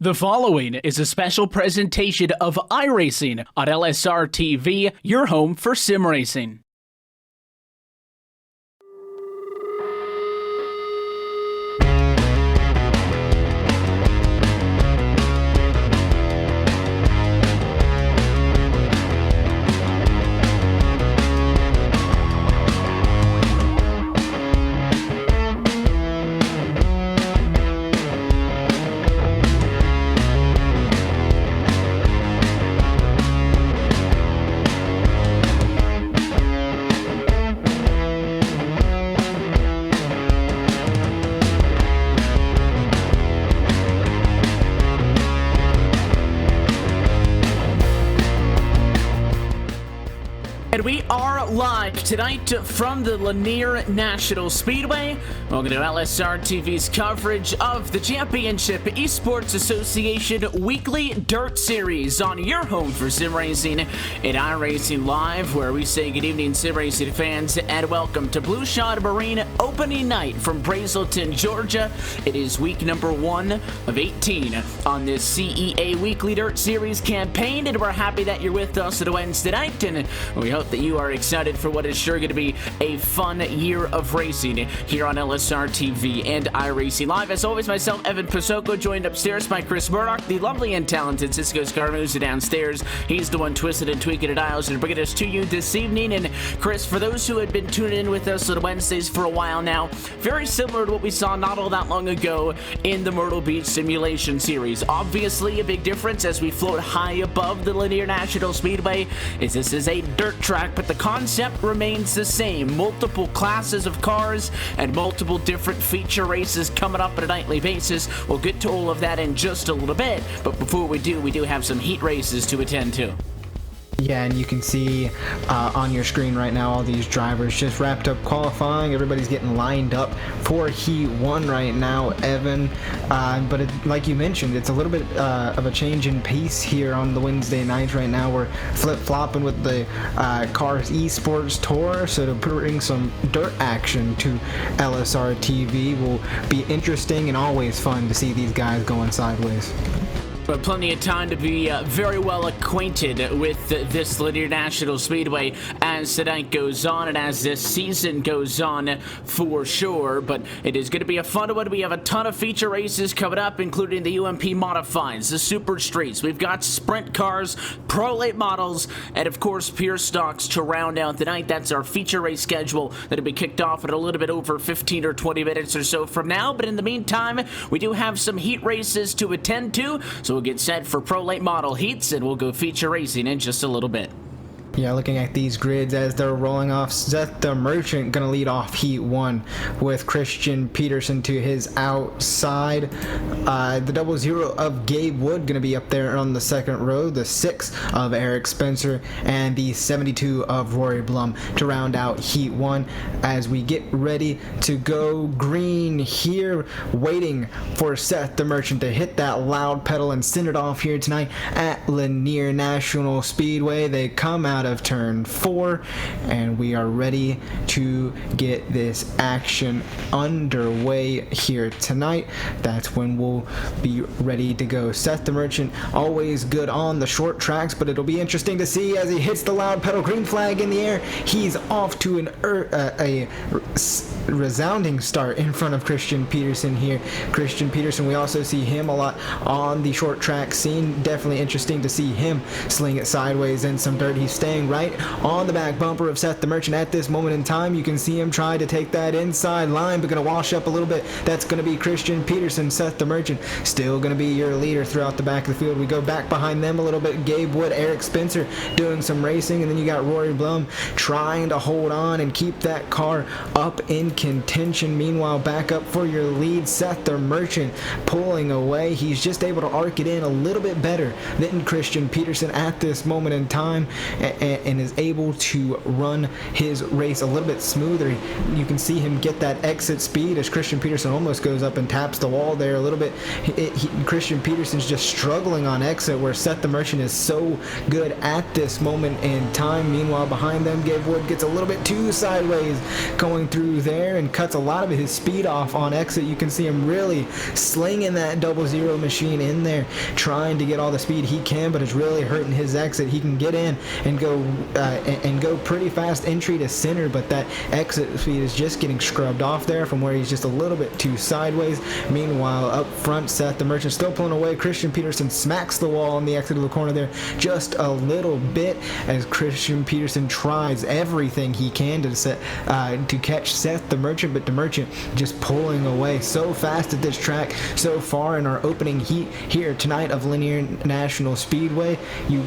The following is a special presentation of iRacing on LSRTV, your home for sim racing. And we are live tonight from the Lanier National Speedway. Welcome to LSRTV's coverage of the Championship Esports Association Weekly Dirt Series on your home for sim racing at iRacing Live, where we say good evening, sim racing fans, and welcome to Blue Shot Marine opening night from Brazelton, Georgia. It is week number 1 of 18 on this CEA Weekly Dirt Series campaign, and we're happy that you're with us on Wednesday night, and we hope that you are excited for what is sure going to be a fun year of racing here on LSRTV and iRacing Live. As always, myself, Evan Pasoko, joined upstairs by Chris Murdoch, the lovely and talented Cisco Scarmuza downstairs. He's the one twisted and tweaking the dials and bringing us to you this evening. And Chris, for those who had been tuning in with us on Wednesdays for a while now, very similar to what we saw not all that long ago in the Myrtle Beach Simulation Series. Obviously, a big difference as we float high above the Lanier National Speedway is this is a dirt track, but the concept remains the same. Multiple classes of cars and multiple different feature races coming up on a nightly basis. We'll get to all of that in just a little bit, but before we do have some heat races to attend to. Yeah, and you can see on your screen right now all these drivers just wrapped up qualifying. Everybody's getting lined up for Heat 1 right now, Evan. But like you mentioned, it's a little bit of a change in pace here on the Wednesday nights right now. We're flip-flopping with the Cars Esports Tour, so to bring some dirt action to LSR TV will be interesting and always fun to see these guys going sideways. But plenty of time to be very well acquainted with this Lanier National Speedway as the night goes on and as this season goes on for sure. But it is going to be a fun one. We have a ton of feature races coming up, including the UMP Modifieds, the Super Streets. We've got sprint cars, Pro Late models, and of course pure stocks to round out the night. That's our feature race schedule that'll be kicked off in a little bit over 15 or 20 minutes or so from now. But in the meantime, we do have some heat races to attend to, so we'll get set for Pro Late Model heats, and we'll go feature racing in just a little bit. Yeah, looking at these grids as they're rolling off, Seth the Merchant going to lead off Heat 1 with Christian Peterson to his outside. The 00 of Gabe Wood going to be up there on the second row, the 6 of Eric Spencer, and the 72 of Rory Blum to round out Heat 1 as we get ready to go green here, waiting for Seth the Merchant to hit that loud pedal and send it off here tonight at Lanier National Speedway. They come out of turn 4 and we are ready to get this action underway here tonight. That's when we'll be ready to go. Seth the Merchant always good on the short tracks, but it'll be interesting to see as he hits the loud pedal, green flag in the air. He's off to a resounding start in front of Christian Peterson here. Christian Peterson, we also see him a lot on the short track scene. Definitely interesting to see him sling it sideways in some dirt. He's staying right on the back bumper of Seth the Merchant at this moment in time. You can see him try to take that inside line, but going to wash up a little bit. That's going to be Christian Peterson. Seth the Merchant still going to be your leader throughout the back of the field. We go back behind them a little bit. Gabe Wood, Eric Spencer doing some racing, and then you got Rory Blum trying to hold on and keep that car up in contention. Meanwhile, back up for your lead, Seth the Merchant pulling away. He's just able to arc it in a little bit better than Christian Peterson at this moment in time. and is able to run his race a little bit smoother. You can see him get that exit speed as Christian Peterson almost goes up and taps the wall there a little bit. Christian Peterson's just struggling on exit, where Seth the Merchant is so good at this moment in time. Meanwhile, behind them, Gabe Wood gets a little bit too sideways going through there and cuts a lot of his speed off on exit. You can see him really slinging that 00 machine in there, trying to get all the speed he can, but it's really hurting his exit. He can get in and go pretty fast entry to center, but that exit speed is just getting scrubbed off there from where he's just a little bit too sideways. Meanwhile, up front, Seth the Merchant still pulling away. Christian Peterson smacks the wall on the exit of the corner there just a little bit as Christian Peterson tries everything he can to catch Seth the Merchant, but the Merchant just pulling away so fast at this track so far in our opening heat here tonight of Lanier National Speedway. You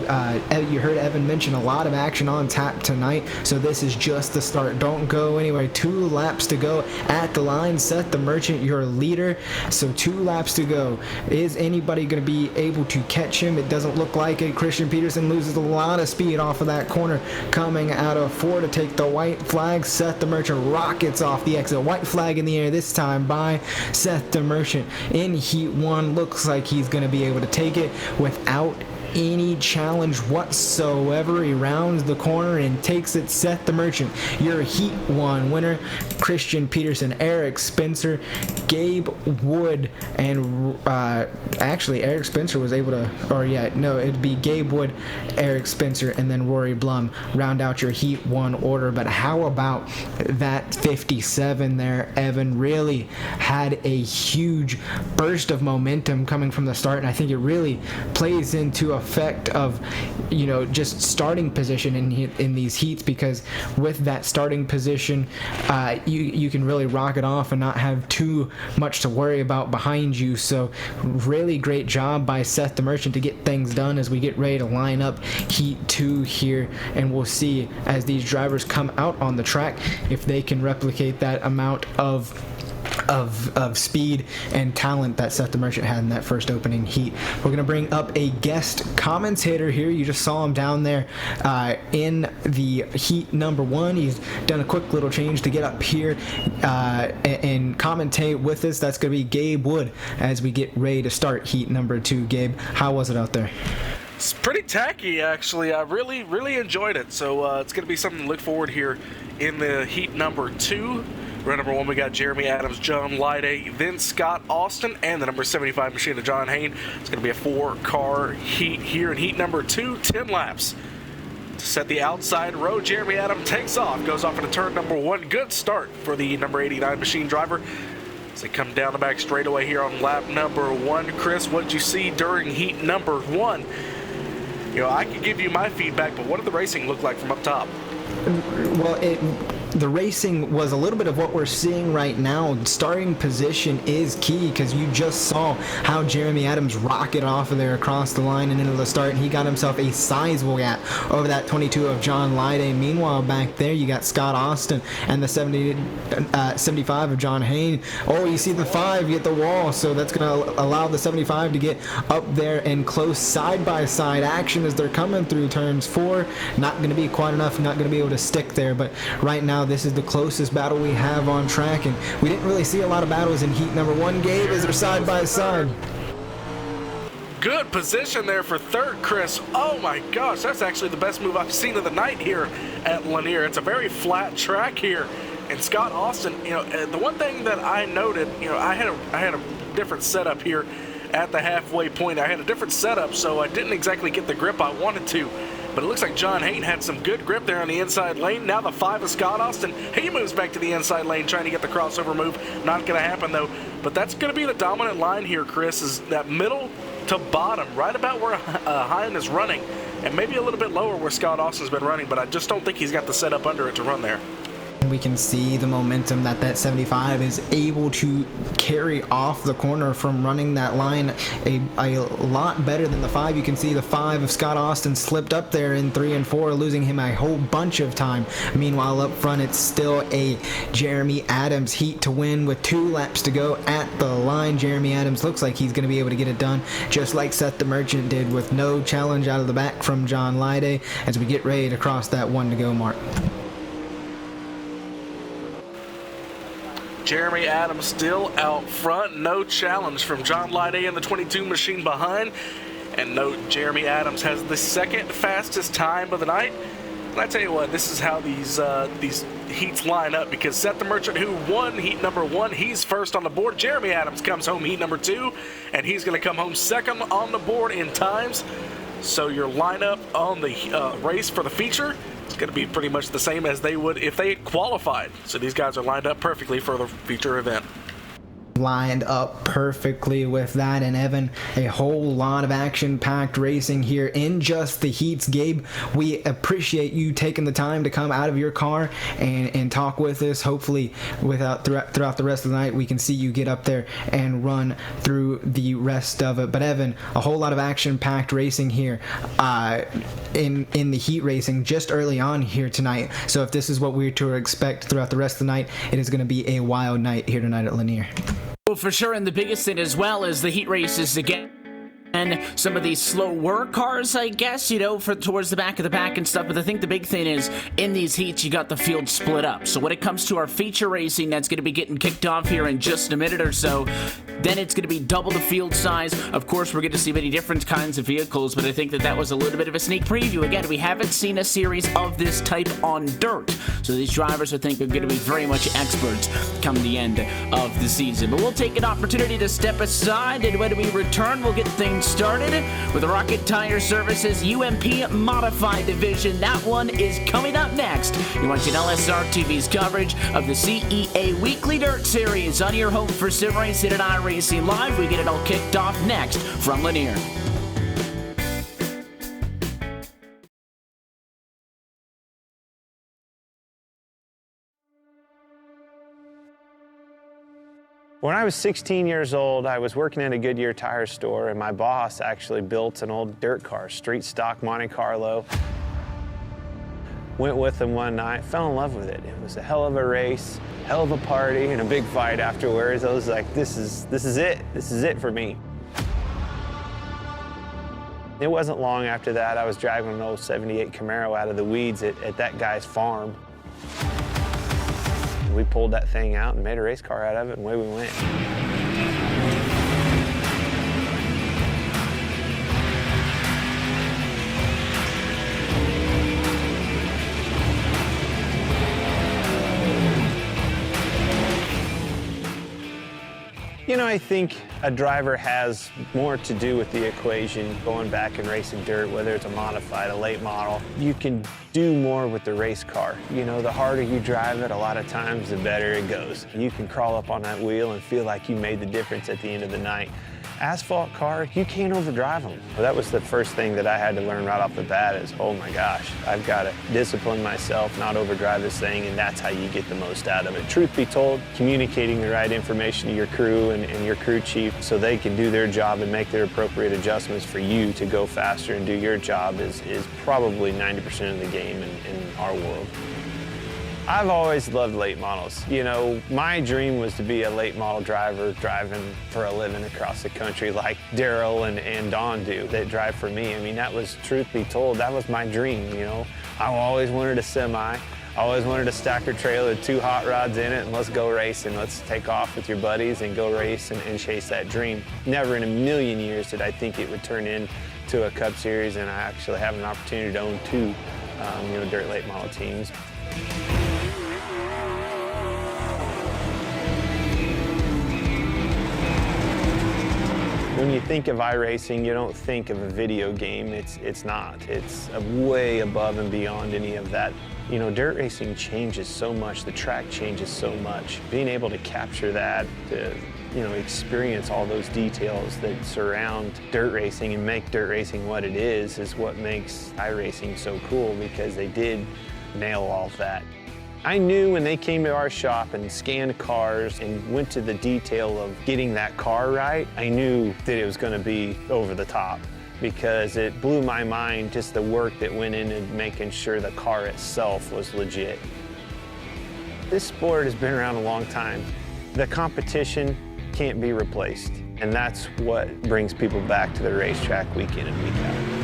heard Evan mention a lot of action on tap tonight, so this is just the start. Don't go anywhere. 2 laps to go at the line. Seth the Merchant, your leader, so 2 laps to go. Is anybody going to be able to catch him? It doesn't look like it. Christian Peterson loses a lot of speed off of that corner, coming out of 4 to take the white flag. Seth the Merchant rockets off the exit. White flag in the air this time by Seth the Merchant in Heat 1. Looks like he's going to be able to take it without any challenge whatsoever. He rounds the corner and takes it. Seth the Merchant, your Heat 1 winner. Christian Peterson, Eric Spencer, Gabe Wood, and actually Eric Spencer was able to, it'd be Gabe Wood, Eric Spencer, and then Rory Blum round out your Heat 1 order. But how about that 57 there? Evan really had a huge burst of momentum coming from the start, and I think it really plays into effect of just starting position in these heats, because with that starting position you can really rock it off and not have too much to worry about behind you. So really great job by Seth the Merchant to get things done as we get ready to line up Heat 2 here, and we'll see as these drivers come out on the track if they can replicate that amount of speed and talent that Seth the Merchant had in that first opening heat. We're going to bring up a guest commentator here. You just saw him down there in the heat number 1. He's done a quick little change to get up here and commentate with us. That's going to be Gabe Wood as we get ready to start heat number 2. Gabe, how was it out there? It's pretty tacky, actually. I really enjoyed it. So it's going to be something to look forward here in the heat number 2. Round number 1, we got Jeremy Adams, John Lyday, then Scott Austin, and the number 75 machine of John Hain. It's going to be a 4-car heat here in heat number 2, 10 laps. To set the outside row, Jeremy Adams takes off, goes off into turn number 1. Good start for the number 89 machine driver. As they come down the back straightaway here on lap number 1. Chris, what did you see during heat number 1? I could give you my feedback, but what did the racing look like from up top? Well, the racing was a little bit of what we're seeing right now. Starting position is key, because you just saw how Jeremy Adams rocketed off of there across the line and into the start, and he got himself a sizable gap over that 22 of John Lyday. Meanwhile, back there you got Scott Austin and the 75 of John Hain. Oh, you see the 5 get the wall, so that's going to allow the 75 to get up there and close side-by-side action as they're coming through turns 4. Not going to be quite enough, not going to be able to stick there, but right now this is the closest battle we have on track, and we didn't really see a lot of battles in heat number 1. Gabe, is there side by side? Good position there for third, Chris. Oh my gosh, that's actually the best move I've seen of the night here at Lanier. It's a very flat track here, and Scott Austin, the one thing that I noted, I had a different setup here at the halfway point. I had a different setup, so I didn't exactly get the grip I wanted to. But it looks like John Hain had some good grip there on the inside lane. Now the 5 of Scott Austin, he moves back to the inside lane trying to get the crossover move. Not going to happen, though. But that's going to be the dominant line here, Chris, is that middle to bottom, right about where Hain is running, and maybe a little bit lower where Scott Austin's been running, but I just don't think he's got the setup under it to run there. We can see the momentum that 75 is able to carry off the corner from running that line a lot better than the 5. You can see the 5 of Scott Austin slipped up there in 3 and 4, losing him a whole bunch of time. Meanwhile, up front, it's still a Jeremy Adams heat to win with 2 laps to go at the line. Jeremy Adams looks like he's going to be able to get it done, just like Seth the Merchant did, with no challenge out of the back from John Lyday as we get ready to cross that 1 to go mark. Jeremy Adams still out front. No challenge from John Lyday in the 22 machine behind. And note, Jeremy Adams has the second fastest time of the night. And I tell you what, this is how these heats line up, because Seth the Merchant, who won heat number 1, he's first on the board. Jeremy Adams comes home heat number 2, and he's going to come home second on the board in times. So your lineup on the race for the feature is going to be pretty much the same as they would if they had qualified. So these guys are lined up perfectly for the feature event. Lined up perfectly with that. And Evan, a whole lot of action-packed racing here in just the heats. Gabe, we appreciate you taking the time to come out of your car and talk with us. Hopefully throughout the rest of the night we can see you get up there and run through the rest of it. But Evan, a whole lot of action-packed racing here in the heat racing just early on here tonight. So if this is what we're to expect throughout the rest of the night, it is going to be a wild night here tonight at Lanier. Well, for sure, and the biggest thing as well is the heat races again. And some of these slower cars, I guess, for towards the back of the pack and stuff. But I think the big thing is, in these heats, you got the field split up. So when it comes to our feature racing, that's going to be getting kicked off here in just a minute or so. Then it's going to be double the field size. Of course, we're going to see many different kinds of vehicles, but I think that was a little bit of a sneak preview. Again, we haven't seen a series of this type on dirt. So these drivers, I think, are going to be very much experts come the end of the season. But we'll take an opportunity to step aside, and when we return, we'll get things started with the Rocket Tire Services UMP Modified Division. That one is coming up next. You're watching LSRTV's coverage of the CEA Weekly Dirt Series on your home for sim racing and iRacing Live. We get it all kicked off next from Lanier. When I was 16 years old, I was working in a Goodyear tire store, and my boss actually built an old dirt car, street stock Monte Carlo. Went with him one night, fell in love with it. It was a hell of a race, hell of a party, and a big fight afterwards. I was like, this is it. This is it for me. It wasn't long after that, I was driving an old 78 Camaro out of the weeds at that guy's farm. We pulled that thing out and made a race car out of it, and away we went. I think a driver has more to do with the equation going back and racing dirt, whether it's a modified, a late model. You can do more with the race car. The harder you drive it, a lot of times, the better it goes. You can crawl up on that wheel and feel like you made the difference at the end of the night. Asphalt car, you can't overdrive them. Well, that was the first thing that I had to learn right off the bat is, oh my gosh, I've got to discipline myself, not overdrive this thing, and that's how you get the most out of it. Truth be told, communicating the right information to your crew and your crew chief so they can do their job and make their appropriate adjustments for you to go faster and do your job is probably 90% of the game in our world. I've always loved late models. My dream was to be a late model driver driving for a living across the country like Daryl and Don do that drive for me. That was, truth be told, that was my dream, I always wanted a semi. I always wanted a stacker trailer with 2 hot rods in it and let's go racing. Let's take off with your buddies and go race and chase that dream. Never in a million years did I think it would turn into a Cup Series, and I actually have an opportunity to own 2 dirt late model teams. When you think of iRacing, you don't think of a video game. It's not. It's way above and beyond any of that. Dirt racing changes so much. The track changes so much. Being able to capture that, to experience all those details that surround dirt racing and make dirt racing what it is what makes iRacing so cool, because they did nail all of that. I knew when they came to our shop and scanned cars and went to the detail of getting that car right, I knew that it was going to be over the top, because it blew my mind just the work that went into making sure the car itself was legit. This sport has been around a long time. The competition can't be replaced, and that's what brings people back to the racetrack week in and week out.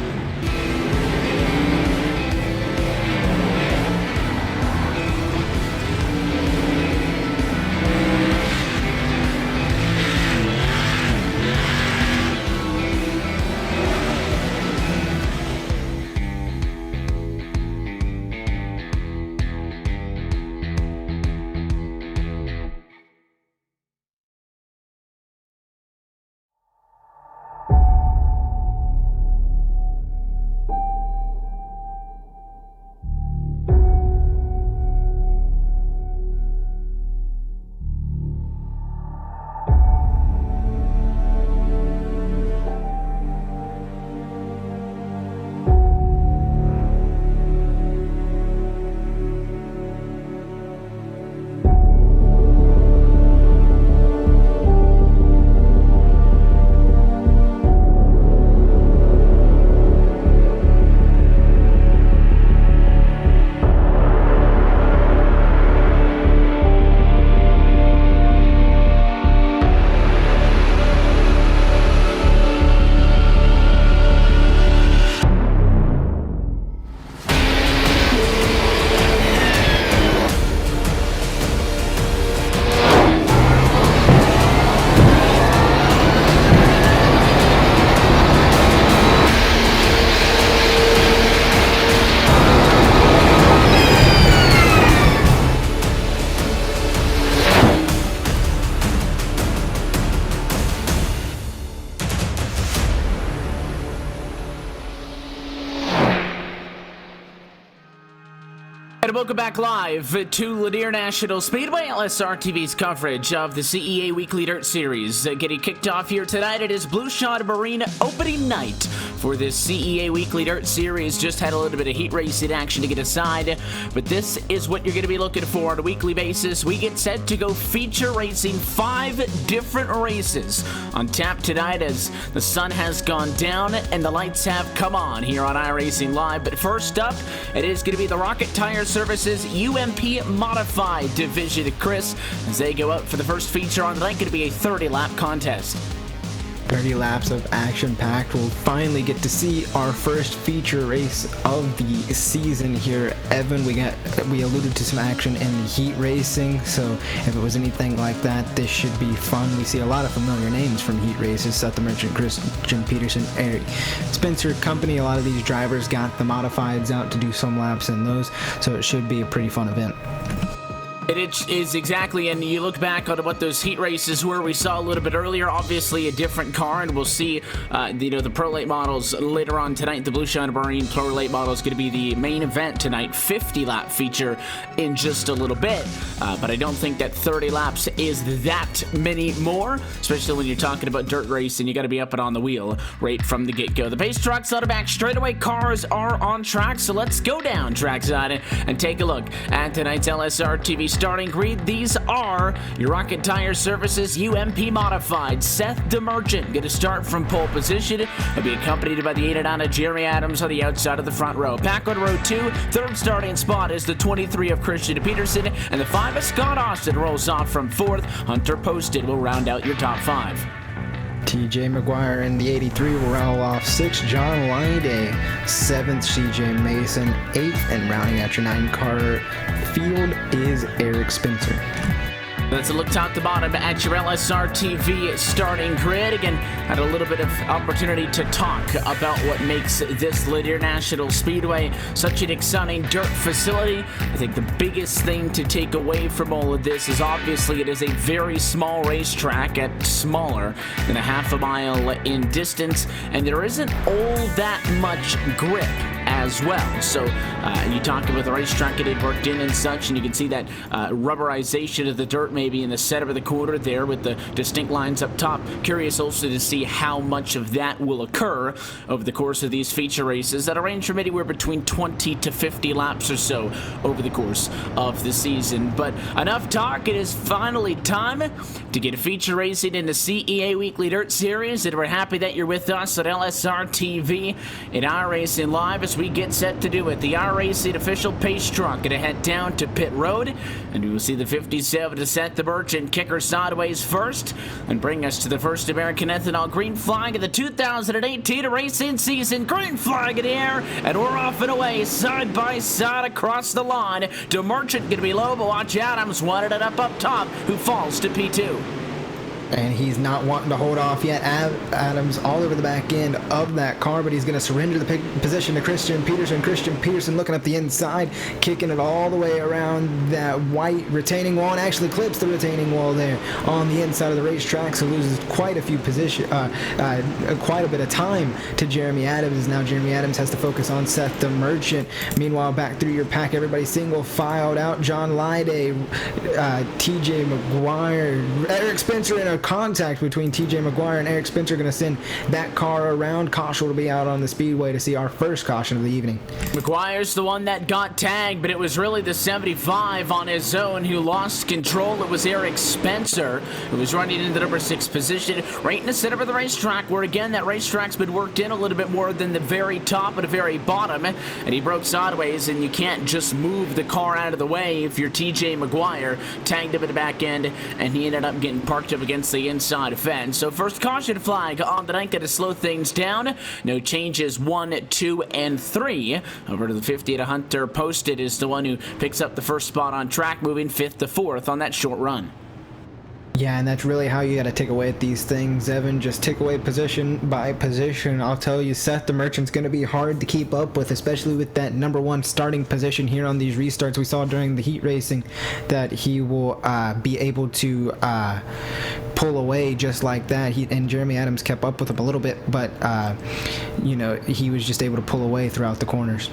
And welcome back live to Lanier National Speedway, LSRTV's coverage of the CEA Weekly Dirt Series. Getting kicked off here tonight, it is Blue Shot Marine opening night for this CEA Weekly Dirt Series. Just had a little bit of heat racing action to get aside, but this is what you're going to be looking for on a weekly basis. We get set to go feature racing 5 different races on tap tonight as the sun has gone down and the lights have come on here on iRacing Live. But first up, it is going to be the Rocket Tire Services UMP Modified Division. Chris, as they go out for the first feature on the night, going to be a 30-lap contest. 30 laps of action-packed. We'll finally get to see our first feature race of the season here. Evan, we alluded to some action in the heat racing, so if it was anything like that, this should be fun. We see a lot of familiar names from heat races: Seth the Merchant, Christian Peterson, Eric Spencer Company. A lot of these drivers got the modifieds out to do some laps in those, so it should be a pretty fun event. It is exactly, and you look back on what those heat races were. We saw a little bit earlier, obviously a different car, and we'll see, the Pro Late models later on tonight. The Blue Shine Marine Pro Late model is going to be the main event tonight, 50-lap feature in just a little bit. But I don't think that 30 laps is that many more, especially when you're talking about dirt racing. You got to be up and on the wheel right from the get-go. The base trucks out of back straightaway cars are on track, so let's go down trackside and take a look at tonight's LSRTV starting grid. These are your Rocket Tire Services UMP Modified. Seth DeMerchant going to start from pole position. He'll be accompanied by the 8 of Jeremy Adams on the outside of the front row. Back on row 2, third starting spot is the 23 of Christian Peterson, and the 5 of Scott Austin rolls off from 4th. Hunter Posted will round out your top 5. TJ McGuire in the 83 will roll off 6th. John Lyday 7th. CJ Mason 8th, and rounding out your 9 car field is Eric Spencer. Let's look top to bottom at your LSRTV starting grid. Again, had a little bit of opportunity to talk about what makes this Lanier National Speedway such an exciting dirt facility. I think the biggest thing to take away from all of this is obviously it is a very small racetrack, at smaller than a half a mile in distance, and there isn't all that much grip as well. So you talk about the racetrack it had worked in and such, and you can see that rubberization of the dirt maybe in the center of the corner there with the distinct lines up top. Curious also to see how much of that will occur over the course of these feature races that range from anywhere between 20 to 50 laps or so over the course of the season. But enough talk, it is finally time to get feature racing in the CEA Weekly Dirt Series, and we're happy that you're with us at LSRTV and iRacing Live as we get set to do it. The iRacing official pace truck going to head down to pit road, and we will see the 57 to Seth the Merchant kick her sideways first and bring us to the first American Ethanol green flag of the 2018 racing season. Green flag in the air, and we're off and away side by side across the line. The Merchant going to be low, but watch Adams wanted it up top, who falls to P2. And he's not wanting to hold off yet. Adams all over the back end of that car, but he's going to surrender the position to Christian Peterson. Christian Peterson looking up the inside, kicking it all the way around that white retaining wall, and actually clips the retaining wall there on the inside of the racetrack, so loses quite a few quite a bit of time to Jeremy Adams. Now Jeremy Adams has to focus on Seth the Merchant. Meanwhile, back through your pack, everybody single filed out. John Lyday, TJ McGuire, Eric Spencer in a contact between TJ McGuire and Eric Spencer going to send that car around. Caution will be out on the speedway to see our first caution of the evening. McGuire's the one that got tagged, but it was really the 75 on his own who lost control. It was Eric Spencer who was running into the number 6 position right in the center of the racetrack, where again that racetrack's been worked in a little bit more than the very top and the very bottom, and he broke sideways, and you can't just move the car out of the way if you're TJ McGuire. Tagged him at the back end, and he ended up getting parked up against the inside fence. So first caution flag on the night to slow things down. No changes 1, 2, and 3. Over to the 50 to Hunter Posted is the one who picks up the first spot on track, moving 5th to 4th on that short run. Yeah, and that's really how you got to take away at these things, Evan. Just take away position by position. I'll tell you, Seth the Merchant's going to be hard to keep up with, especially with that number 1 starting position here on these restarts. We saw during the heat racing that he will be able to pull away just like that. And Jeremy Adams kept up with him a little bit, but you know, he was just able to pull away throughout the corners.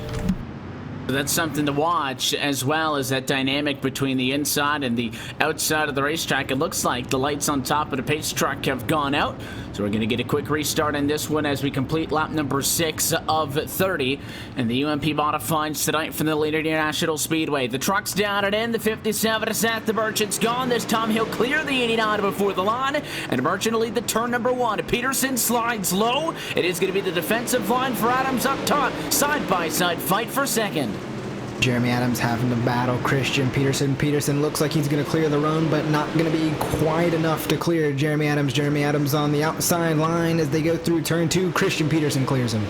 That's something to watch, as well as that dynamic between the inside and the outside of the racetrack. It looks like the lights on top of the pace truck have gone out, so we're going to get a quick restart on this one as we complete lap number 6 of 30. And the UMP modifieds tonight from the Linear National Speedway. The truck's down and in. The 57 is at the Merchant's gone. This time he'll clear the 89 before the line, and Merchant will lead the turn number 1. Peterson slides low. It is going to be the defensive line for Adams up top. Side-by-side fight for second. Jeremy Adams having to battle Christian Peterson. Peterson looks like he's going to clear the run, but not going to be quite enough to clear Jeremy Adams. Jeremy Adams on the outside line as they go through turn 2. Christian Peterson clears him.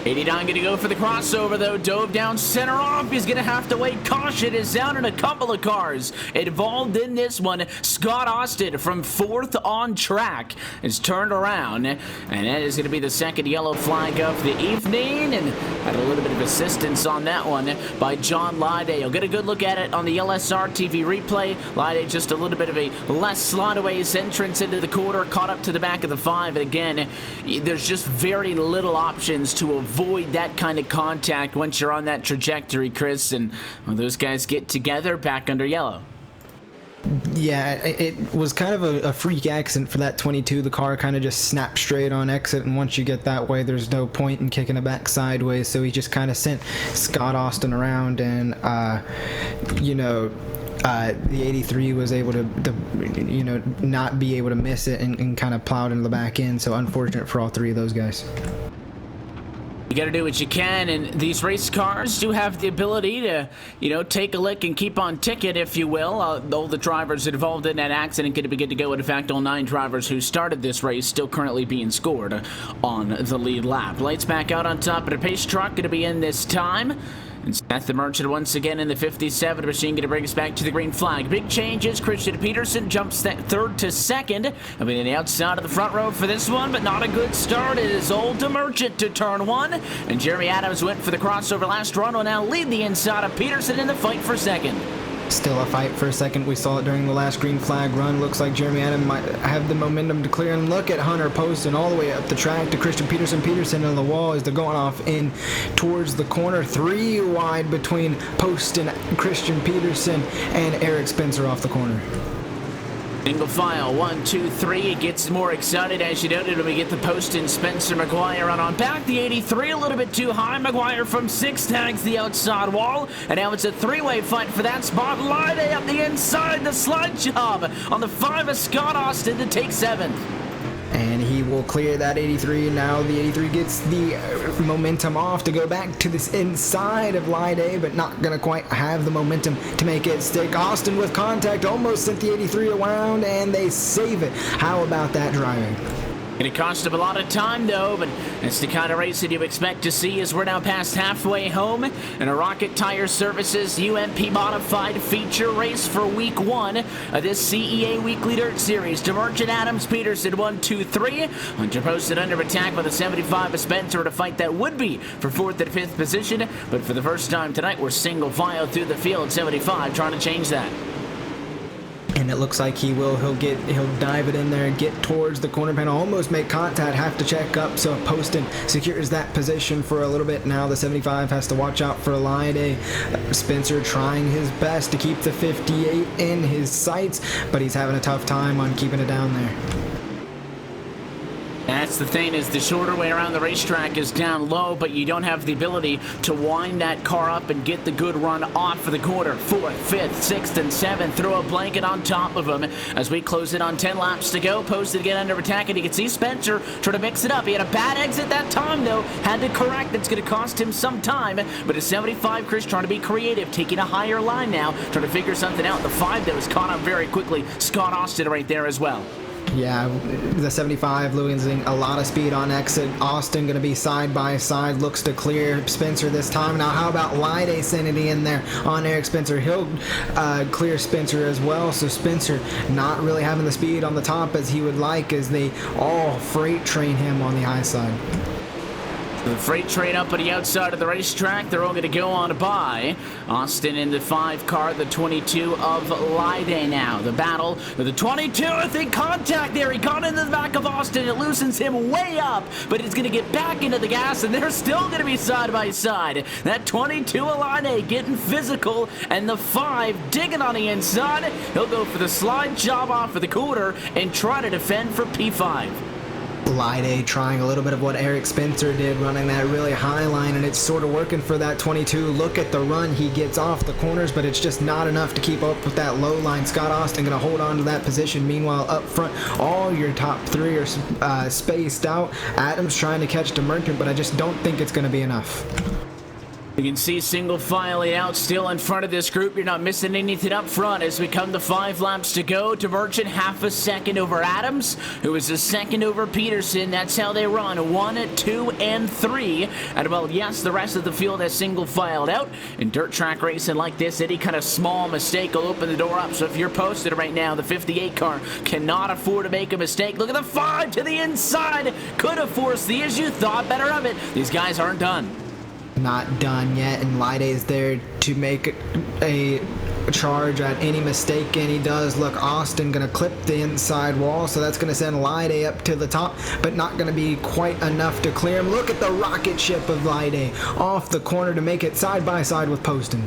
89 going to go for the crossover, though. Dove down center off. He's going to have to wait. Caution is down in a couple of cars involved in this one. Scott Austin from 4th on track is turned around, and that is going to be the second yellow flag of the evening, and had a little bit of assistance on that one by John Lyday. You'll get a good look at it on the LSRTV replay. Lyday just a little bit of a less slide-aways entrance into the quarter, caught up to the back of the 5, and again, there's just very little options to avoid that kind of contact once you're on that trajectory, Chris, and when those guys get together, back under yellow. Yeah, it was kind of a freak accident for that 22. The car kind of just snapped straight on exit, and once you get that way, there's no point in kicking it back sideways, so he just kind of sent Scott Austin around, and you know, the 83 was able to you know, not be able to miss it, and kind of plowed into the back end, so unfortunate for all 3 of those guys. You got to do what you can, and these race cars do have the ability to, you know, take a lick and keep on ticket, if you will. All the drivers involved in that accident going to be good to go. In fact, all 9 drivers who started this race still currently being scored on the lead lap. Lights back out on top of the pace truck, going to be in this time. And Seth the Merchant once again in the 57 machine, going to bring us back to the green flag. Big changes. Christian Peterson jumps that 3rd to 2nd. I mean, on the outside of the front row for this one, but not a good start. It is old to Merchant to turn 1. And Jeremy Adams went for the crossover last run. Will now lead the inside of Peterson in the fight for second. Still a fight for a second. We saw it during the last green flag run. Looks like Jeremy Adams might have the momentum to clear. And look at Hunter Poston all the way up the track to Christian Peterson. Peterson on the wall as they're going off in towards the corner. 3 wide between Poston, Christian Peterson, and Eric Spencer off the corner. Single file, 1, 2, 3. It gets more excited, as you noted, when we get the Poston, Spencer, McGuire on back. The 83 a little bit too high. McGuire from 6 tags the outside wall, and now it's a 3-way fight for that spot. Line up the inside, the slide job on the 5 of Scott Austin to take 7th. And he will clear that 83. Now the 83 gets the momentum off to go back to this inside of Lide, but not going to quite have the momentum to make it stick. Austin with contact almost sent the 83 around, and they save it. How about that driving? It cost him a lot of time, though, but it's the kind of race that you expect to see as we're now past halfway home in a Rocket Tire Services UMP Modified feature race for Week 1 of this CEA Weekly Dirt Series. DeMerchant, Adams, Peterson, 1, 2, 3. Hunter Poston under attack with a 75 of Spencer to fight that would be for 4th and 5th position, but for the first time tonight, we're single file through the field. 75 trying to change that. And it looks like he'll dive it in there and get towards the corner panel, almost make contact, have to check up, so Poston secures that position for a little bit. Now the 75 has to watch out for Lide. Spencer trying his best to keep the 58 in his sights, but he's having a tough time on keeping it down there. That's the thing, is the shorter way around the racetrack is down low, but you don't have the ability to wind that car up and get the good run off of the corner. 4th, 5th, 6th, and 7th. Throw a blanket on top of him as we close it on 10 laps to go. Posted again under attack, and you can see Spencer trying to mix it up. He had a bad exit that time, though. Had to correct. It's going to cost him some time, but a 75 Chris trying to be creative, taking a higher line now, trying to figure something out. The 5 that was caught up very quickly. Scott Austin right there as well. Yeah, the 75 losing a lot of speed on exit. Austin going to be side by side, looks to clear Spencer this time. Now how about Lide sending in there on Eric Spencer? He'll clear Spencer as well, so Spencer not really having the speed on the top as he would like, as they all freight train him on the high side. The freight train up on the outside of the racetrack. They're all going to go on by. Austin in the 5 car, the 22 of Lide now. The battle with the 22. I think contact there. He got into the back of Austin. It loosens him way up, but he's going to get back into the gas, and they're still going to be side by side. That 22 of Lide getting physical, and the 5 digging on the inside. He'll go for the slide job off of the corner and try to defend for P5. Lide trying a little bit of what Eric Spencer did, running that really high line, and it's sort of working for that 22. Look at the run he gets off the corners, but it's just not enough to keep up with that low line. Scott Austin going to hold on to that position. Meanwhile, up front, all your top 3 are spaced out. Adams trying to catch DeMerchant, but I just don't think it's going to be enough. You can see single filing out still in front of this group. You're not missing anything up front as we come to 5 laps to go. DeMerchant half a second over Adams, who is a second over Peterson. That's how they run 1, 2, and 3. And well, yes, the rest of the field has single filed out. In dirt track racing like this, any kind of small mistake will open the door up. So if you're posted right now, the 58 car cannot afford to make a mistake. Look at the 5 to the inside. Could have forced the issue. Thought better of it. These guys aren't done. Not done yet, and Lide is there to make a charge at any mistake, and he does. Look, Austin gonna clip the inside wall, so that's gonna send Lide up to the top, but not gonna be quite enough to clear him. Look at the rocket ship of Lide off the corner to make it side by side with Poston.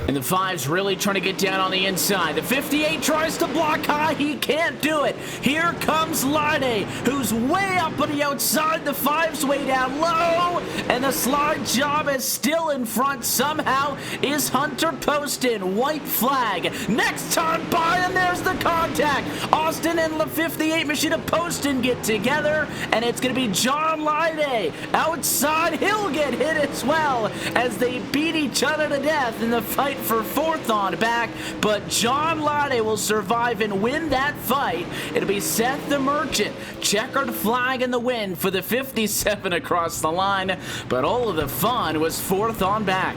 And the 5's really trying to get down on the inside. The 58 tries to block high. He can't do it. Here comes Lide, who's way up on the outside. The 5's way down low. And the slide job is still in front somehow is Hunter Poston. White flag. Next time by, and there's the contact. Austin and the 58 machine of Poston get together, and it's going to be John Lide outside. He'll get hit as well as they beat each other to death in the fight for 4th on back, but John Lide will survive and win that fight. It'll be Seth the Merchant, checkered flag in the win for the 57 across the line, but all of the fun was 4th on back.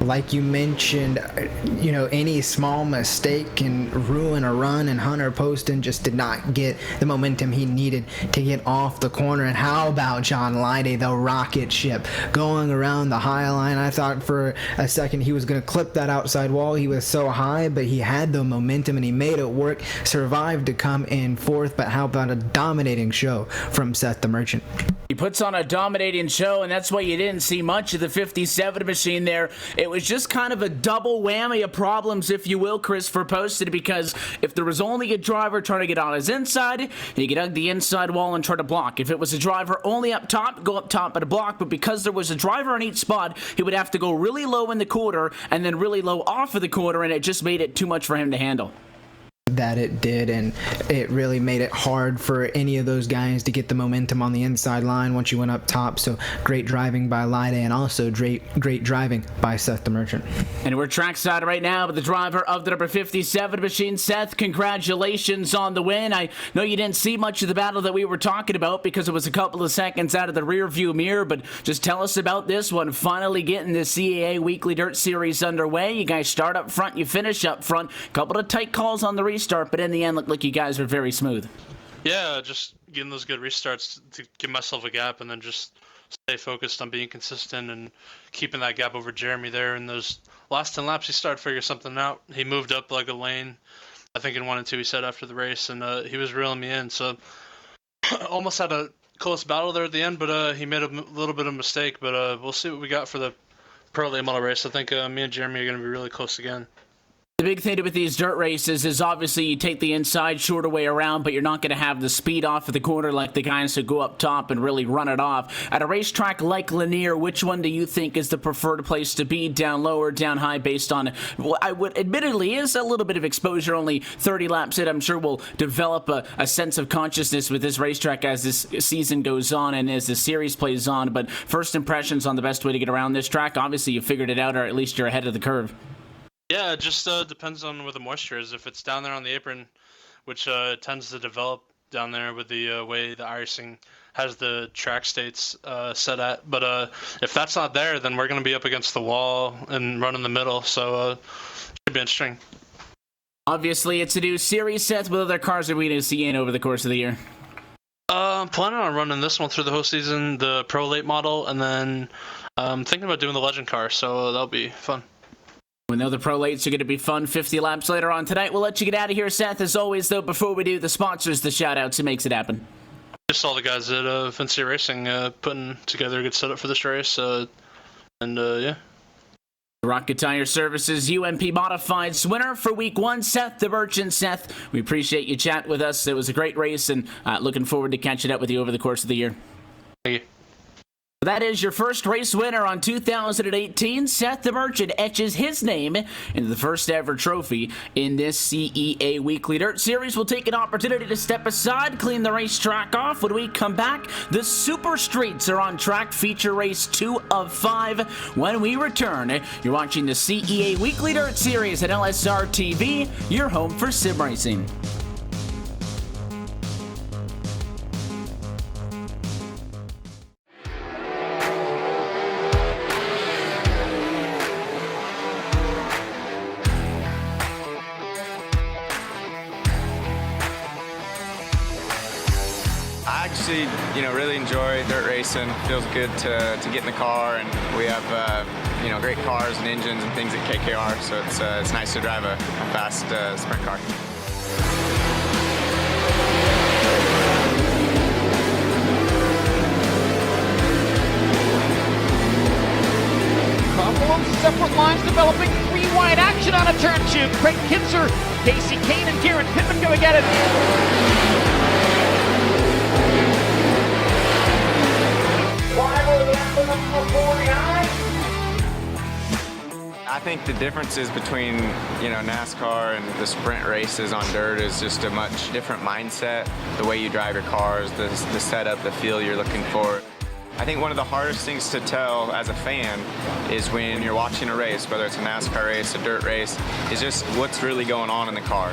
like you mentioned, any small mistake can ruin a run, and Hunter Poston just did not get the momentum he needed to get off the corner. And how about John Lyday, the rocket ship, going around the high line? I thought for a second he was going to clip that outside wall. He was so high, but he had the momentum and he made it work, survived to come in fourth. But how about a dominating show from Seth the Merchant? He puts on a dominating show, and that's why you didn't see much of the 57 machine there. It was just kind of a double whammy of problems, if you will, Chris, for Poston, because if there was only a driver trying to get on his inside, he could hug the inside wall and try to block. If it was a driver only up top, go up top at a block, but because there was a driver in each spot, he would have to go really low in the quarter and then really low off of the quarter, and it just made it too much for him to handle. That it did, and it really made it hard for any of those guys to get the momentum on the inside line once you went up top. So great driving by Lyday, and also great driving by Seth the Merchant. And we're trackside right now with the driver of the number 57 machine. Seth, congratulations on the win. I know you didn't see much of the battle that we were talking about because it was a couple of seconds out of the rear view mirror, but just tell us about this one, finally getting the CEA Weekly Dirt Series underway. You guys start up front, you finish up front. A couple of tight calls on the restart, but in the end, looked like you guys were very smooth. Yeah, just getting those good restarts to give myself a gap and then just stay focused on being consistent and keeping that gap over Jeremy there. In those last 10 laps, he started to figure something out. He moved up like a lane, I think in 1 and 2, he said after the race, and he was reeling me in. So almost had a close battle there at the end, but he made a little bit of a mistake. But we'll see what we got for the Pro Late Model race. I think me and Jeremy are going to be really close again. The big thing with these dirt races is obviously you take the inside shorter way around, but you're not going to have the speed off of the corner like the guys who go up top and really run it off. At a racetrack like Lanier, which one do you think is the preferred place to be, down low or down high, based on what I would admittedly is a little bit of exposure, only 30 laps in? I'm sure we'll develop a sense of consciousness with this racetrack as this season goes on and as the series plays on, but first impressions on the best way to get around this track? Obviously you figured it out, or at least you're ahead of the curve. Yeah, it just depends on where the moisture is. If it's down there on the apron, which tends to develop down there with the way the icing has the track states set at. But if that's not there, then we're going to be up against the wall and run in the middle. So it should be interesting. Obviously, it's a new series, Seth. What other cars are we going to see in over the course of the year? I'm planning on running this one through the whole season, the Pro Late Model, and then I'm thinking about doing the Legend car, so that'll be fun. We know the Pro Lates are going to be fun 50 laps later on tonight. We'll let you get out of here, Seth. As always, though, before we do, the sponsors, the shout-outs, who makes it happen. Just all the guys at Vinci Racing putting together a good setup for this race, yeah. Rocket Tire Services UMP Modifieds winner for Week 1, Seth the Merchant. Seth, we appreciate you chatting with us. It was a great race, and looking forward to catching up with you over the course of the year. Thank you. That is your first race winner on 2018. Seth the Merchant etches his name into the first ever trophy in this CEA Weekly Dirt Series. We'll take an opportunity to step aside, clean the racetrack off. When we come back, the Super Streets are on track, feature race 2 of 5. When we return, you're watching the CEA Weekly Dirt Series at LSRTV, your home for sim racing. I actually, really enjoy dirt racing. Feels good to get in the car, and we have, great cars and engines and things at KKR, so it's nice to drive a fast sprint car. Couple of separate lines developing, 3 wide action on a turn 2. Craig Kinzer, Casey Kane, and Kieran Pittman going at it. I think the differences between, NASCAR and the sprint races on dirt is just a much different mindset, the way you drive your cars, the setup, the feel you're looking for. I think one of the hardest things to tell as a fan is when you're watching a race, whether it's a NASCAR race, a dirt race, is just what's really going on in the car.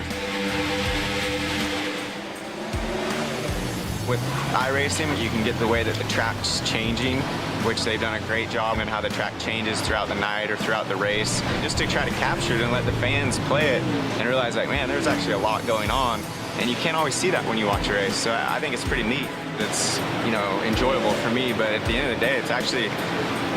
with iRacing, you can get the way that the track's changing, which they've done a great job in how the track changes throughout the night or throughout the race, just to try to capture it and let the fans play it and realize, like, man, there's actually a lot going on, and you can't always see that when you watch a race. So I think it's pretty neat. It's, you know, enjoyable for me, but at the end of the day, it's actually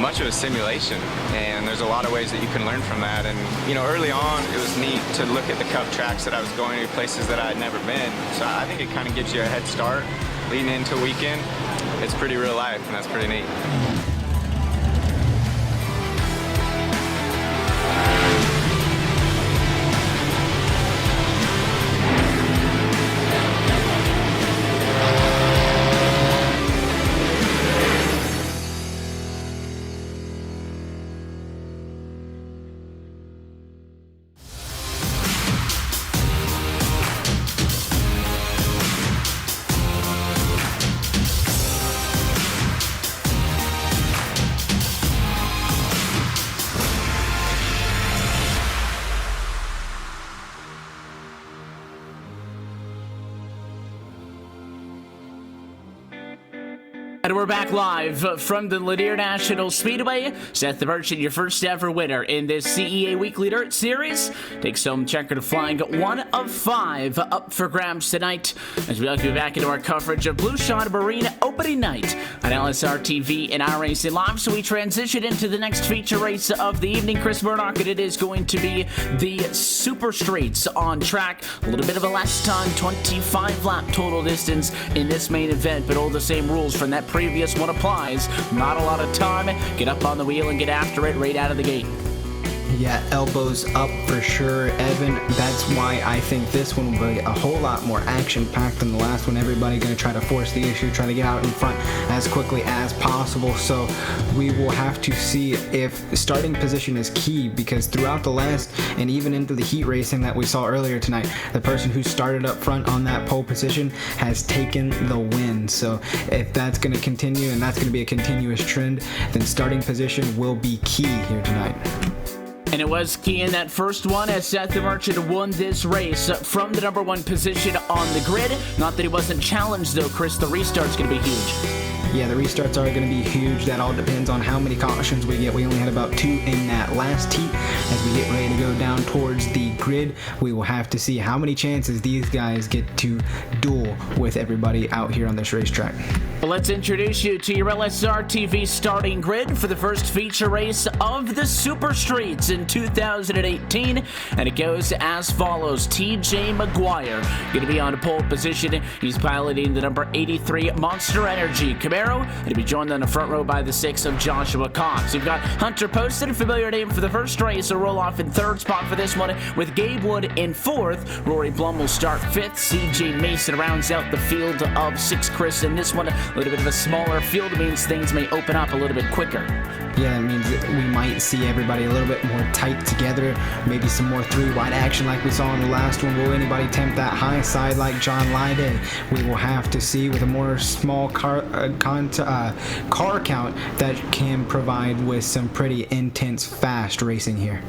much of a simulation, and there's a lot of ways that you can learn from that. And, you know, early on, it was neat to look at the Cup tracks that I was going to, places that I had never been. So I think it kind of gives you a head start leading into a weekend. It's pretty real life, and that's pretty neat. And we're back live from the Lanier National Speedway. Seth the Merchant, your first ever winner in this CEA Weekly Dirt Series, takes home checkered flying 1 of 5 up for grabs tonight, as we welcome you back into our coverage of Blue Shot Marine opening night on LSRTV and iRacing Live. So we transition into the next feature race of the evening, Chris Murdoch, and it is going to be the Super Streets on track. A little bit of a less time, 25 lap total distance in this main event, but all the same rules from that previous one applies. Not a lot of time. Get up on the wheel and get after it right out of the gate. Yeah, elbows up for sure, Evan. That's why I think this one will be a whole lot more action-packed than the last one. Everybody going to try to force the issue, try to get out in front as quickly as possible. So we will have to see if starting position is key, because throughout the last and even into the heat racing that we saw earlier tonight, the person who started up front on that pole position has taken the win. So if that's going to continue and that's going to be a continuous trend, then starting position will be key here tonight. And it was key in that first one, as Seth the Merchant won this race from the number 1 position on the grid. Not that he wasn't challenged, though, Chris. The restart's going to be huge. Yeah, the restarts are going to be huge. That all depends on how many cautions we get. We only had about 2 in that last heat. As we get ready to go down towards the grid, we will have to see how many chances these guys get to duel with everybody out here on this racetrack. Well, let's introduce you to your LSRTV starting grid for the first feature race of the Super Streets in 2018. And it goes as follows. TJ McGuire going to be on pole position. He's piloting the number 83 Monster Energy Camaro. And to be joined on the front row by the 6 of Joshua Cox. You've got Hunter Poston, a familiar name for the first race, will roll off in 3rd spot for this one, with Gabe Wood in 4th. Rory Blum will start 5th. CJ Mason rounds out the field of 6, Chris. In this one, a little bit of a smaller field means things may open up a little bit quicker. Yeah, it means that we might see everybody a little bit more tight together, maybe some more 3-wide action like we saw in the last one. Will anybody tempt that high side like John Lyday? We will have to see, with a more small car count that can provide with some pretty intense, fast racing here.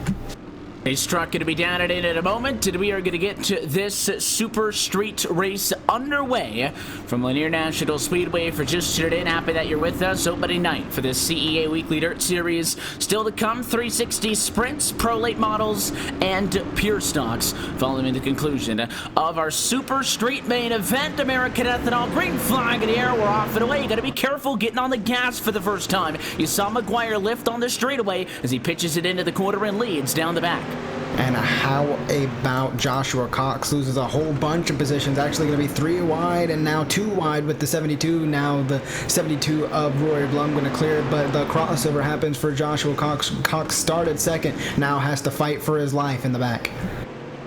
His truck going to be down in a moment, and we are going to get to this Super Street race underway from Lanier National Speedway. For just tuned in, happy that you're with us. Opening night for this CEA Weekly Dirt Series. Still to come, 360 Sprints, Pro Late Models, and Pure Stocks. Following the conclusion of our Super Street main event, American Ethanol, green flag in the air, we're off and away. You got to be careful getting on the gas for the first time. You saw McGuire lift on the straightaway as he pitches it into the corner and leads down the back. And how about Joshua Cox? Loses a whole bunch of positions. Actually going to be 3 wide and now 2 wide with the 72. Now the 72 of Rory Blum going to clear, but the crossover happens for Joshua Cox. Cox started 2nd, now has to fight for his life in the back.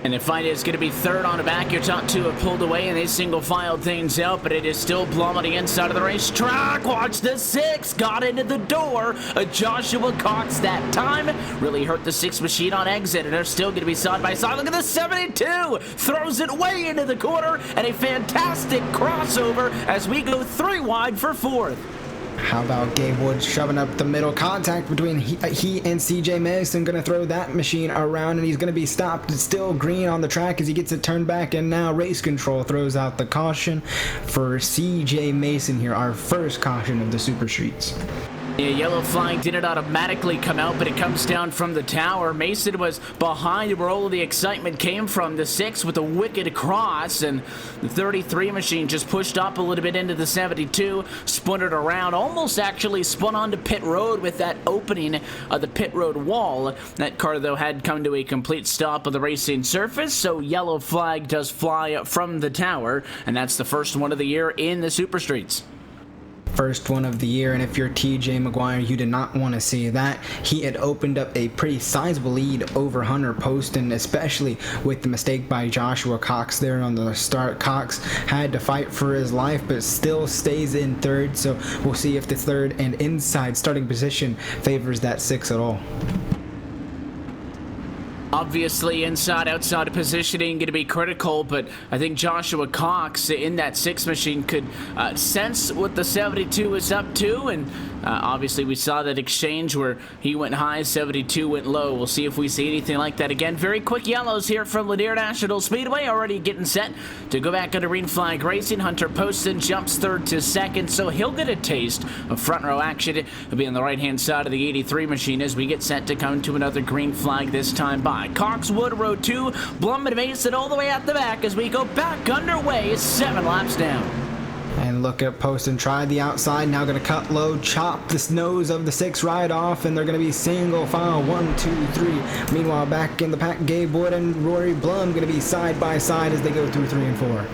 And the fight is going to be 3rd on the back. Your top 2 have pulled away and they single-filed things out, but it is still Blum on the inside of the racetrack. Watch the 6. Got into the door. Joshua Cox that time. Really hurt the 6 machine on exit, and they're still going to be side by side. Look at the 72. Throws it way into the corner, and a fantastic crossover as we go 3 wide for 4th. How about Gabe Wood shoving up the middle? Contact between he and CJ Mason. Gonna throw that machine around, and he's gonna be stopped. It's still green on the track as he gets it turned back, and now race control throws out the caution for CJ Mason here, our first caution of the Super Streets. Yeah, yellow flag didn't automatically come out, but it comes down from the tower. Mason was behind where all of the excitement came from. The 6 with a wicked cross, and the 33 machine just pushed up a little bit into the 72, spun it around, almost actually spun onto pit road with that opening of the pit road wall. That car, though, had come to a complete stop of the racing surface, so yellow flag does fly from the tower, and that's the first one of the year in the Super Streets. First one of the year, and if you're TJ Maguire, you did not want to see that. He had opened up a pretty sizable lead over Hunter Poston, especially with the mistake by Joshua Cox there on the start. Cox had to fight for his life, but still stays in third, so we'll see if the third and inside starting position favors that 6 at all. Obviously, inside-outside positioning going to be critical, but I think Joshua Cox in that 6 machine could sense what the 72 is up to, and obviously we saw that exchange where he went high, 72 went low. We'll see if we see anything like that again. Very quick yellows here from Lanier National Speedway, already getting set to go back under green flag racing. Hunter Poston jumps third to second, so he'll get a taste of front row action. He'll be on the right-hand side of the 83 machine as we get set to come to another green flag, this time by Cox, Wood, row 2, Blum and Mason all the way at the back as we go back underway, 7 laps down. And look at Poston, tried the outside, now going to cut low, chop the nose of the 6 right off, and they're going to be single file, 1, 2, 3. Meanwhile, back in the pack, Gabe Wood and Rory Blum going to be side by side as they go through 3 and 4.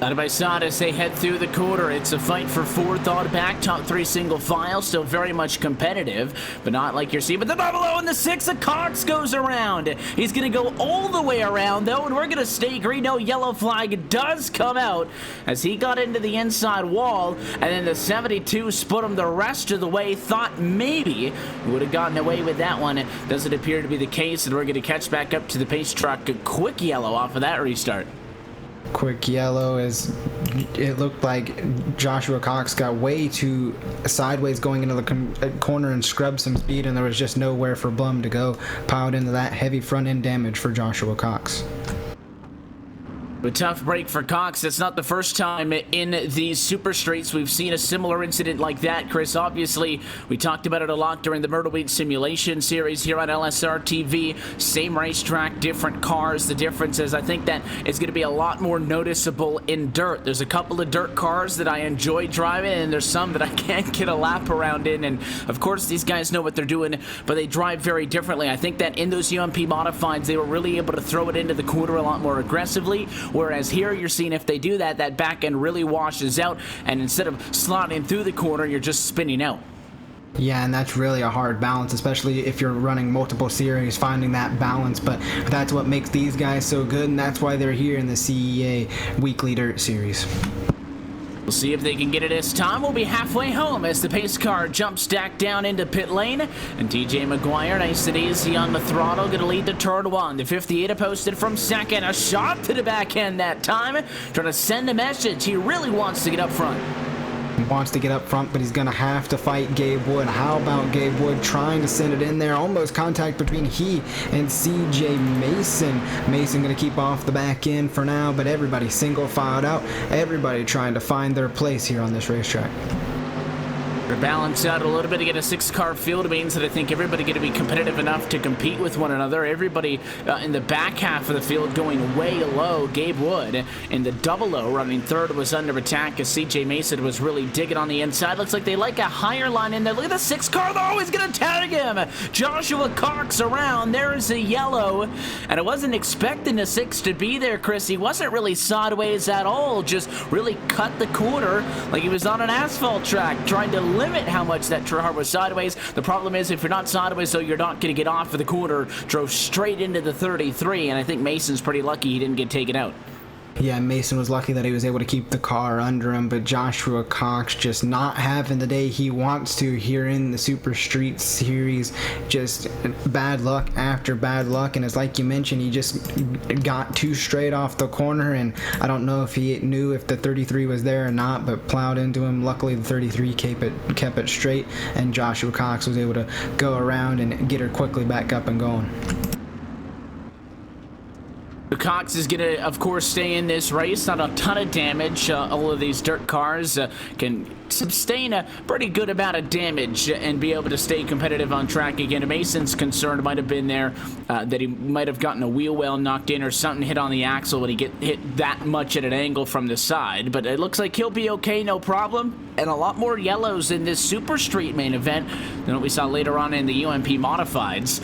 Side by side as they head through the quarter. It's a fight for 4th on back, top 3 single file, still very much competitive, but not like you're seeing. But the double O and the 6 of Cox goes around. He's going to go all the way around, though, and we're going to stay green. No, yellow flag does come out as he got into the inside wall, and then the 72 split him the rest of the way. Thought maybe he would have gotten away with that one. It doesn't appear to be the case, and we're going to catch back up to the pace truck. A quick yellow off of that restart. Quick yellow as it looked like Joshua Cox got way too sideways going into the corner and scrubbed some speed, and there was just nowhere for Blum to go. Piled into that heavy front end damage for Joshua Cox. A tough break for Cox. That's not the first time in these Super Streets we've seen a similar incident like that, Chris. Obviously, we talked about it a lot during the Myrtle Beach Simulation Series here on LSRTV. Same racetrack, different cars. The difference is I think that it's going to be a lot more noticeable in dirt. There's a couple of dirt cars that I enjoy driving, and there's some that I can't get a lap around in. And, of course, these guys know what they're doing, but they drive very differently. I think that in those UMP modifieds, they were really able to throw it into the corner a lot more aggressively. Whereas here you're seeing if they do that, that back end really washes out, and instead of slotting through the corner, you're just spinning out. Yeah, and that's really a hard balance, especially if you're running multiple series, finding that balance. But that's what makes these guys so good, and that's why they're here in the CEA Weekly Dirt Series. We'll see if they can get it this time. We'll be halfway home as the pace car jumps back down into pit lane. And TJ Maguire, nice and easy on the throttle, going to lead to turn 1. The 58 posted from second. A shot to the back end that time. Trying to send a message. He really wants to get up front. He wants to get up front, but he's going to have to fight Gabe Wood. How about Gabe Wood trying to send it in there? Almost contact between he and CJ Mason. Mason going to keep off the back end for now, but everybody single filed out. Everybody trying to find their place here on this racetrack. To balance out a little bit to get a 6-car field means that I think everybody going to be competitive enough to compete with one another. Everybody in the back half of the field going way low. Gabe Wood in the double O running third was under attack as CJ Mason was really digging on the inside. Looks like they like a higher line in there. Look at the 6-car though. He's going to tag him. Joshua Cox around. There's a yellow. And I wasn't expecting the 6 to be there, Chris. He wasn't really sideways at all. Just really cut the corner like he was on an asphalt track, trying to limit how much that car was sideways. The problem is if you're not sideways, though, you're not going to get off of the corner. Drove straight into the 33, and I think Mason's pretty lucky he didn't get taken out. Yeah, Mason was lucky that he was able to keep the car under him, but Joshua Cox just not having the day he wants to here in the Super Street Series. Just bad luck after bad luck, and it's like you mentioned, he just got too straight off the corner, and I don't know if he knew if the 33 was there or not, but plowed into him. Luckily, the 33 kept it straight, and Joshua Cox was able to go around and get her quickly back up and going. Cox is going to, of course, stay in this race. Not a ton of damage. All of these dirt cars can sustain a pretty good amount of damage and be able to stay competitive on track again. Mason's concern might have been there that he might have gotten a wheel well knocked in or something hit on the axle when he get hit that much at an angle from the side. But it looks like he'll be okay, no problem. And a lot more yellows in this Super Street main event than what we saw later on in the UMP Modifieds.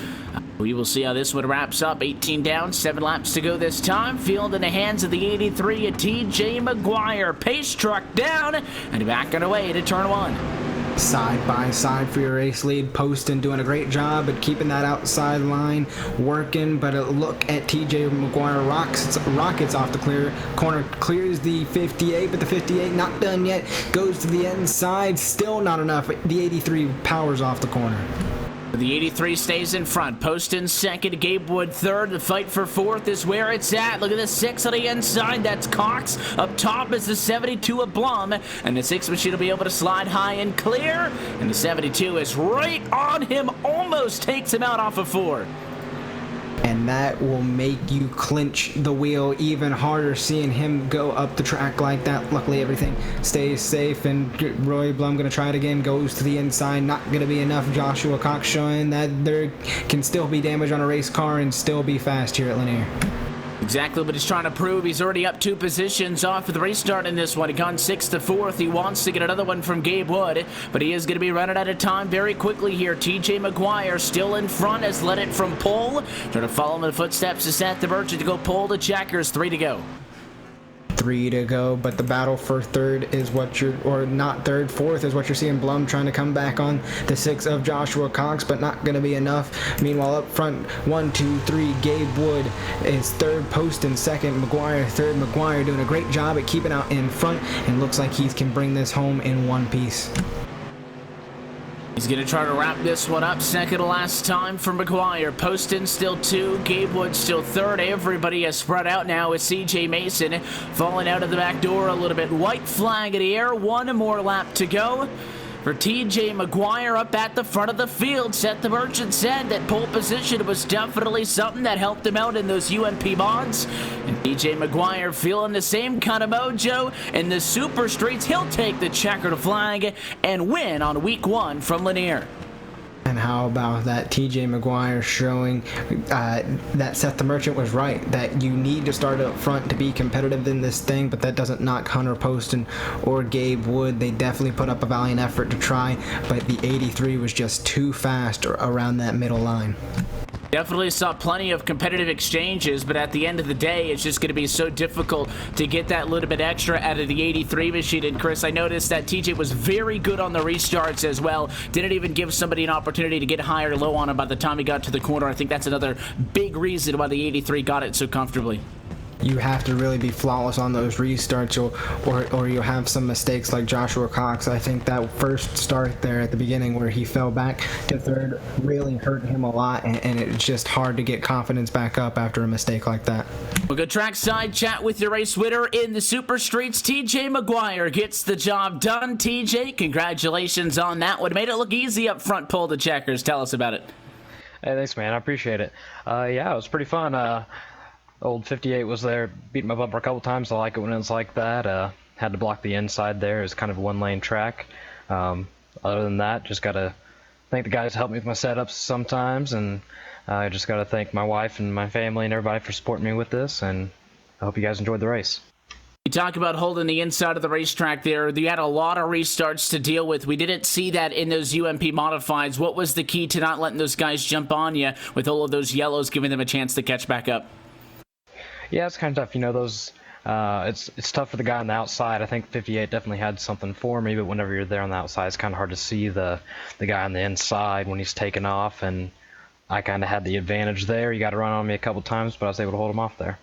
We will see how this one wraps up. 18 down, 7 laps to go this time. Field in the hands of the 83 at TJ McGuire. Pace truck down and back on the way to turn 1. Side by side for your race lead. Poston doing a great job at keeping that outside line working, but a look at TJ McGuire rockets off the clear corner, clears the 58, but the 58 not done yet, goes to the inside, still not enough. The 83 powers off the corner. The 83 stays in front. Poston second, Gabe Wood third. The fight for fourth is where it's at. Look at the 6 on the inside. That's Cox. Up top is the 72 of Blum. And the 6 machine will be able to slide high and clear. And the 72 is right on him. Almost takes him out off of 4. And that will make you clinch the wheel even harder, seeing him go up the track like that. Luckily, everything stays safe, and Roy Blum going to try it again, goes to the inside. Not going to be enough. Joshua Cox showing that there can still be damage on a race car and still be fast here at Lanier. Exactly what he's trying to prove. He's already up 2 positions off of the restart in this one. He gone 6th to 4th. He wants to get another one from Gabe Wood, but he is going to be running out of time very quickly here. TJ McGuire still in front, has led it from pole. Trying to follow in the footsteps of Seth the Merchant to go pole to checkers. 3 to go. 3 to go, but the battle for third is what you're, or not third, fourth is what you're seeing. Blum trying to come back on the 6 of Joshua Cox, but not going to be enough. Meanwhile, up front, 1, 2, 3, Gabe Wood is third, Poston second, McGuire third. McGuire doing a great job at keeping out in front, and looks like he can bring this home in one piece. He's going to try to wrap this one up. Second to last time for McGuire. Poston still 2. Gabe Wood still 3rd. Everybody has spread out now with CJ Mason falling out of the back door a little bit. White flag in the air. 1 more lap to go for TJ McGuire up at the front of the field. Seth the Merchant said that pole position was definitely something that helped him out in those UMP mods. And TJ McGuire feeling the same kind of mojo in the Super Streets. He'll take the checkered flag and win on week 1 from Lanier. And how about that? TJ McGuire showing that Seth the Merchant was right, that you need to start up front to be competitive in this thing, but that doesn't knock Hunter Poston or Gabe Wood. They definitely put up a valiant effort to try, but the 83 was just too fast around that middle line. Definitely saw plenty of competitive exchanges, but at the end of the day, it's just going to be so difficult to get that little bit extra out of the 83 machine. And Chris, I noticed that TJ was very good on the restarts as well. Didn't even give somebody an opportunity to get high or low on him by the time he got to the corner. I think that's another big reason why the 83 got it so comfortably. You have to really be flawless on those restarts, or you'll have some mistakes like Joshua Cox. I think that first start there at the beginning where he fell back to third really hurt him a lot, and it's just hard to get confidence back up after a mistake like that. We'll go trackside chat with your race winner in the Super Streets. TJ McGuire gets the job done. TJ, congratulations on that one. Made it look easy up front, pole to checkers. Tell us about it. Hey, thanks, man. I appreciate it. Yeah, it was pretty fun. Old 58 was there, beat my bumper a couple times. I like it when it's like that. Had to block the inside there. It was kind of a 1-lane track. Other than that, just got to thank the guys who help me with my setups sometimes, and I just got to thank my wife and my family and everybody for supporting me with this, and I hope you guys enjoyed the race. You talk about holding the inside of the racetrack there. You had a lot of restarts to deal with. We didn't see that in those UMP modifieds. What was the key to not letting those guys jump on you with all of those yellows, giving them a chance to catch back up? Yeah, it's kind of tough. You know, those. It's tough for the guy on the outside. I think 58 definitely had something for me, but whenever you're there on the outside, it's kind of hard to see the guy on the inside when he's taking off, and I kind of had the advantage there. You got to run on me a couple times, but I was able to hold him off there.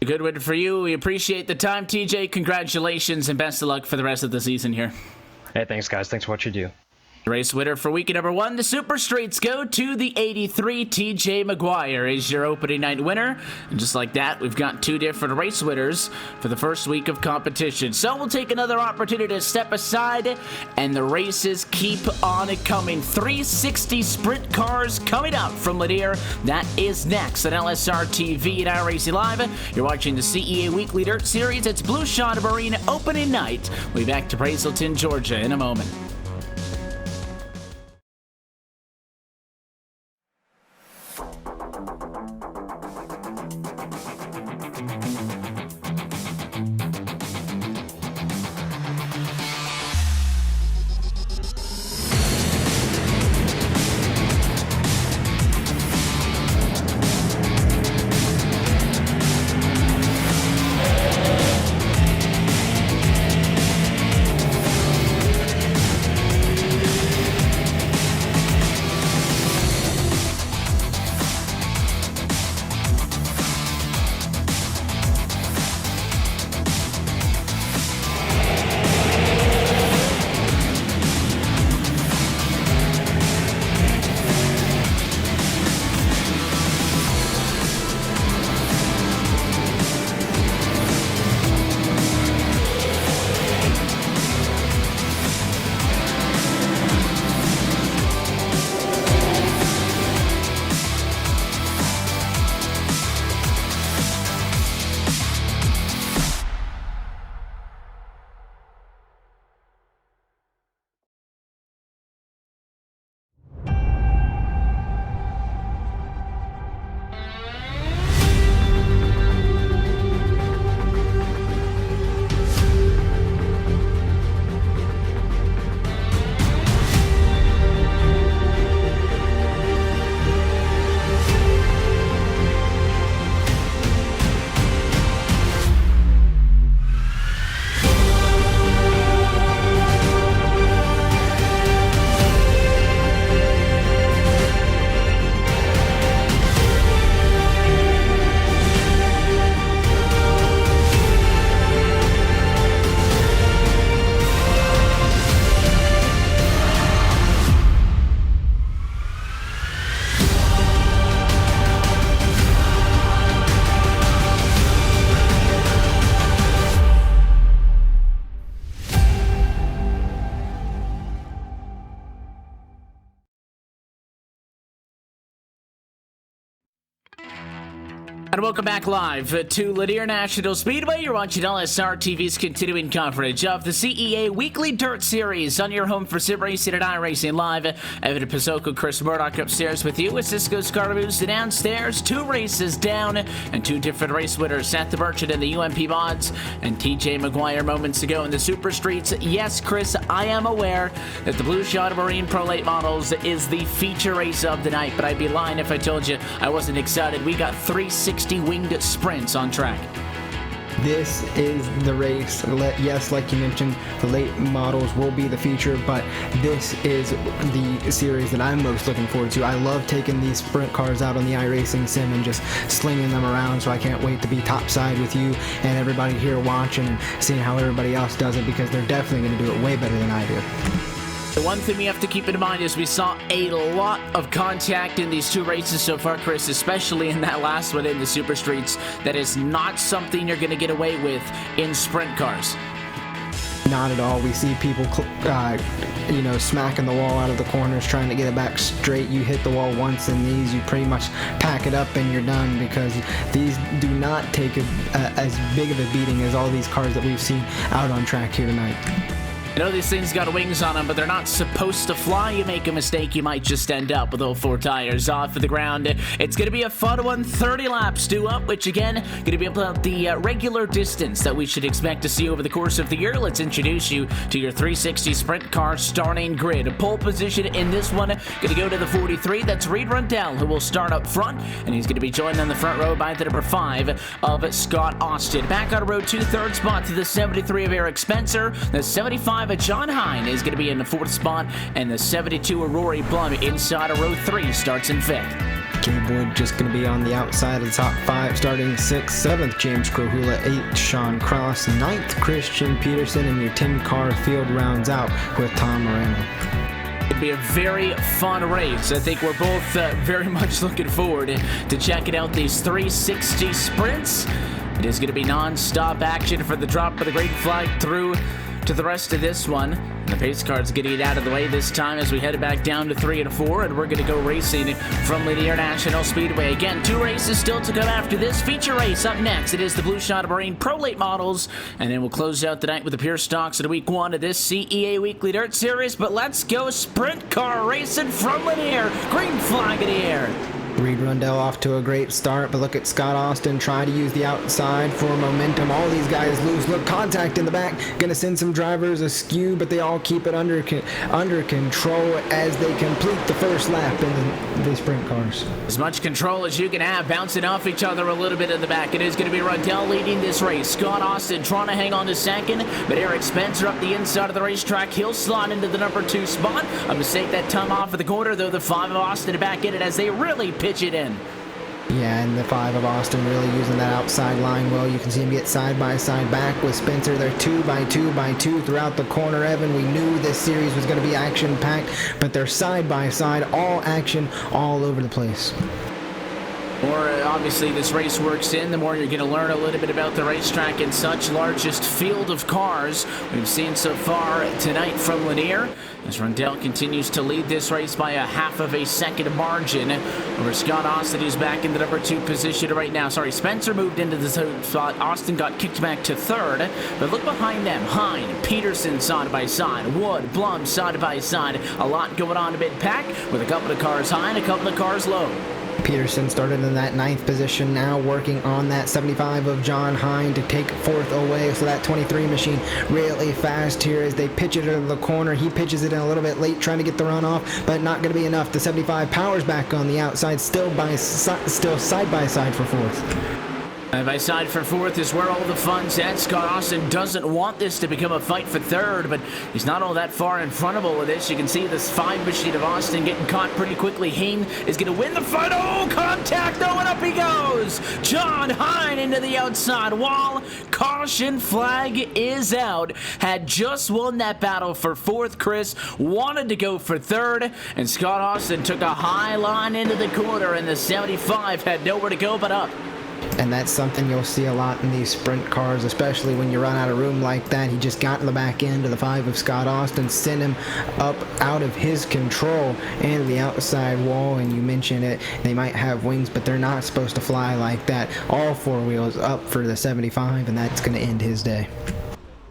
A good win for you. We appreciate the time, TJ. Congratulations and best of luck for the rest of the season here. Hey, thanks, guys. Thanks for what you do. Race winner for weekend number 1, the Super Streets go to the 83. TJ McGuire is your opening night winner. And just like that, we've got 2 different race winners for the first week of competition. So we'll take another opportunity to step aside, and the races keep on coming. 360 sprint cars coming up from Lanier. That is next on LSRTV and iRacing Live. You're watching the CEA Weekly Dirt Series. It's Blue Shot Marine opening night. We'll be back to Brazelton, Georgia in a moment. And welcome back live to Lanier National Speedway. You're watching LSR TV's continuing coverage of the CEA Weekly Dirt Series on your home for sim racing and iRacing Live. Evan Pizzoco, Chris Murdoch upstairs with you. With Cisco Scarabus downstairs. 2 races down and 2 different race winners. Seth the Merchant and the UMP Mods and TJ McGuire moments ago in the Super Streets. Yes, Chris, I am aware that the Blue Shot Marine Pro Late Models is the feature race of the night, but I'd be lying if I told you I wasn't excited. We got 360 winged sprints on track. This is the race. Yes, like you mentioned, the late models will be the feature, but this is the series that I'm most looking forward to. I love taking these sprint cars out on the iRacing sim and just slinging them around, so I can't wait to be topside with you and everybody here watching and seeing how everybody else does it, because they're definitely going to do it way better than I do. The one thing we have to keep in mind is we saw a lot of contact in these 2 races so far, Chris, especially in that last one in the Super Streets. That is not something you're going to get away with in sprint cars. Not at all. We see people, smacking the wall out of the corners, trying to get it back straight. You hit the wall once in these, you pretty much pack it up and you're done, because these do not take as big of a beating as all these cars that we've seen out on track here tonight. I know these things got wings on them, but they're not supposed to fly. You make a mistake, you might just end up with all 4 tires off of the ground. It's going to be a fun one, 30 laps due up, which again, going to be about the regular distance that we should expect to see over the course of the year. Let's introduce you to your 360 sprint car starting grid. A pole position in this one, going to go to the 43. That's Reed Rundell, who will start up front, and he's going to be joined on the front row by the number 5 of Scott Austin. Back on row 2, 3rd spot to the 73 of Eric Spencer. The 75 of John Hine is going to be in the 4th spot, and the 72 of Rory Blum inside of row 3 starts in 5th. Gabe Wood just going to be on the outside of the top 5, starting 6th, 7th, James Krohula, 8th, Sean Cross, 9th, Christian Peterson, and your 10-car field rounds out with Tom Moreno. It'll be a very fun race. I think we're both very much looking forward to checking out these 360 sprints. It is going to be non-stop action for the drop of the green flag through to the rest of this one. And the pace car's getting it out of the way this time as we head back down to 3 and 4, and we're going to go racing from Lanier National Speedway. Again, 2 races still to come after this feature race. Up next, it is the Blue Shot of Marine Pro Late Models, and then we'll close out the night with the pure stocks of week 1 of this CEA Weekly Dirt Series. But let's go sprint car racing from Lanier. Green flag in the air. Reed Rundell off to a great start, but look at Scott Austin try to use the outside for momentum. All these guys lose. Look, contact in the back. Going to send some drivers askew, but they all keep it under control as they complete the first lap in the sprint cars. As much control as you can have, bouncing off each other a little bit in the back. It is going to be Rundell leading this race. Scott Austin trying to hang on to second, but Eric Spencer up the inside of the racetrack. He'll slot into the number 2 spot. A mistake that time off of the corner, though. The 5 of Austin back in it as they really pitch it in. Yeah, and the 5 of Austin really using that outside line well. You can see him get side by side back with Spencer. They're 2 by 2 by 2 throughout the corner, Evan. We knew this series was going to be action packed, but they're side by side, all action all over the place. The more obviously this race works in, the more you're going to learn a little bit about the racetrack and such. Largest field of cars we've seen so far tonight from Lanier, as Rundell continues to lead this race by a half of a second margin over Scott Austin, who's back in the number 2 position right now. Sorry, Spencer moved into the 3rd spot. Austin got kicked back to 3rd, but look behind them. Hine, Peterson side by side, Wood, Blum side by side. A lot going on in mid-pack with a couple of cars high and a couple of cars low. Peterson started in that 9th position, now working on that 75 of John Hine to take 4th away. So that 23 machine really fast here as they pitch it into the corner. He pitches it in a little bit late, trying to get the run off, but not going to be enough. The 75 powers back on the outside, still side by side for 4th. Side by side for 4th is where all the fun's at. Scott Austin doesn't want this to become a fight for 3rd, but he's not all that far in front of all of this. You can see this 5 machine of Austin getting caught pretty quickly. Hain is going to win the fight. Oh, contact, though, and up he goes. John Hine into the outside wall. Caution flag is out. Had just won that battle for 4th. Chris wanted to go for 3rd, and Scott Austin took a high line into the corner, and the 75 had nowhere to go but up. And that's something you'll see a lot in these sprint cars, especially when you run out of room like that. He just got in the back end of the 5 of Scott Austin, sent him up out of his control and the outside wall. And you mentioned it, they might have wings, but they're not supposed to fly like that. All 4 wheels up for the 75, and that's going to end his day.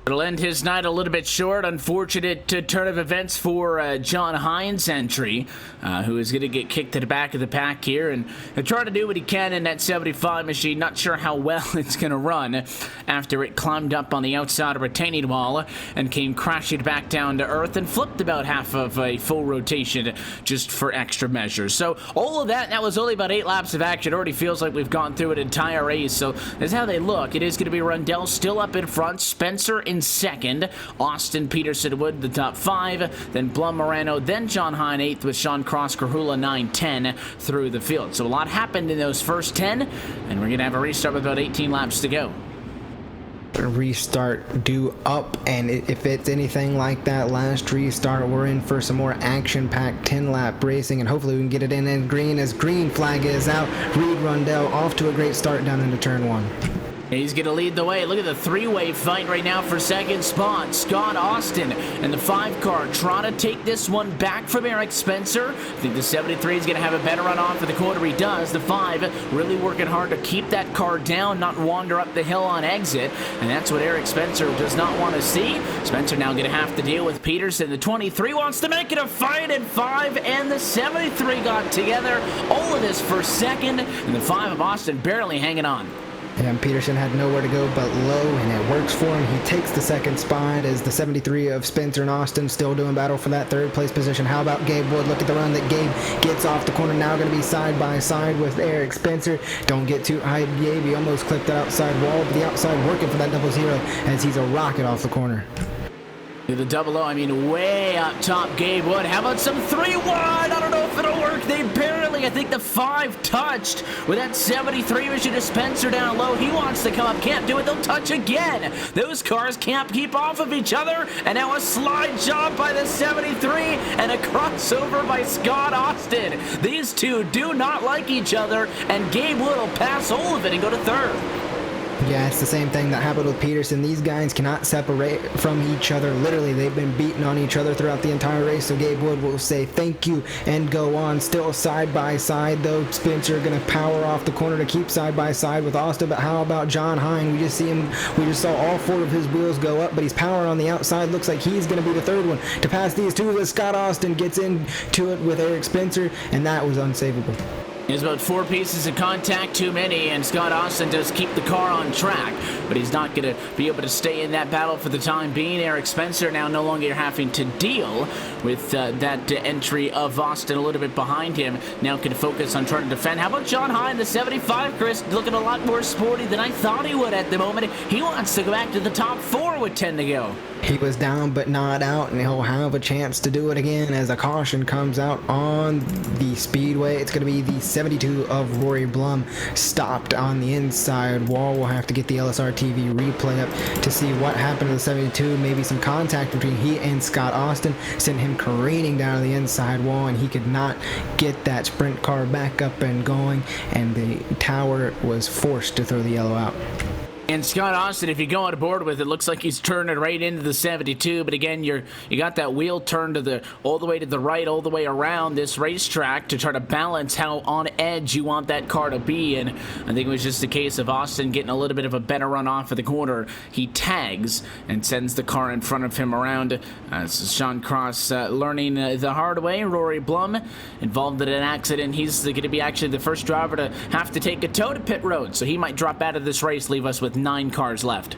It'll end his night a little bit short. Unfortunate turn of events for John Hines' entry, who is going to get kicked to the back of the pack here and try to do what he can in that 75 machine. Not sure how well it's going to run after it climbed up on the outside retaining wall and came crashing back down to earth and flipped about half of a full rotation just for extra measure. So all of that was only about 8 laps of action. It already feels like we've gone through an entire race. So that's how they look. It is going to be Rundell still up in front, Spencer in 2nd, Austin, Peterson, Wood the top 5, then Blum, Moreno, then John Hine 8th with Sean Cross, Krohula 9-10 through the field. So a lot happened in those first 10, and we're going to have a restart with about 18 laps to go. Restart due up, and if it's anything like that last restart, we're in for some more action-packed 10-lap racing, and hopefully we can get it in green as green flag is out. Reed Rundell off to a great start down into turn 1. He's going to lead the way. Look at the 3-way fight right now for 2nd spot. Scott Austin and the 5 car trying to take this one back from Eric Spencer. I think the 73 is going to have a better run off for the quarter. He does. The 5 really working hard to keep that car down, not wander up the hill on exit. And that's what Eric Spencer does not want to see. Spencer now going to have to deal with Peterson. The 23 wants to make it a fight at 5, and the 73 got together. All of this for 2nd, and the 5 of Austin barely hanging on. And Peterson had nowhere to go but low, and it works for him. He takes the 2nd spot as the 73 of Spencer and Austin still doing battle for that 3rd place position. How about Gabe Wood? Look at the run that Gabe gets off the corner. Now going to be side by side with Eric Spencer. Don't get too high, Gabe. He almost clipped that outside wall, but the outside working for that 00 as he's a rocket off the corner. The double O, I mean, way up top, Gabe Wood. How about some 3-1? I don't know if it'll work. They barely, I think the 5 touched with that 73 machine dispenser down low. He wants to come up, can't do it. They'll touch again. Those cars can't keep off of each other. And now a slide job by the 73 and a crossover by Scott Austin. These two do not like each other, and Gabe Wood will pass all of it and go to third. Yeah, it's the same thing that happened with Peterson. These guys cannot separate from each other. Literally, they've been beating on each other throughout the entire race, so Gabe Wood will say thank you and go on. Still side by side, though. Spencer going to power off the corner to keep side by side with Austin, but how about John Hine? We just saw all 4 of his wheels go up, but he's powering on the outside. Looks like he's going to be the third one to pass these two, but Scott Austin gets into it with Eric Spencer, and that was unsavable. There's about 4 pieces of contact too many, and Scott Austin does keep the car on track, but he's not going to be able to stay in that battle for the time being. Eric Spencer now no longer having to deal with that entry of Austin a little bit behind him. Now can focus on trying to defend. How about John Hine, the 75, Chris, looking a lot more sporty than I thought he would at the moment. He wants to go back to the top 4 with 10 to go. He was down but not out, and he'll have a chance to do it again as a caution comes out on the speedway. It's going to be the 72 of Rory Blum stopped on the inside wall. We'll have to get the LSRTV replay up to see what happened to the 72. Maybe some contact between he and Scott Austin sent him careening down the inside wall, and he could not get that sprint car back up and going, and the tower was forced to throw the yellow out. And Scott Austin, if you go on board with it, looks like he's turning right into the 72. But again, you got that wheel turned to all the way to the right, all the way around this racetrack to try to balance how on edge you want that car to be. And I think it was just a case of Austin getting a little bit of a better run off of the corner. He tags and sends the car in front of him around. Sean Cross learning the hard way. Rory Blum involved in an accident. He's going to be actually the first driver to have to take a tow to pit road. So he might drop out of this race, leave us with 9 cars left.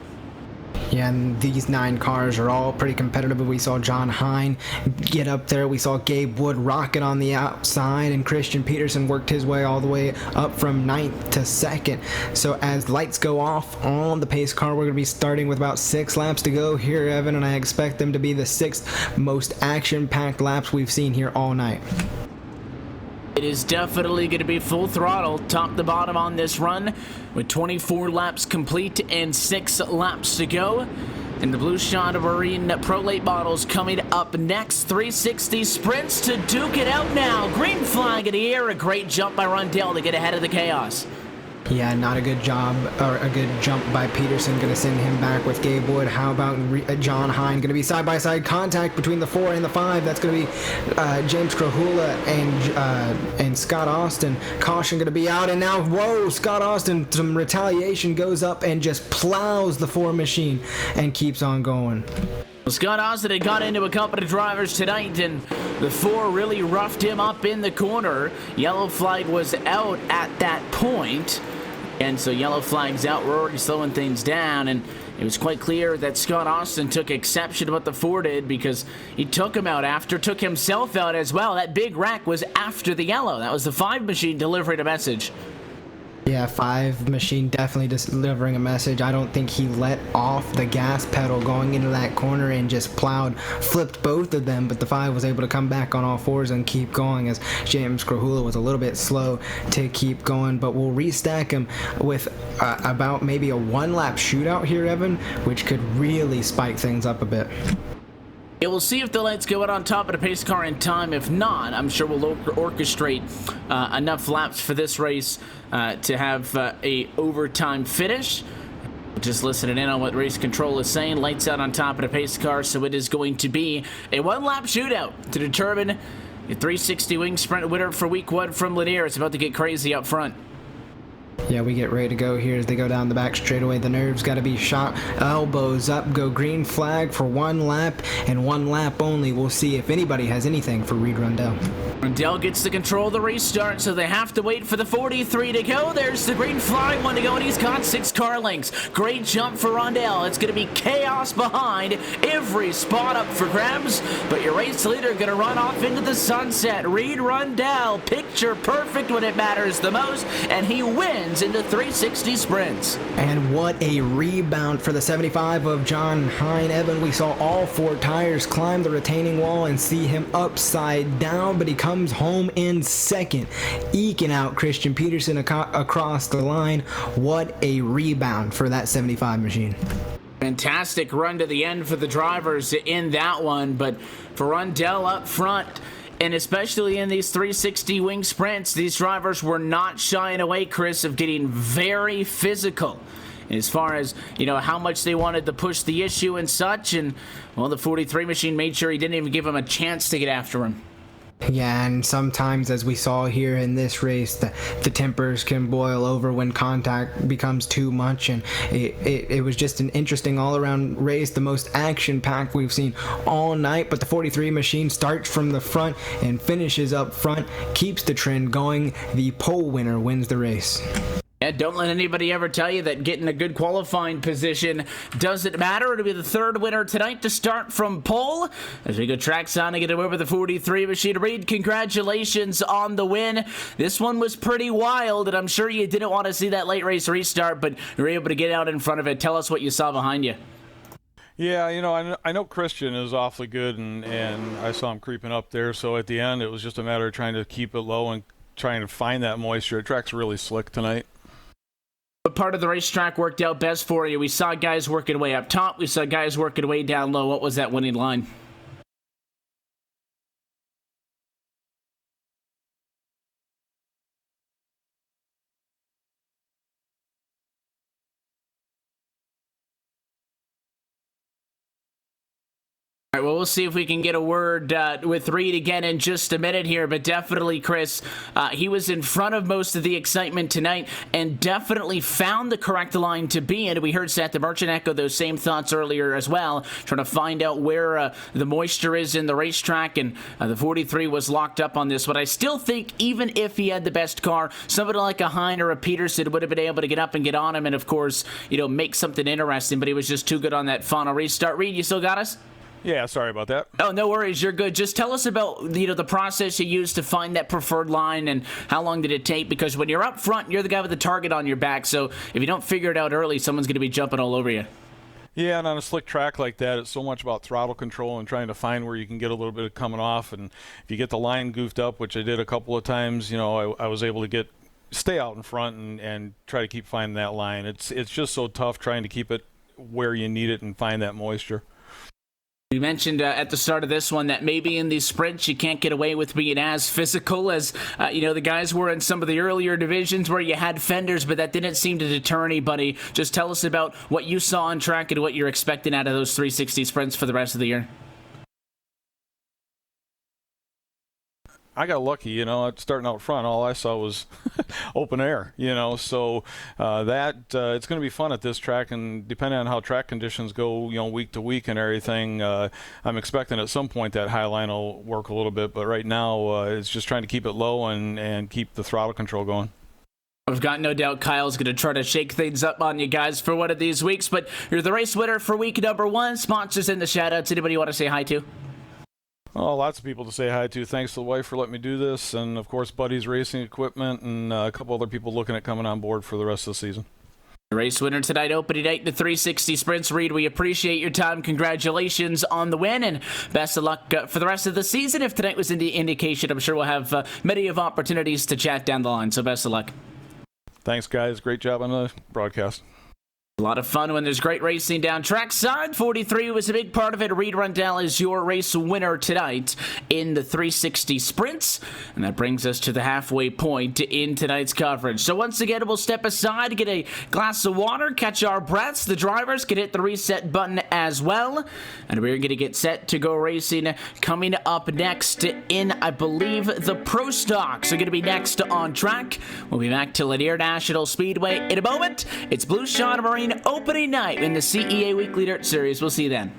Yeah, and these 9 cars are all pretty competitive. We saw John Hine get up there. We saw Gabe Wood rocket on the outside, and Christian Peterson worked his way all the way up from 9th to 2nd. So as lights go off on the pace car, we're going to be starting with about 6 laps to go here, Evan, and I expect them to be the 6th most action-packed laps we've seen here all night. It is definitely going to be full throttle, top to bottom on this run, with 24 laps complete and 6 laps to go. And the Blue Shot Marine Pro Late Models coming up next. 360 sprints to duke it out now. Green flag in the air. A great jump by Rundell to get ahead of the chaos. Yeah, not a good job, or a good jump by Peterson. Going to send him back with Gabe Wood. How about John Hine? Going to be side-by-side contact between the 4 and the 5. That's going to be James Krahula and Scott Austin. Caution going to be out, and now, whoa, Scott Austin, some retaliation, goes up and just plows the 4 machine and keeps on going. Well, Scott Austin had got into a couple of drivers tonight, and the 4 really roughed him up in the corner. Yellow flag was out at that point. And so yellow flag's out. We're already slowing things down, and it was quite clear that Scott Austin took exception to what the 4 did, because he took him out after, took himself out as well. That big wreck was after the yellow. That was the 5 machine delivering a message. Yeah, 5 machine definitely delivering a message. I don't think he let off the gas pedal going into that corner and just flipped both of them, but the 5 was able to come back on all 4s and keep going, as James Krahula was a little bit slow to keep going. But we'll restack him with about maybe a 1-lap shootout here, Evan, which could really spike things up a bit. Yeah, we'll see if the lights go out on top of the pace car in time. If not, I'm sure we'll orchestrate enough laps for this race to have a overtime finish. Just listening in on what race control is saying. Lights out on top of the pace car, so it is going to be a 1-lap shootout to determine the 360 wing sprint winner for week 1 from Lanier. It's about to get crazy up front. Yeah, we get ready to go here as they go down the back straightaway. The nerves got to be shot. Elbows up. Go green flag for 1 lap and 1 lap only. We'll see if anybody has anything for Reed Rundell. Dell gets to control the restart, so they have to wait for the 43 to go. There's the green flag one to go, and he's got 6 car lengths. Great jump for Rondell. It's going to be chaos behind. Every spot up for grabs, but your race leader going to run off into the sunset. Reed Rondell, picture perfect when it matters the most, and he wins into 360 sprints. And what a rebound for the 75 of John Hine-Evan. We saw all 4 tires climb the retaining wall and see him upside down, but he comes home in second, eking out Christian Peterson across the line. What a rebound for that 75 machine. Fantastic run to the end for the drivers in that one, but for Rondell up front, and especially in these 360 wing sprints, these drivers were not shying away, Chris, of getting very physical as far as, how much they wanted to push the issue and such. And, well, the 43 machine made sure he didn't even give him a chance to get after him. Yeah, and sometimes, as we saw here in this race, the tempers can boil over when contact becomes too much, and it was just an interesting all-around race, the most action-packed we've seen all night. But the 43 machine starts from the front and finishes up front, keeps the trend going. The pole winner wins the race. Yeah, don't let anybody ever tell you that getting a good qualifying position doesn't matter. It'll be the 3rd winner tonight to start from pole. As we go trackside and get over the 43 machine. Reed, congratulations on the win. This one was pretty wild, and I'm sure you didn't want to see that late race restart, but you were able to get out in front of it. Tell us what you saw behind you. Yeah, I know Christian is awfully good, and I saw him creeping up there, so at the end it was just a matter of trying to keep it low and trying to find that moisture. The track's really slick tonight. What part of the racetrack worked out best for you? We saw guys working way up top. We saw guys working way down low. What was that winning line? All right, well, we'll see if we can get a word with Reed again in just a minute here, but definitely, Chris, he was in front of most of the excitement tonight and definitely found the correct line to be in. We heard Seth the Merchant echo those same thoughts earlier as well, trying to find out where the moisture is in the racetrack, and the 43 was locked up on this. But I still think even if he had the best car, somebody like a Hine or a Peterson would have been able to get up and get on him and, of course, make something interesting, but he was just too good on that final restart. Reed, you still got us? Yeah, sorry about that. Oh, no worries. You're good. Just tell us about, the process you used to find that preferred line and how long did it take? Because when you're up front, you're the guy with the target on your back. So if you don't figure it out early, someone's going to be jumping all over you. Yeah, and on a slick track like that, it's so much about throttle control and trying to find where you can get a little bit of coming off. And if you get the line goofed up, which I did a couple of times, I was able to stay out in front and try to keep finding that line. It's just so tough trying to keep it where you need it and find that moisture. You mentioned at the start of this one that maybe in these sprints you can't get away with being as physical as the guys were in some of the earlier divisions where you had fenders, but that didn't seem to deter anybody. Just tell us about what you saw on track and what you're expecting out of those 360 sprints for the rest of the year. I got lucky, starting out front, all I saw was open air, so it's going to be fun at this track, and depending on how track conditions go, week to week and everything, I'm expecting at some point that high line will work a little bit, but right now it's just trying to keep it low and keep the throttle control going. I've got no doubt Kyle's going to try to shake things up on you guys for one of these weeks, but you're the race winner for week number 1. Sponsors in the shout-outs. Anybody you want to say hi to? Oh, lots of people to say hi to. Thanks to the wife for letting me do this, and of course Buddy's Racing Equipment, and a couple other people looking at coming on board for the rest of the season. The race winner tonight, opening night, the 360 sprints. Reed, we appreciate your time. Congratulations on the win, and best of luck for the rest of the season. If tonight was the indication, I'm sure we'll have many of opportunities to chat down the line, so best of luck. Thanks, guys. Great job on the broadcast. A lot of fun when there's great racing down trackside. 43 was a big part of it. Reed Rondell is your race winner tonight in the 360 sprints. And that brings us to the halfway point in tonight's coverage. So once again, we'll step aside, get a glass of water, catch our breaths. The drivers can hit the reset button as well. And we're going to get set to go racing coming up next in, I believe, the Pro Stock. So going to be next on track. We'll be back to Lanier National Speedway in a moment. It's Blue Shot Marine opening night in the CEA Weekly Dirt Series. We'll see you then.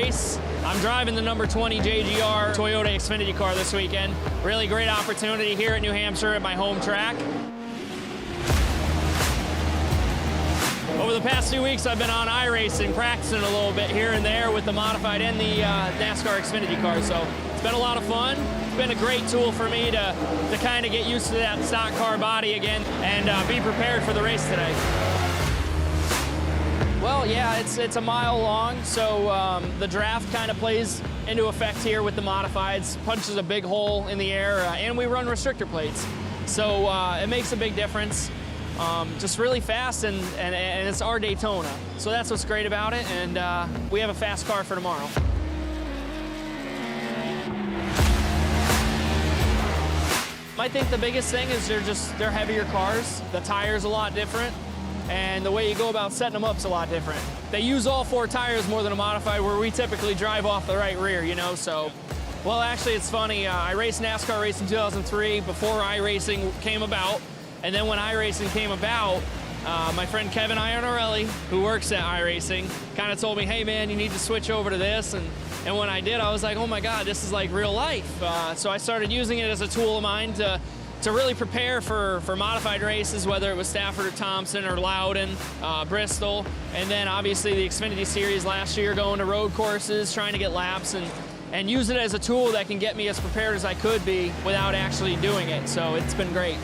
race. I'm driving the number 20 JGR Toyota Xfinity car this weekend. Really great opportunity here at New Hampshire at my home track. Over the past 2 weeks, I've been on iRacing, practicing a little bit here and there with the modified and the NASCAR Xfinity car, so it's been a lot of fun. It's been a great tool for me to kind of get used to that stock car body again and be prepared for the race today. Well, yeah, it's a mile long, so the draft kind of plays into effect here with the modifieds, punches a big hole in the air, and we run restrictor plates. So it makes a big difference. Just really fast, and it's our Daytona. So that's what's great about it, and we have a fast car for tomorrow. I think the biggest thing is they're heavier cars. The tire's a lot different, and the way you go about setting them up is a lot different. They use all 4 tires more than a modified, where we typically drive off the right rear, you know, so. Well, actually, it's funny. I raced NASCAR race in 2003 before iRacing came about. And then when iRacing came about, my friend Kevin Iannarelli, who works at iRacing, kind of told me, hey man, you need to switch over to this. And when I did, I was like, oh my God, this is like real life. So I started using it as a tool of mine to really prepare for modified races, whether it was Stafford or Thompson or Loudon, Bristol. And then obviously the Xfinity Series last year, going to road courses, trying to get laps, and use it as a tool that can get me as prepared as I could be without actually doing it. So it's been great.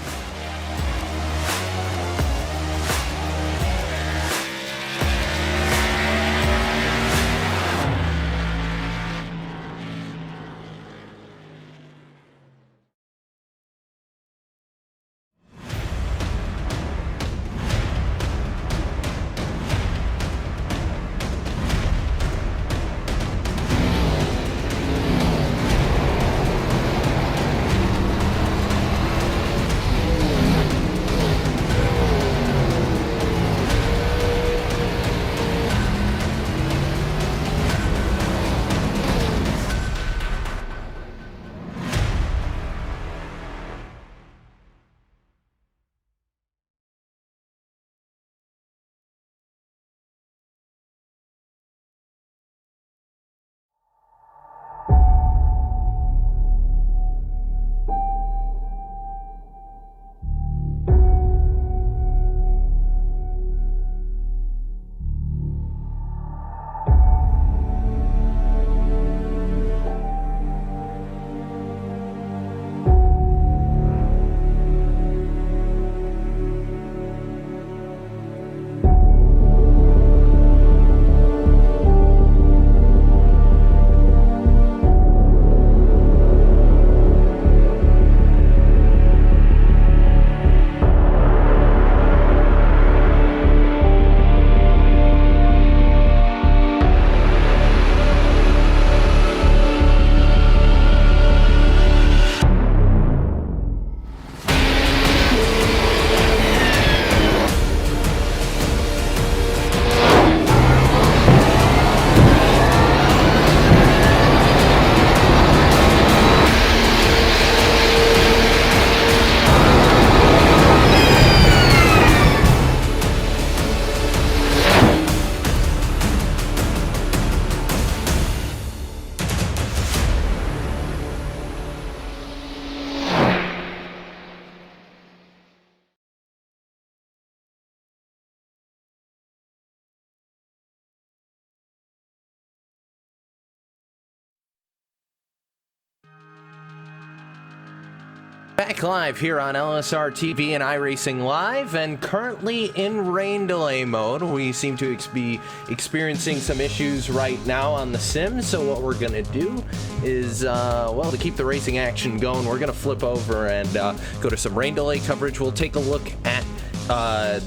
Back live here on LSRTV and iRacing Live, and currently in rain delay mode. We seem to be experiencing some issues right now on the sim, so what we're going to do is, well, to keep the racing action going, we're going to flip over and go to some rain delay coverage. We'll take a look at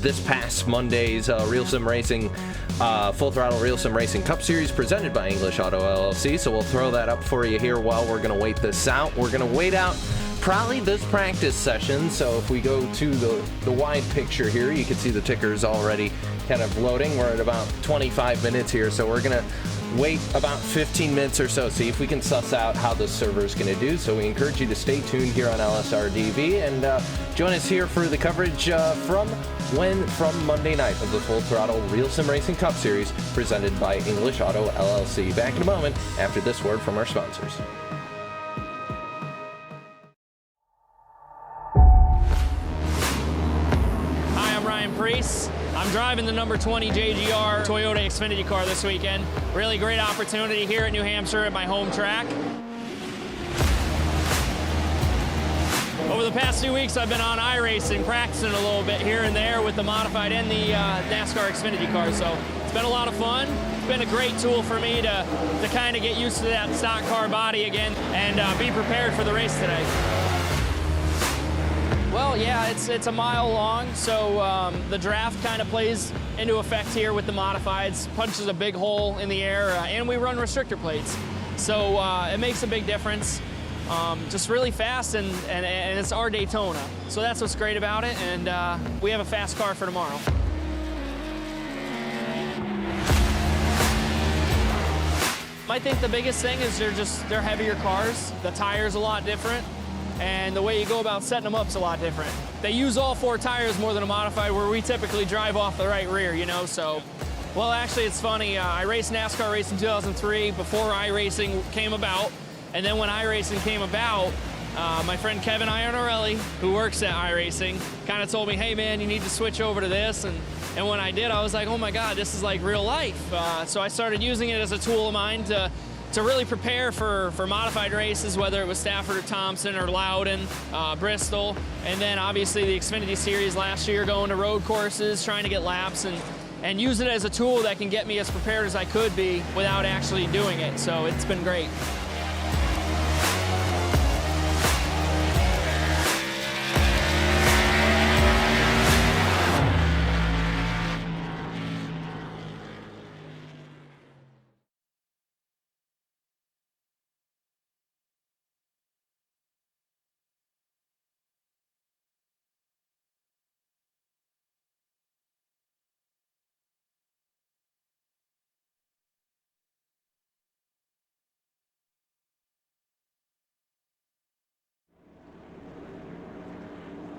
this past Monday's Real Sim Racing, Full Throttle Real Sim Racing Cup Series presented by English Auto LLC, so we'll throw that up for you here while we're going to wait this out. We're going to wait out probably this practice session, so if we go to the wide picture here, you can see the tickers already kind of loading. We're at about 25 minutes here, so we're gonna wait about 15 minutes or so, see if we can suss out how the server is going to do. So we encourage you to stay tuned here on LSRTV and join us here for the coverage from Monday night of the Full Throttle Real Sim Racing Cup Series presented by English Auto LLC. Back in a moment after this word from our sponsors. I'm driving the number 20 JGR Toyota Xfinity car this weekend. Really great opportunity here at New Hampshire at my home track. Over the past 2 weeks, I've been on iRacing, practicing a little bit here and there with the modified and the NASCAR Xfinity car, so it's been a lot of fun. It's been a great tool for me to kind of get used to that stock car body again and be prepared for the race today. Well, yeah, it's a mile long, so the draft kind of plays into effect here with the modifieds. Punches a big hole in the air, and we run restrictor plates. So it makes a big difference. Just really fast, and it's our Daytona. So that's what's great about it, and we have a fast car for tomorrow. I think the biggest thing is they're heavier cars. The tire's a lot different. And the way you go about setting them up is a lot different. They use all 4 tires more than a modified, where we typically drive off the right rear, you know, so. Well, actually, it's funny. I raced NASCAR race in 2003 before iRacing came about. And then when iRacing came about, my friend Kevin Iannarelli, who works at iRacing, kind of told me, hey, man, you need to switch over to this. And when I did, I was like, oh, my God, this is like real life. So I started using it as a tool of mine to really prepare for modified races, whether it was Stafford or Thompson or Loudon, Bristol, and then obviously the Xfinity Series last year, going to road courses, trying to get laps, and use it as a tool that can get me as prepared as I could be without actually doing it. So it's been great.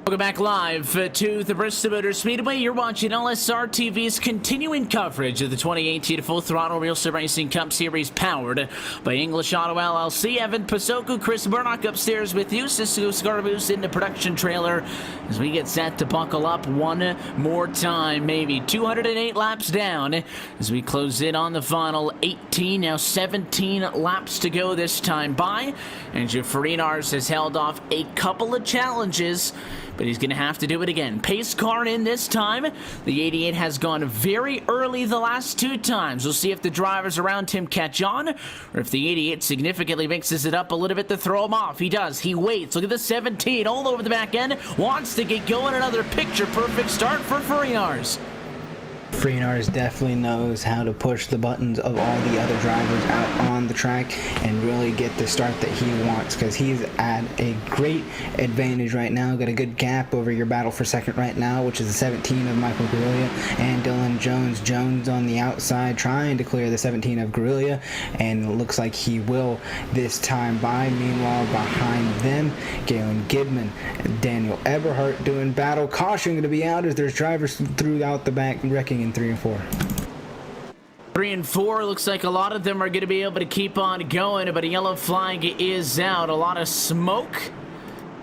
Welcome back live to the Bristol Motor Speedway. You're watching LSRTV's continuing coverage of the 2018 Full Throttle Real Sim Racing Cup Series, powered by English Auto LLC. Evan Pasoku, Chris Burnock upstairs with you. Cisco Scarbus in the production trailer as we get set to buckle up one more time, maybe 208 laps down as we close in on the final 18, now 17 laps to go this time by. And Jeffrey Nars has held off a couple of challenges, but he's going to have to do it again. Pace car in this time. The 88 has gone very early the last 2 times. We'll see if the drivers around him catch on, or if the 88 significantly mixes it up a little bit to throw him off. He does. He waits. Look at the 17 all over the back end. Wants to get going. Another picture-perfect start for Farinas. Freenars definitely knows how to push the buttons of all the other drivers out on the track and really get the start that he wants, because he's at a great advantage right now. Got a good gap over your battle for second right now, which is the 17 of Michael Guerrilla and Dylan Jones. Jones on the outside trying to clear the 17 of Guerrilla, and it looks like he will this time by. Meanwhile, behind them, Galen Gidman and Daniel Eberhardt doing battle. Caution going to be out as there's drivers throughout the back wrecking in 3 and 4. 3 and 4, looks like a lot of them are going to be able to keep on going, but a yellow flag is out. A lot of smoke,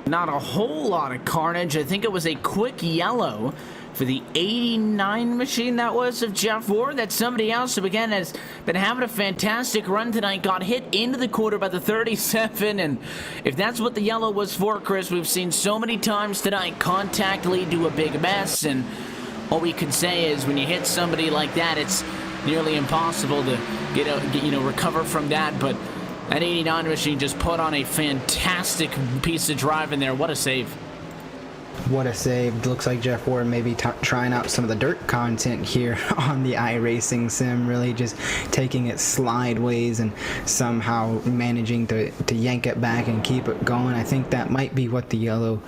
not a whole lot of carnage. I think it was a quick yellow for the 89 machine, that was, of Jeff Ward. That's somebody else who, again, has been having a fantastic run tonight. Got hit into the quarter by the 37, and if that's what the yellow was for, Chris, we've seen so many times tonight contact lead to a big mess, and all we can say is when you hit somebody like that, it's nearly impossible to recover from that. But that 89 machine just put on a fantastic piece of driving there. What a save. What a save. Looks like Jeff Ward may be trying out some of the dirt content here on the iRacing sim, really just taking it slideways and somehow managing to yank it back and keep it going. I think that might be what the yellow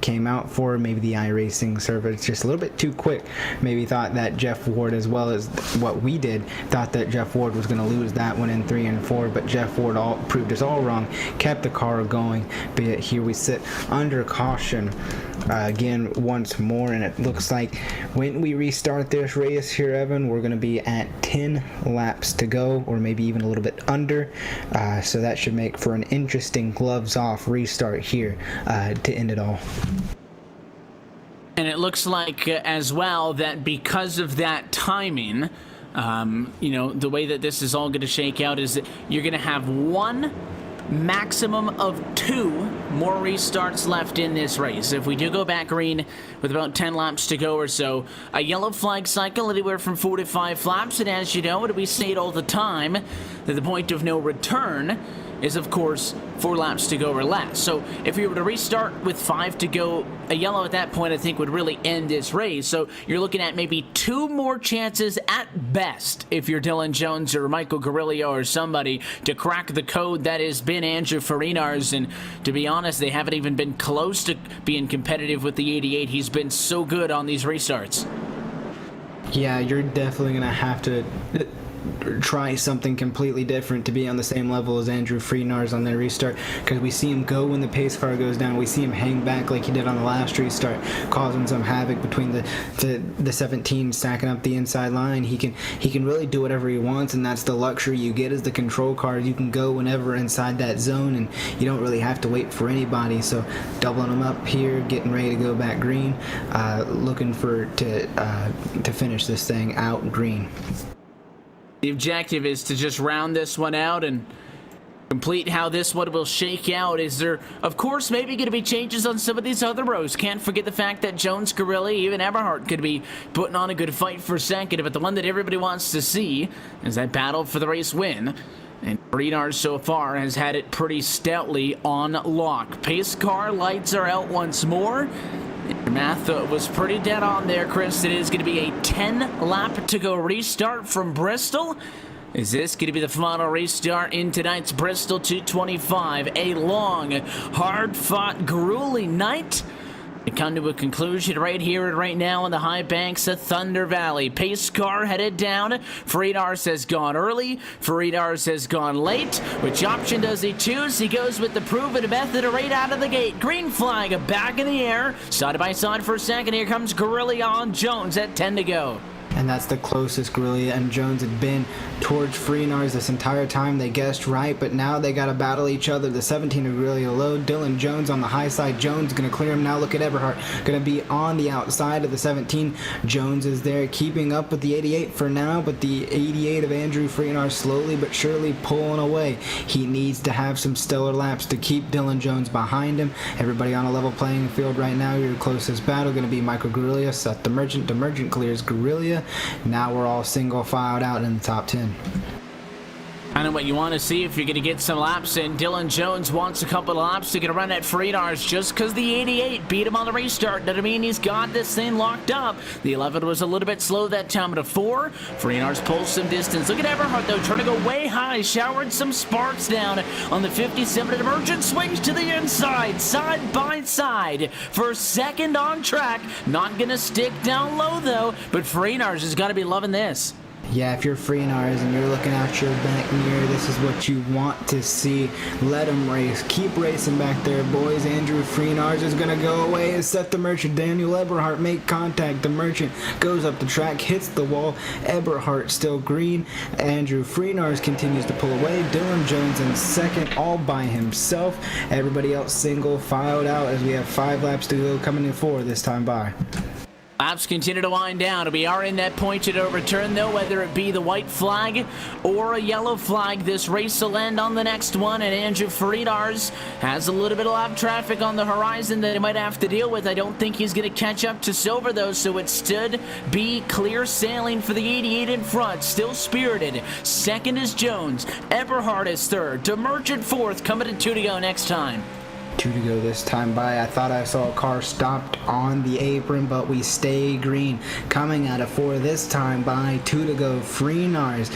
came out for. Maybe the iRacing server is just a little bit too quick. Maybe thought that Jeff Ward, as well as what we did, thought that Jeff Ward was going to lose that one in 3 and 4, but Jeff Ward proved us all wrong, kept the car going. But yet here we sit under caution again once more, and it looks like when we restart this race here, Evan, we're going to be at 10 laps to go, or maybe even a little bit under, so that should make for an interesting gloves off restart here to end it all. And it looks like as well that because of that timing, the way that this is all going to shake out is that you're going to have one maximum of 2 more restarts left in this race. If we do go back green with about 10 laps to go or so, a yellow flag cycle anywhere from 4 to 5 laps, and as you know, we say it all the time, that the point of no return is, of course, 4 laps to go or less. So if you were to restart with 5 to go, a yellow at that point I think would really end this race. So you're looking at maybe 2 more chances at best if you're Dylan Jones or Michael Garilio or somebody to crack the code that has been Andrew Farinars. And to be honest, they haven't even been close to being competitive with the 88. He's been so good on these restarts. Yeah, you're definitely going to have to try something completely different to be on the same level as Andrew Freenars on their restart, because we see him go when the pace car goes down. We see him hang back like he did on the last restart, causing some havoc between the 17, stacking up the inside line. He can really do whatever he wants, and that's the luxury you get as the control car. You can go whenever inside that zone, and you don't really have to wait for anybody. So doubling him up here, getting ready to go back green, looking to finish this thing out green. The objective is to just round this one out and complete how this one will shake out. Is there, of course, maybe going to be changes on some of these other rows? Can't forget the fact that Jones, Garilli, even Eberhardt could be putting on a good fight for second, but the one that everybody wants to see is that battle for the race win. And Freenars so far has had it pretty stoutly on lock. Pace car lights are out once more. Your math was pretty dead on there, Chris. It is going to be a 10-lap to go restart from Bristol. Is this going to be the final restart in tonight's Bristol 225? A long, hard-fought, grueling night. We come to a conclusion right here and right now on the high banks of Thunder Valley. Pace car headed down. Freenars has gone early. Freenars has gone late. Which option does he choose? He goes with the proven method right out of the gate. Green flag back in the air. Side by side for a second. Here comes Garilli on Jones at 10 to go. And that's the closest Garilli and Jones had been towards Freenars this entire time. They guessed right, but now they got to battle each other. The 17 of Garilli low. Dylan Jones on the high side. Jones going to clear him now. Look at Eberhardt. Going to be on the outside of the 17. Jones is there keeping up with the 88 for now, but the 88 of Andrew Freenars slowly but surely pulling away. He needs to have some stellar laps to keep Dylan Jones behind him. Everybody on a level playing field right now. Your closest battle going to be Michael Garillia. Seth Demergent. Demergent clears Garillia. Now we're all single filed out in the top 10. Kind of what you want to see if you're going to get some laps in. Dylan Jones wants a couple of laps to get a run at Freenars just because the 88 beat him on the restart. Doesn't mean he's got this thing locked up. The 11 was a little bit slow that time at a 4. Freenars pulls some distance. Look at Eberhardt, though, trying to go way high. Showered some sparks down on the 57. Emergent swings to the inside, side by side for second on track. Not going to stick down low, though, but Freenars has got to be loving this. Yeah, if you're Freenars and you're looking out your back mirror, this is what you want to see. Let him race. Keep racing back there, boys. Andrew Freenars is going to go away and set the Merchant. Daniel Eberhardt make contact. The Merchant goes up the track, hits the wall. Eberhardt still green. Andrew Freenars continues to pull away. Dylan Jones in second, all by himself. Everybody else single filed out as we have 5 laps to go, coming in 4 this time by. Laps continue to wind down. We are in that point to overturn, though, whether it be the white flag or a yellow flag. This race will end on the next one, and Andrew Freenars has a little bit of lap traffic on the horizon that he might have to deal with. I don't think he's going to catch up to Silver, though, so it stood be clear sailing for the 88 in front. Still spirited. Second is Jones. Eberhardt is third. Demergent fourth, coming to 2 to go next time. Two to go this time by. I thought I saw a car stopped on the apron, but we stay green. Coming out of 4 this time by. 2 to go. Freenars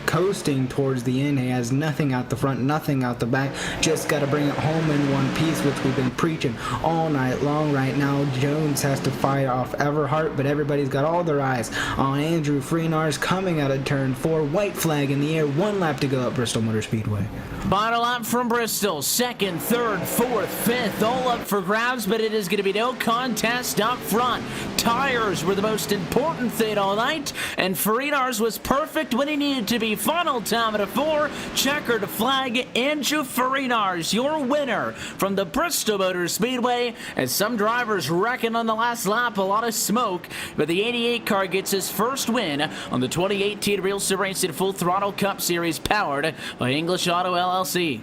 coasting towards the end. He has nothing out the front, nothing out the back. Just got to bring it home in one piece, which we've been preaching all night long. Right now, Jones has to fight off Everhart, but everybody's got all their eyes on Andrew Freenars coming out of turn 4. White flag in the air. 1 lap to go at Bristol Motor Speedway. Final lap from Bristol. Second, third, fourth, fifth, all up for grabs, but it is going to be no contest up front. Tires were the most important thing all night, and Freenars was perfect when he needed to be. Final time at a 4, checkered flag. Andrew Freenars, your winner from the Bristol Motor Speedway, as some drivers reckon on the last lap a lot of smoke, but the 88 car gets his first win on the 2018 Real Racing Full Throttle Cup Series, powered by English Auto LLC.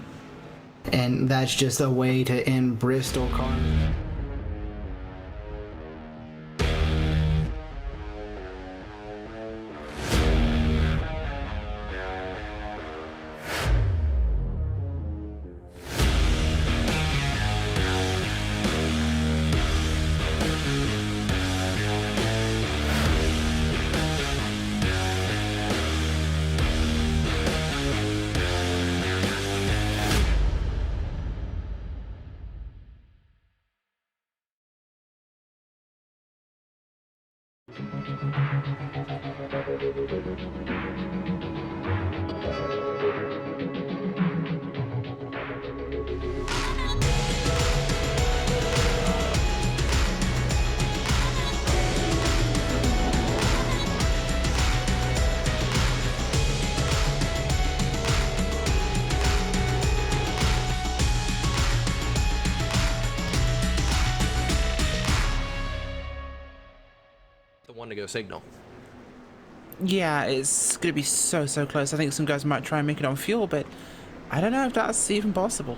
And that's just a way to end Bristol car. The one to go signal. Yeah, it's going to be so close. I think some guys might try and make it on fuel, but I don't know if that's even possible.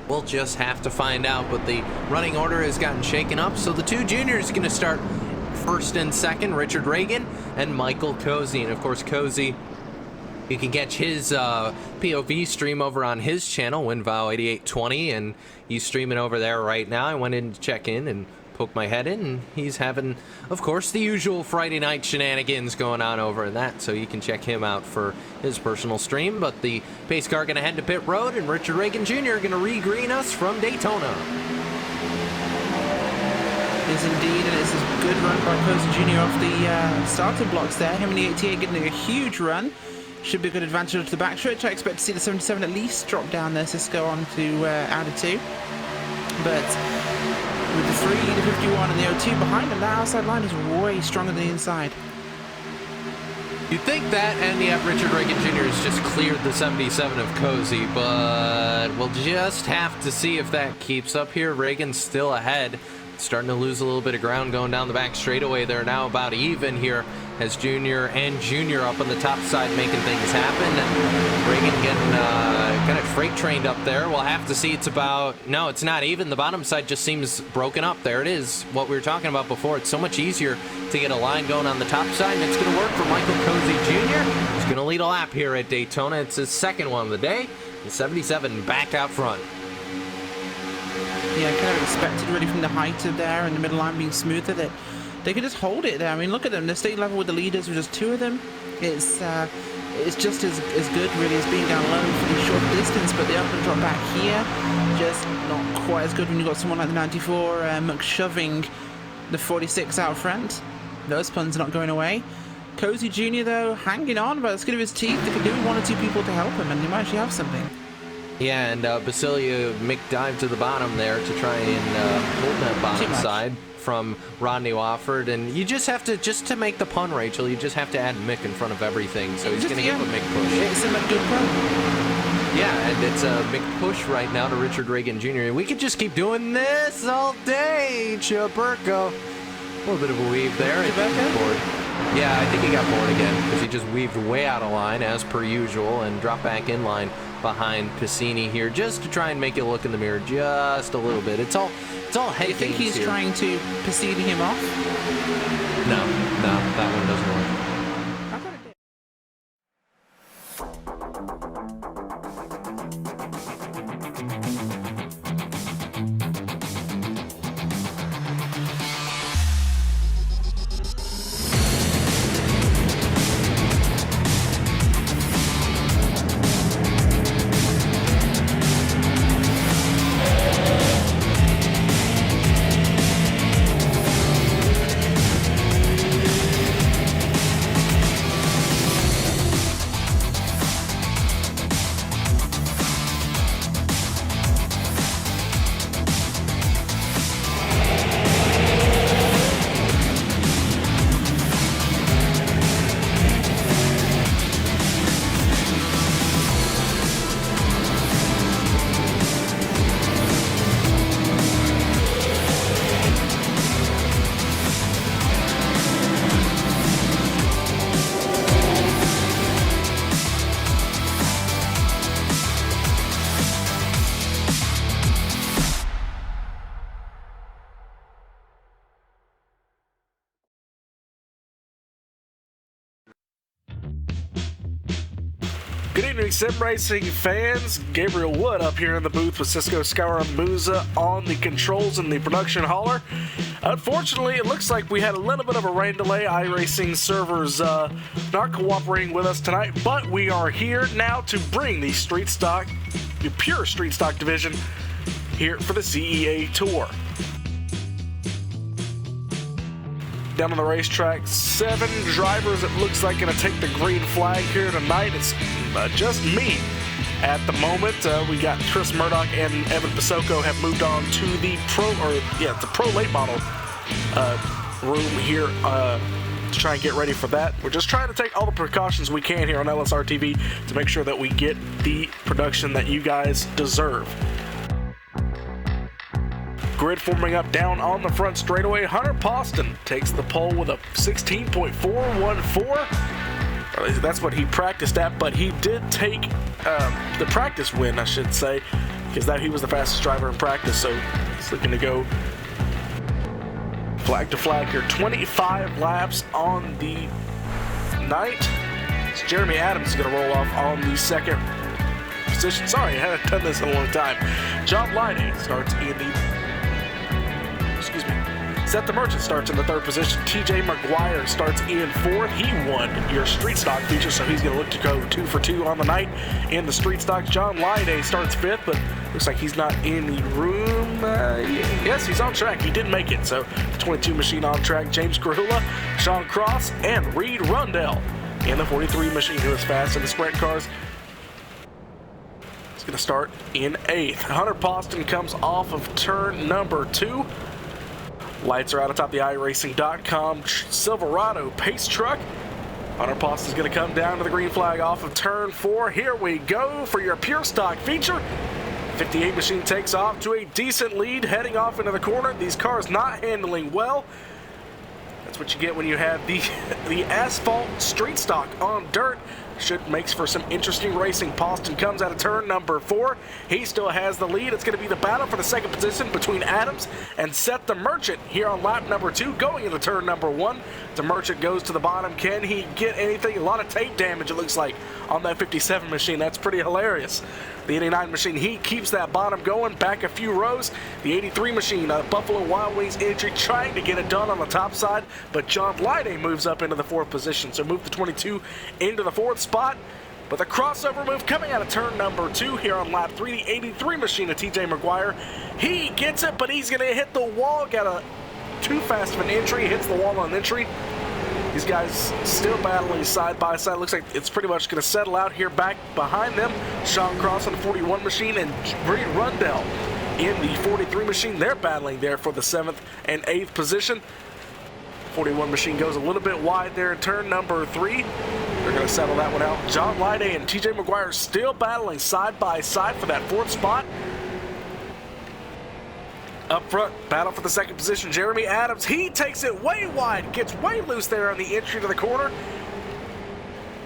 We'll just have to find out, but the running order has gotten shaken up, so the 2 juniors are going to start first and second, Richard Reagan and Michael Cozy. And of course, Cozy, you can catch his POV stream over on his channel, WinVow8820, and he's streaming over there right now. I went in to check in and poke my head in, and he's having, of course, the usual Friday night shenanigans going on over in that, so you can check him out for his personal stream. But the pace car going to head to pit road, and Richard Reagan Jr. going to re-green us from Daytona. Is indeed, and it's a good run by Cozy Jr. off the starting blocks there. Him and the 88 getting a huge run. Should be a good advantage to the backstretch. I expect to see the 77 at least drop down there, Cisco on to Audi 2. But with the 3, the 51 and the 02 behind them, that outside line is way stronger than the inside. You'd think that, and yet Richard Reagan Jr. has just cleared the 77 of Cozy, but we'll just have to see if that keeps up here. Reagan's still ahead, starting to lose a little bit of ground going down the back straightaway. They're now about even here as Junior and Junior up on the top side making things happen. And Reagan getting kind of freight trained up there. We'll have to see. It's about, no, it's not even. The bottom side just seems broken up. There it is, what we were talking about before. It's so much easier to get a line going on the top side, and it's going to work for Michael Cozy Jr. He's going to lead a lap here at Daytona. It's his second one of the day. The 77 back out front. Yeah, kind of expected really from the height of there and the middle line being smoother that they could just hold it there. I mean, look at them. The state level with the leaders with just 2 of them. It's just as good really as being down low for the short distance, but the up and drop back here just not quite as good when you've got someone like the 94 McShoving the 46 out front. Those puns are not going away. Cozy Jr. though hanging on by the skin of his teeth. They could do with 1 or 2 people to help him, and they might actually have something. Yeah, and Basilia McDive to the bottom there to try and hold that bottom side from Rodney Wofford. And you just have to, just to make the pun, Rachel, you just have to add Mick in front of everything. So he's going to give a Mick push. It's a good pun. Yeah, and it's a Mick push right now to Richard Reagan Jr. We could just keep doing this all day, Chaburko. A little bit of a weave there. Bored. Yeah, I think he got bored again because he just weaved way out of line as per usual and dropped back in line behind Piscini here just to try and make it look in the mirror just a little bit. It's all head. You think he's trying to Piscini him off? No, that one doesn't work. Good evening, sim racing fans. Gabriel Wood up here in the booth with Cisco Scaramuza on the controls and the production hauler. Unfortunately, it looks like we had a little bit of a rain delay. iRacing servers not cooperating with us tonight, but we are here now to bring the street stock, the pure street stock division here for the CEA Tour. Down on the racetrack, 7 drivers, it looks like, going to take the green flag here tonight. It's just me at the moment. We got Chris Murdoch and Evan Pasoko have moved on to the pro late model room here to try and get ready for that. We're just trying to take all the precautions we can here on LSRTV to make sure that we get the production that you guys deserve. Grid forming up down on the front straightaway. Hunter Poston takes the pole with a 16.414. That's what he practiced at, but he did take the practice win, I should say, because he was the fastest driver in practice, so he's looking to go flag to flag here. 25 laps on the night. So Jeremy Adams is going to roll off on the second position. Sorry, I haven't done this in a long time. John Lyday starts in the Seth the Merchant starts in the 3rd position. TJ McGuire starts in 4th. He won your street stock feature, so he's going to look to go 2 for 2 on the night in the street stocks. John Lyday starts 5th, but looks like he's not in the room. Yes, he's on track. He did make it, so the 22 machine on track. James Grahula, Sean Cross, and Reed Rundell in the 43 machine, who is fast in the sprint cars. He's going to start in 8th. Hunter Poston comes off of turn number 2. Lights are out atop the iRacing.com Silverado pace truck. Hunter Poston is going to come down to the green flag off of turn 4. Here we go for your pure stock feature. 58 machine takes off to a decent lead, heading off into the corner. These cars not handling well. That's what you get when you have the asphalt street stock on dirt. Makes for some interesting racing. Poston comes out of turn number 4. He still has the lead. It's going to be the battle for the 2nd position between Adams and Seth the Merchant here on lap number 2, going into turn number 1. The Merchant goes to the bottom. Can he get anything? A lot of tape damage, it looks like, on that 57 machine. That's pretty hilarious. The 89 machine, he keeps that bottom going back a few rows. The 83 machine, Buffalo Wild Wings entry, trying to get it done on the top side, but John Lyday moves up into the 4th position. So move the 22 into the 4th spot. But the crossover move coming out of turn number 2 here on lap 3, the 83 machine of TJ McGuire. He gets it, but he's going to hit the wall. Got a too fast of an entry, hits the wall on entry. These guys still battling side by side. Looks like it's pretty much going to settle out here back behind them. Sean Cross on the 41 machine and Reed Rundell in the 43 machine. They're battling there for the 7th and 8th position. 41 machine goes a little bit wide there in turn number 3. They're going to settle that one out. John Lyday and TJ McGuire still battling side by side for that 4th spot. Up front, battle for the 2nd position. Jeremy Adams, he takes it way wide, gets way loose there on the entry to the corner.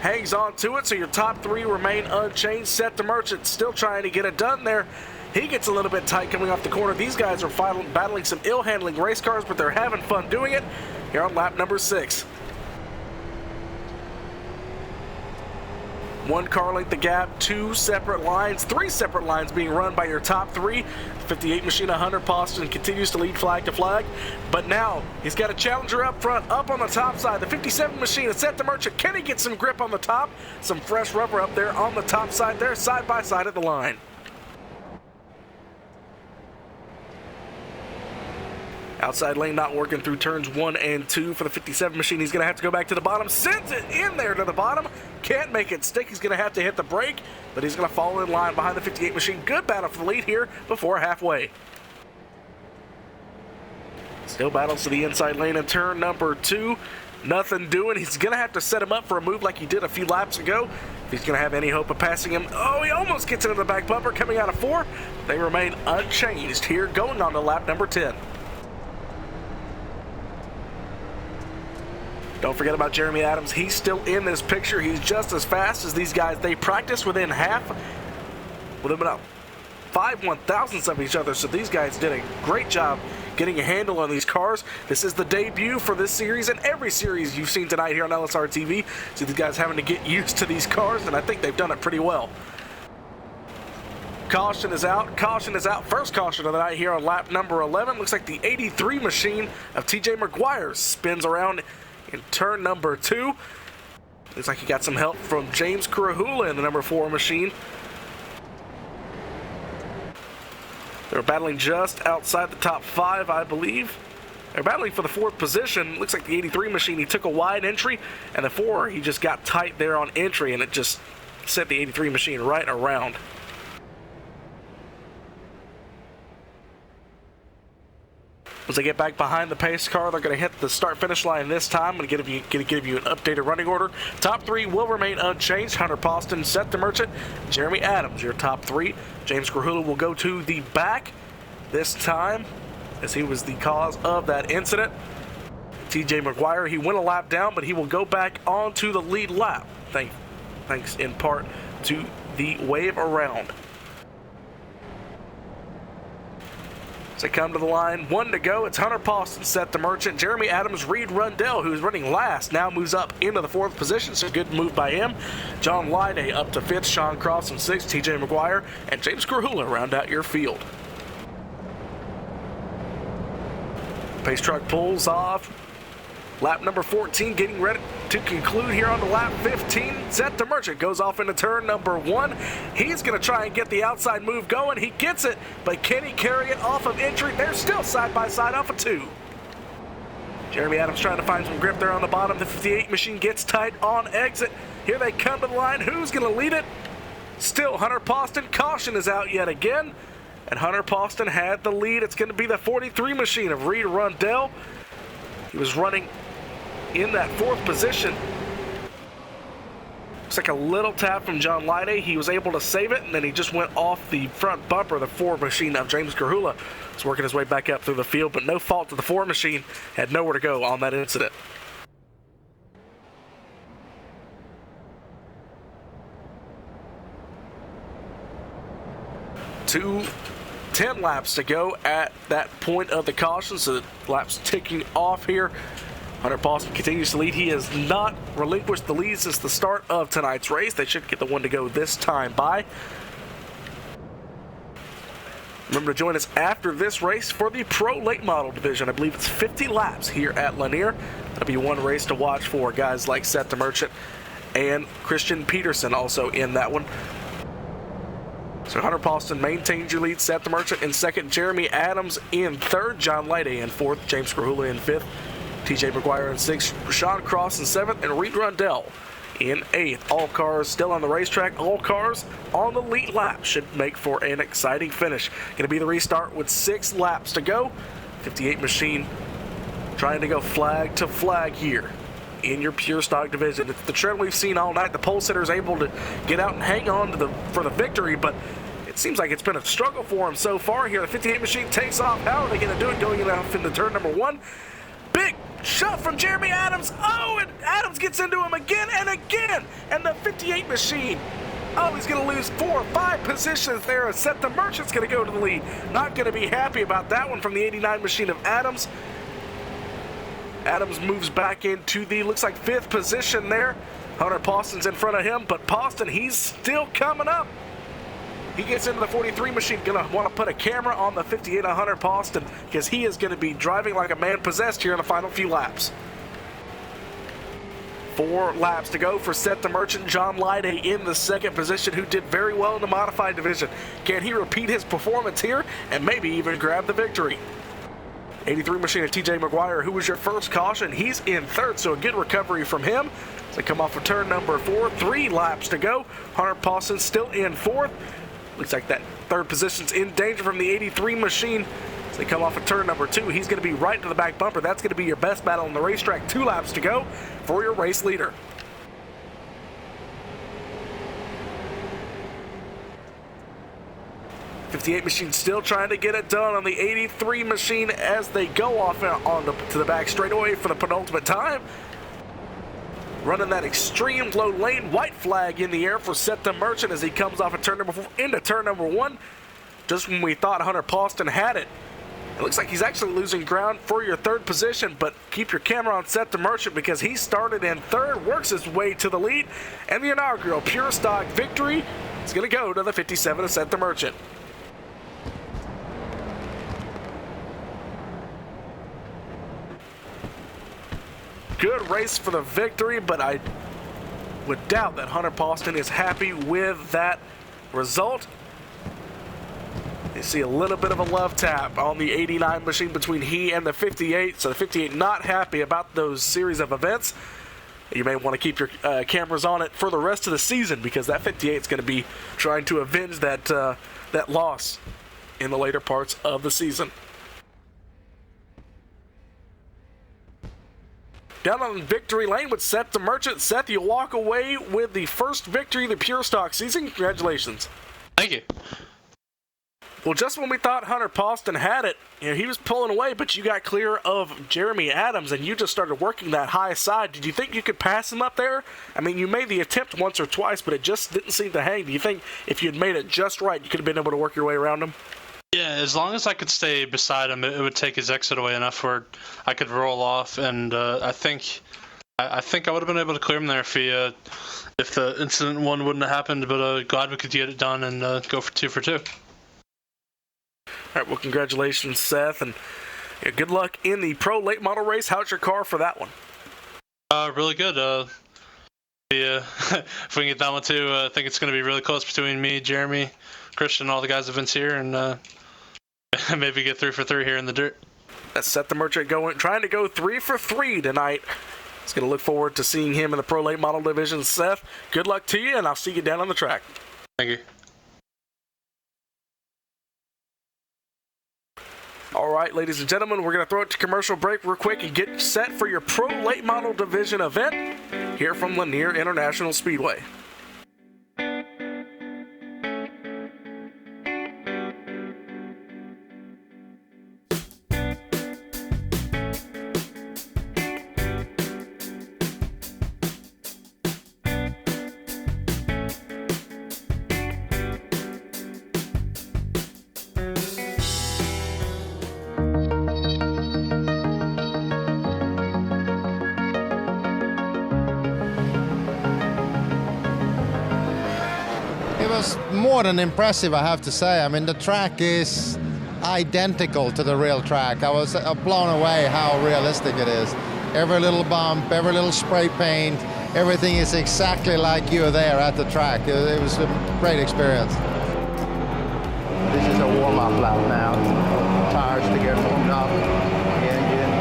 Hangs on to it, so your top 3 remain unchanged. Seth the Merchant still trying to get it done there. He gets a little bit tight coming off the corner. These guys are battling some ill-handling race cars, but they're having fun doing it here on lap number 6. 1 car length the gap, 2 separate lines, 3 separate lines being run by your top 3. 58 machine of Hunter Poston continues to lead flag to flag, but now he's got a challenger up front, up on the top side. The 57 machine of Seth the Merchant. Can he get some grip on the top? Some fresh rubber up there on the top side there, side by side at the line. Outside lane not working through turns 1 and 2 for the 57 machine. He's going to have to go back to the bottom. Sends it in there to the bottom. Can't make it stick. He's going to have to hit the brake, but he's going to fall in line behind the 58 machine. Good battle for the lead here before halfway. Still battles to the inside lane in turn number 2. Nothing doing. He's going to have to set him up for a move like he did a few laps ago. If he's going to have any hope of passing him. Oh, he almost gets into the back bumper coming out of 4. They remain unchanged here going on to lap number 10. Don't forget about Jeremy Adams. He's still in this picture. He's just as fast as these guys. They practice within about 5/1000ths of each other. So these guys did a great job getting a handle on these cars. This is the debut for this series and every series you've seen tonight here on LSRTV. So these guys having to get used to these cars, and I think they've done it pretty well. Caution is out. Caution is out. First caution of the night here on lap number 11. Looks like the 83 machine of TJ McGuire spins around in turn number 2. Looks like he got some help from James Kurahula in the number 4 machine. They're battling just outside the top 5, I believe. They're battling for the 4th position. Looks like the 83 machine, he took a wide entry, and the 4, he just got tight there on entry, and it just sent the 83 machine right around. As they get back behind the pace car, they're going to hit the start-finish line this time. I'm going to give you an updated running order. Top 3 will remain unchanged. Hunter Poston, Seth the Merchant, Jeremy Adams, your top 3. James Kurahula will go to the back this time, as he was the cause of that incident. TJ McGuire, he went a lap down, but he will go back onto the lead lap, thanks in part to the wave around. As they come to the line, 1 to go. It's Hunter Poston, Seth the Merchant, Jeremy Adams, Reed Rundell, who's running last, now moves up into the 4th position, so good move by him. John Lyday up to 5th, Sean Cross in 6th, TJ McGuire, and James Kurahula round out your field. Pace truck pulls off. Lap number 14 getting ready to conclude here on the lap 15. Seth the Merchant goes off into turn number 1. He's going to try and get the outside move going. He gets it, but can he carry it off of entry? They're still side by side off of 2. Jeremy Adams trying to find some grip there on the bottom. The 58 machine gets tight on exit. Here they come to the line. Who's going to lead it? Still Hunter Poston. Caution is out yet again. And Hunter Poston had the lead. It's going to be the 43 machine of Reed Rundell. He was running in that 4th position. Looks like a little tap from John Lyday. He was able to save it, and then he just went off the front bumper. The 4 machine of James Kurahula was working his way back up through the field, but no fault to the 4 machine. Had nowhere to go on that incident. Two 10 laps to go at that point of the caution, so the laps ticking off here. Hunter Poston continues to lead. He has not relinquished the lead since the start of tonight's race. They should get the 1 to go this time by. Remember to join us after this race for the Pro Late Model Division. I believe it's 50 laps here at Lanier. That'll be one race to watch for guys like Seth the Merchant and Christian Peterson also in that one. So Hunter Poston maintains your lead. Seth the Merchant in 2nd. Jeremy Adams in 3rd. John Lyday in 4th. James Kurahula in 5th. TJ McGuire in 6th. Sean Cross in 7th. And Reed Rundell in 8th. All cars still on the racetrack. All cars on the lead lap. Should make for an exciting finish. Going to be the restart with 6 laps to go. 58 machine trying to go flag to flag here in your pure stock division. It's the trend we've seen all night. The pole sitter is able to get out and hang on to for the victory, but it seems like it's been a struggle for him so far here. The 58 machine takes off. How are they going to do it going off into turn number 1? Big shot from Jeremy Adams. Oh, and Adams gets into him again and again. And the 58 machine, oh, he's going to lose 4 or 5 positions there. Seth the Merchant's going to go to the lead. Not going to be happy about that one from the 89 machine of Adams. Adams moves back into the, looks like 5th position there. Hunter Poston's in front of him, but Poston, he's still coming up. He gets into the 43 machine. Gonna want to put a camera on the 58 on Hunter Poston because he is going to be driving like a man possessed here in the final few laps. 4 laps to go for Seth the Merchant. John Lyday in the 2nd position, who did very well in the modified division. Can he repeat his performance here and maybe even grab the victory? 83 machine of TJ McGuire, who was your first caution. He's in 3rd, so a good recovery from him. They come off of turn number 4. 3 laps to go. Hunter Poston still in 4th. Looks like that 3rd position's in danger from the 83 machine. As they come off of turn number 2, he's going to be right to the back bumper. That's going to be your best battle on the racetrack. 2 laps to go for your race leader. '58 machine still trying to get it done on the 83 machine as they go off to the back straightaway for the penultimate time. Running that extreme low lane, white flag in the air for Seth the Merchant as he comes off of turn number 4 into turn number 1. Just when we thought Hunter Poston had it, It looks like he's actually losing ground for your third position, but keep your camera on Seth the Merchant because he started in third, works his way to the lead, and the inaugural Pure Stock victory is going to go to the 57 of Seth the Merchant. Good race for the victory, but I would doubt that Hunter Poston is happy with that result. You see a little bit of a love tap on the 89 machine between he and the 58, so the 58 not happy about those series of events. You may want to keep your cameras on it for the rest of the season because that 58 is going to be trying to avenge that loss in the later parts of the season. Down on victory lane with Seth the Merchant. Seth, you walk away with the first victory of the Pure Stock season. Congratulations. Thank you. Well, just when we thought Hunter Poston had it, he was pulling away, but you got clear of Jeremy Adams, and you just started working that high side. Did you think you could pass him up there? I mean, you made the attempt once or twice, but it just didn't seem to hang. Do you think if you had made it just right, you could have been able to work your way around him? Yeah, as long as I could stay beside him, it would take his exit away enough where I could roll off, and I think I would have been able to clear him there if the incident one wouldn't have happened. But glad we could get it done and go for 2 for 2. All right, well, congratulations, Seth, and good luck in the pro late model race. How's your car for that one? Really good. If we can get that one too, I think it's going to be really close between me, Jeremy, Christian, all the guys events here, and maybe get 3 for 3 here in the dirt. That's Seth the Merchant trying to go 3 for 3 tonight. It's going to look forward to seeing him in the pro late model division. Seth, good luck to you, and I'll see you down on the track. Thank you. All right, ladies and gentlemen, we're going to throw it to commercial break real quick and get set for your pro late model division event here from Lanier International Speedway. It was more than impressive, I have to say. I mean, the track is identical to the real track. I was blown away how realistic it is. Every little bump, every little spray paint, everything is exactly like you were there at the track. It was a great experience. This is a warm-up lap now. Tires to get warmed up. The engine.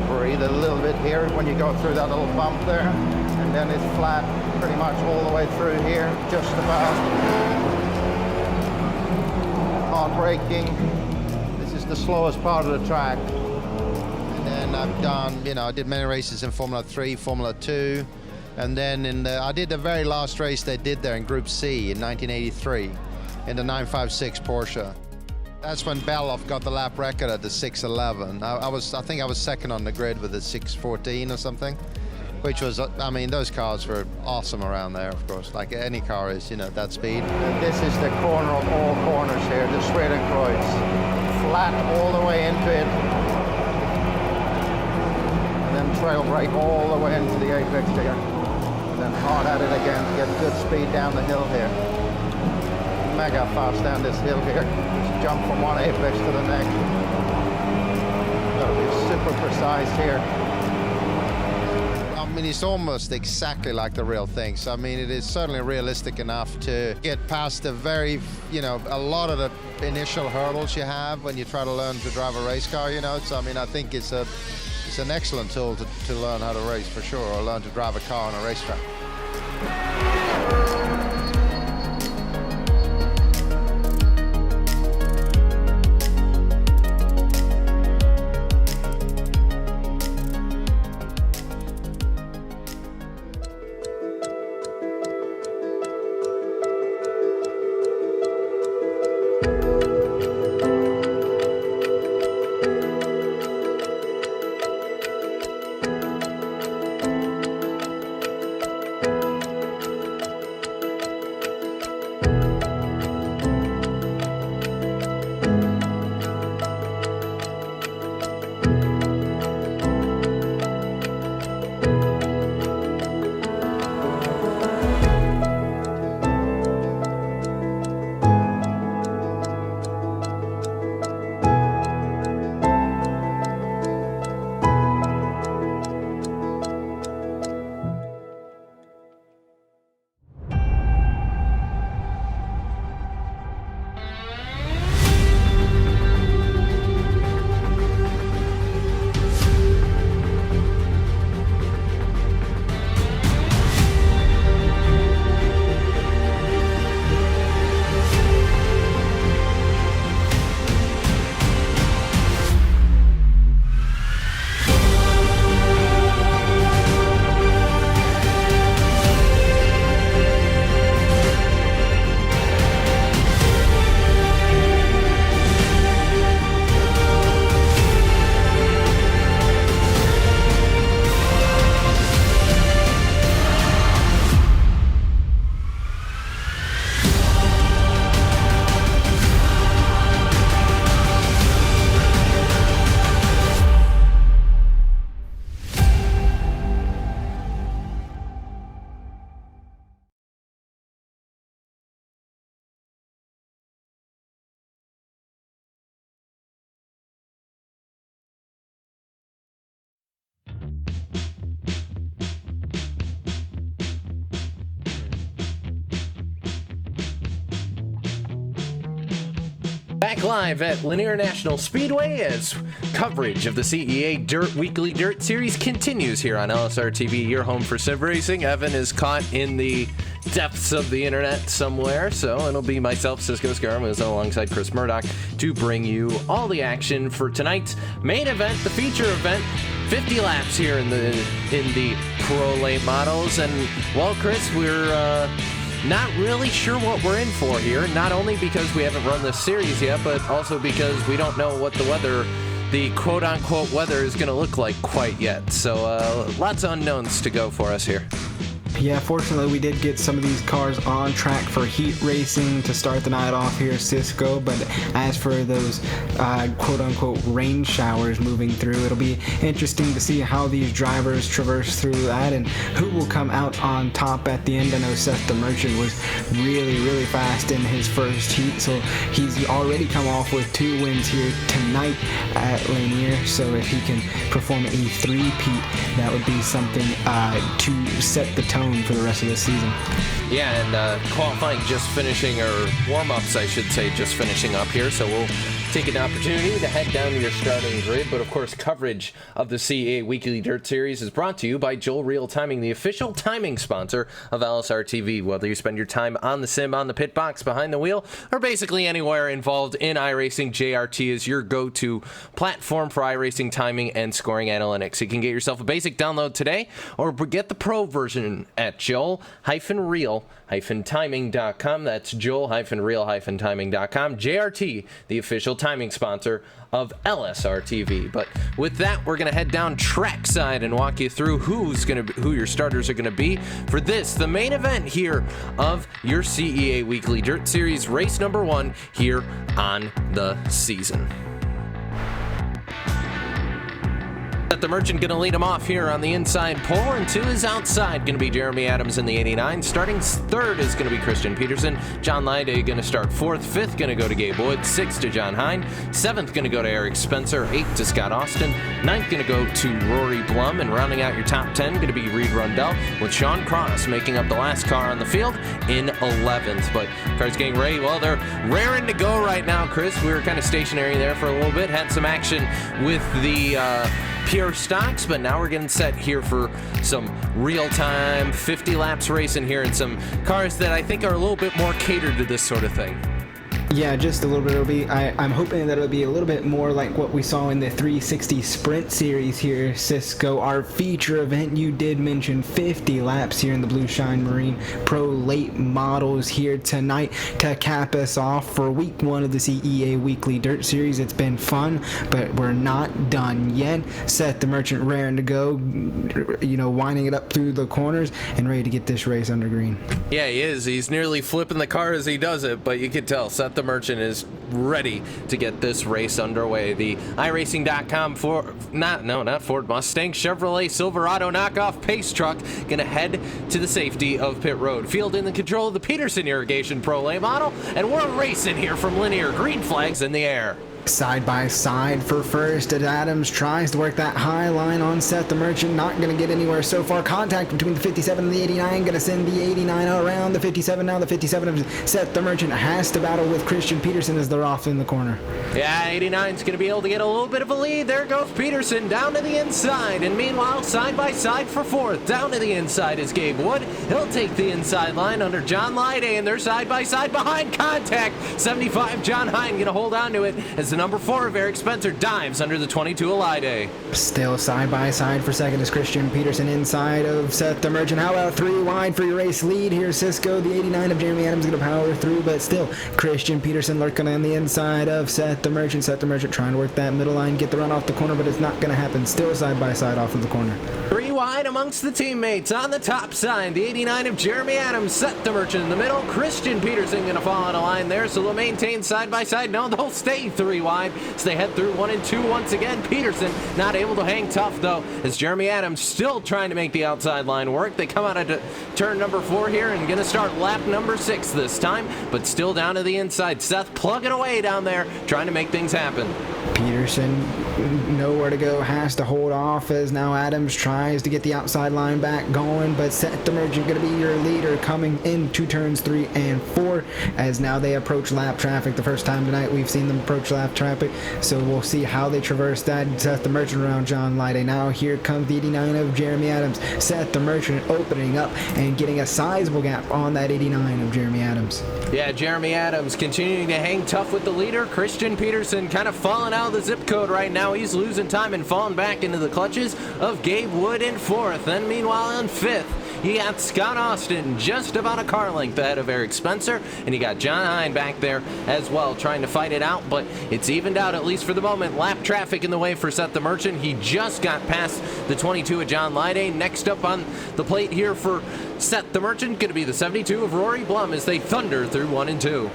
Breathe a little bit here when you go through that little bump there. And then it's flat pretty much all the way through here, just about. Hard braking. This is the slowest part of the track. And then I've done, I did many races in Formula 3, Formula 2. And then I did the very last race they did there in Group C in 1983 in the 956 Porsche. That's when Beloff got the lap record at the 6:11. I think I was second on the grid with the 6:14 or something. Which was, I mean, those cars were awesome around there, of course, like any car is, that speed. And this is the corner of all corners here, the Schwedenkreuz. Flat all the way into it. And then trail brake all the way into the apex here. And then hard at it again to get good speed down the hill here. Mega fast down this hill here. Just jump from one apex to the next. Gotta be super precise here. I mean, it's almost exactly like the real thing. So, I mean, it is certainly realistic enough to get past the very, a lot of the initial hurdles you have when you try to learn to drive a race car, So, I mean, I think it's an excellent tool to learn how to race for sure, or learn to drive a car on a racetrack. Back live at Lanier National Speedway as coverage of the CEA Weekly Dirt Series continues here on LSRTV, your home for sim racing. Evan is caught in the depths of the internet somewhere, so it'll be myself, Cisco Scarmos, alongside Chris Murdoch to bring you all the action for tonight's main event, the feature event. 50 laps here in the Pro Late Models, and well, Chris, we're not really sure what we're in for here, not only because we haven't run this series yet, but also because we don't know what the quote-unquote weather is going to look like quite yet. So lots of unknowns to go for us here. Yeah, fortunately we did get some of these cars on track for heat racing to start the night off here, Cisco, but as for those quote-unquote rain showers moving through, it'll be interesting to see how these drivers traverse through that and who will come out on top at the end. I know Seth the Merchant was really fast in his first heat, so he's already come off with 2 wins here tonight at Lanier, so if he can perform a 3-peat, that would be something to set the tone for the rest of the season. Yeah, and qualifying just finishing, or warm-ups I should say, just finishing up here, so we'll take an opportunity to head down to your starting grid. But of course, coverage of the CEA Weekly Dirt Series is brought to you by Joel Real Timing, the official timing sponsor of LSRTV. Whether you spend your time on the sim, on the pit box, behind the wheel, or basically anywhere involved in iRacing, JRT is your go-to platform for iRacing timing and scoring analytics. You can get yourself a basic download today, or get the pro version at joel-real-timing.com. That's joel-real-timing.com. JRT, the official timing sponsor of LSRTV. But with that, we're going to head down trackside and walk you through who your starters are going to be for this, the main event here of your CEA Weekly Dirt Series, race number 1 here on the season. The Merchant going to lead him off here on the inside pole, and to his outside going to be Jeremy Adams in the 89. Starting third is going to be Christian Peterson. John Lyday going to start 4th. 5th going to go to Gabe Wood. 6th to John Hine. 7th going to go to Eric Spencer. 8th to Scott Austin. 9th going to go to Rory Blum, and rounding out your top 10 going to be Reed Rundell, with Sean Cross making up the last car on the field in 11th. But cars getting ready, well, they're raring to go right now, Chris. We were kind of stationary there for a little bit, had some action with the pure stocks, but now we're getting set here for some real-time 50 laps racing here, and some cars that I think are a little bit more catered to this sort of thing. Yeah, just a little bit. I'm hoping that it'll be a little bit more like what we saw in the 360 Sprint Series here, Cisco. Our feature event, you did mention 50 laps here in the Blue Shine Marine Pro Late Models here tonight to cap us off for week 1 of the CEA Weekly Dirt Series. It's been fun, but we're not done yet. Seth the Merchant raring to go, winding it up through the corners and ready to get this race under green. Yeah, he is. He's nearly flipping the car as he does it, but you can tell Seth the Merchant is ready to get this race underway. The iRacing.com not Ford Mustang, Chevrolet Silverado knockoff pace truck gonna head to the safety of pit road. Field in the control of the Peterson Irrigation Pro Late Model, and we're racing here from Lanier. Green flags in the air. Side by side for first as Adams tries to work that high line on Seth the Merchant. Not going to get anywhere so far. Contact between the 57 and the 89. Going to send the 89 around the 57. Now the 57 of Seth the Merchant has to battle with Christian Peterson as they're off in the corner. Yeah, 89's going to be able to get a little bit of a lead. There goes Peterson down to the inside. And meanwhile, side by side for 4th. Down to the inside is Gabe Wood. He'll take the inside line under John Lyday, and they're side by side behind contact. 75 John Hine going to hold on to it as the number 4 of Eric Spencer dives under the 22 Elide. Still side by side for second is Christian Peterson inside of Seth the Merchant. How about 3 wide for your race lead here, Cisco? The 89 of Jeremy Adams going to power through, but still Christian Peterson lurking on the inside of Seth the Merchant. Seth the Merchant trying to work that middle line, get the run off the corner, but it's not going to happen. Still side by side off of the corner. 3 wide amongst the teammates on the top side. The 89 of Jeremy Adams, Seth the Merchant in the middle. Christian Peterson going to fall on a line there, so they'll maintain side by side. No, they'll stay 3 wide. So they head through 1 and 2 once again. Peterson not able to hang tough though, as Jeremy Adams still trying to make the outside line work. They come out of turn number 4 here and going to start lap number 6 this time, but still down to the inside. Seth plugging away down there, trying to make things happen. Peterson, nowhere to go, has to hold off as now Adams tries to get the outside line back going, but Seth the Merchant going to be your leader coming into turns 3 and 4 as now they approach lap traffic. The first time tonight we've seen them approach lap traffic, so we'll see how they traverse that. Seth the Merchant around John Lyday. Now here comes the 89 of Jeremy Adams. Seth the Merchant opening up and getting a sizable gap on that 89 of Jeremy Adams. Yeah, Jeremy Adams continuing to hang tough with the leader. Christian Peterson kind of falling out of the zip code right now. He's losing time and falling back into the clutches of Gabe Wood in 4th. Then meanwhile in 5th, you got Scott Austin just about a car length ahead of Eric Spencer, and you got John Hine back there as well trying to fight it out, but it's evened out at least for the moment. Lap traffic in the way for Seth the Merchant. He just got past the 22 of John Lyday. Next up on the plate here for Seth the Merchant going to be the 72 of Rory Blum as they thunder through 1 and 2.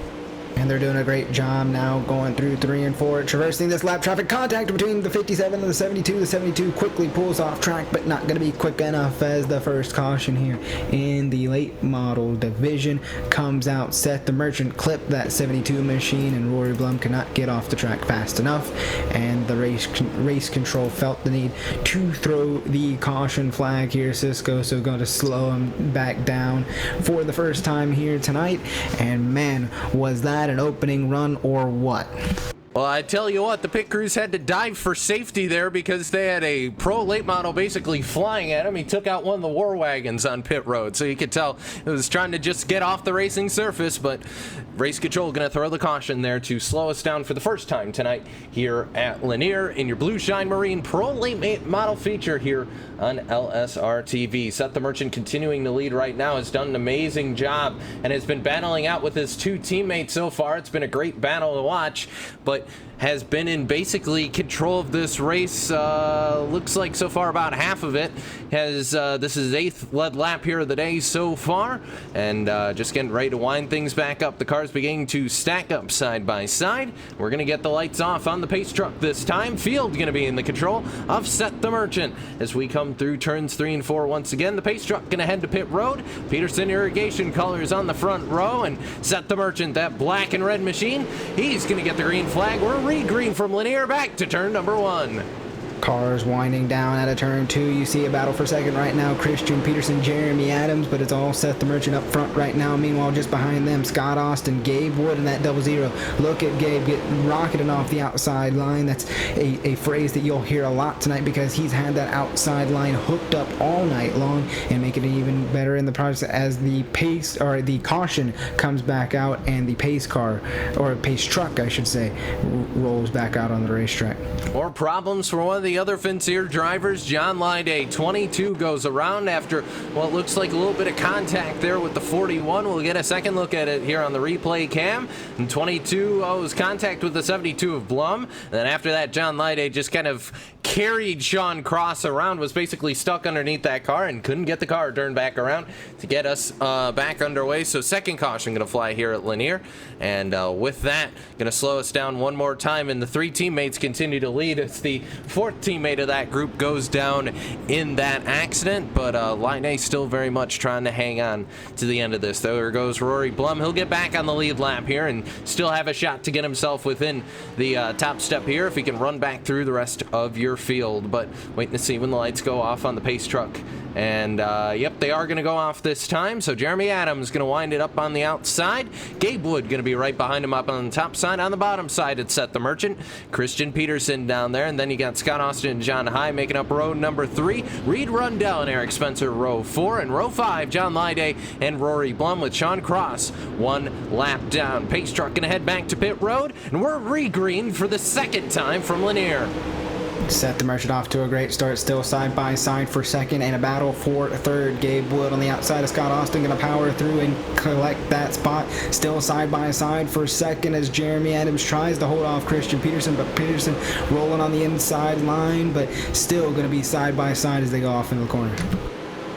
And they're doing a great job now going through 3 and 4, traversing this lap traffic. Contact between the 57 and the 72. The 72 quickly pulls off track, but not going to be quick enough as the first caution here in the late model division comes out. Seth the Merchant clipped that 72 machine, and Rory Blum cannot get off the track fast enough, and the race control felt the need to throw the caution flag here. Cisco so going to slow him back down for the first time here tonight, and man, was that an opening run or what? Well, I tell you what, the pit crews had to dive for safety there because they had a pro late model basically flying at him. He took out one of the war wagons on pit road, so you could tell it was trying to just get off the racing surface, but race control going to throw the caution there to slow us down for the first time tonight here at Lanier in your Blue Shine Marine pro late model feature here on LSRTV. Seth the Merchant continuing to lead right now, has done an amazing job and has been battling out with his 2 teammates so far. It's been a great battle to watch, but has been in basically control of this race. Looks like so far about half of it. This is 8th lead lap here of the day so far, and just getting ready to wind things back up. The car's beginning to stack up side by side. We're going to get the lights off on the pace truck this time. Field going to be in the control of Seth the Merchant as we come through turns 3 and 4 once again. The pace truck going to head to pit road. Peterson irrigation colors on the front row, and Seth the Merchant, that black and red machine, he's going to get the green flag. We're green from Lanier back to turn number 1. Cars winding down out of turn 2. You see a battle for second right now. Christian Peterson, Jeremy Adams, but it's all Seth the Merchant up front right now. Meanwhile, just behind them, Scott Austin, Gabe Wood, and that 00. Look at Gabe getting rocketing off the outside line. That's a phrase that you'll hear a lot tonight because he's had that outside line hooked up all night long and making it even better in the process as the pace or the caution comes back out and the pace car, or pace truck, I should say, rolls back out on the racetrack. More problems for one of the other Finseer drivers. John Lyday, 22, goes around after what looks like a little bit of contact there with the 41. We'll get a second look at it here on the replay cam. And 22 was contact with the 72 of Blum. And then after that, John Lyday just kind of carried Sean Cross around, was basically stuck underneath that car and couldn't get the car turned back around to get us back underway. So second caution going to fly here at Lanier. And with that, going to slow us down one more time. And the 3 teammates continue to lead. It's the 4th teammate of that group goes down in that accident, but Lyday still very much trying to hang on to the end of this. There goes Rory Blum. He'll get back on the lead lap here and still have a shot to get himself within the top step here if he can run back through the rest of your field. But waiting to see when the lights go off on the pace truck. And yep, they are going to go off this time. So Jeremy Adams going to wind it up on the outside. Gabe Wood going to be right behind him up on the top side. On the bottom side, it's Seth the Merchant. Christian Peterson down there. And then you got Scott Austin and John High making up row number 3. Reed Rundell and Eric Spencer row 4. And row 5, John Lyday and Rory Blum with Sean Cross 1 lap down. Pace truck going to head back to pit road. And we're re-green for the second time from Lanier. Seth the Merchant off to a great start, still side by side for second, and a battle for third. Gabe Wood on the outside of Scott Austin going to power through and collect that spot. Still side by side for second as Jeremy Adams tries to hold off Christian Peterson, but Peterson rolling on the inside line, but still going to be side by side as they go off into the corner.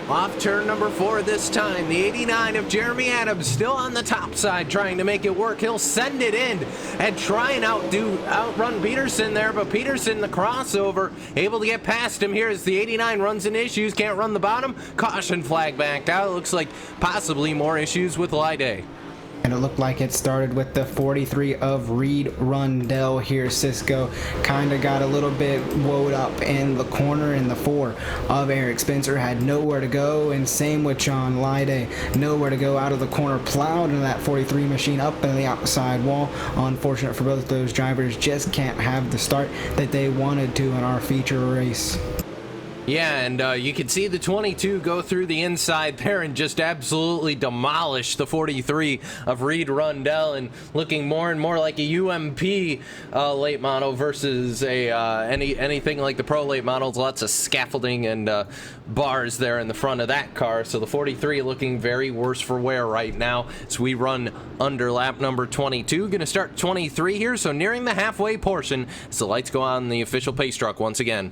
Off turn number 4 this time. The 89 of Jeremy Adams still on the top side trying to make it work. He'll send it in and try and outrun Peterson there, but Peterson, the crossover, able to get past him here as the 89 runs into issues. Can't run the bottom. Caution flag backed out. It looks like possibly more issues with Lyday. And it looked like it started with the 43 of Reed Rundell here. Cisco kind of got a little bit woed up in the corner, and the 4 of Eric Spencer had nowhere to go, and same with John Lyday. Nowhere to go out of the corner, plowed into that 43 machine up into the outside wall. Unfortunate for both those drivers, just can't have the start that they wanted to in our feature race. Yeah, and you can see the 22 go through the inside there and just absolutely demolish the 43 of Reed Rundell, and looking more and more like a UMP late model versus a anything like the Pro late models. Lots of scaffolding and bars there in the front of that car. So the 43 looking very worse for wear right now as we run under lap number 22. Going to start 23 here, so nearing the halfway portion as the lights go on the official pace truck once again.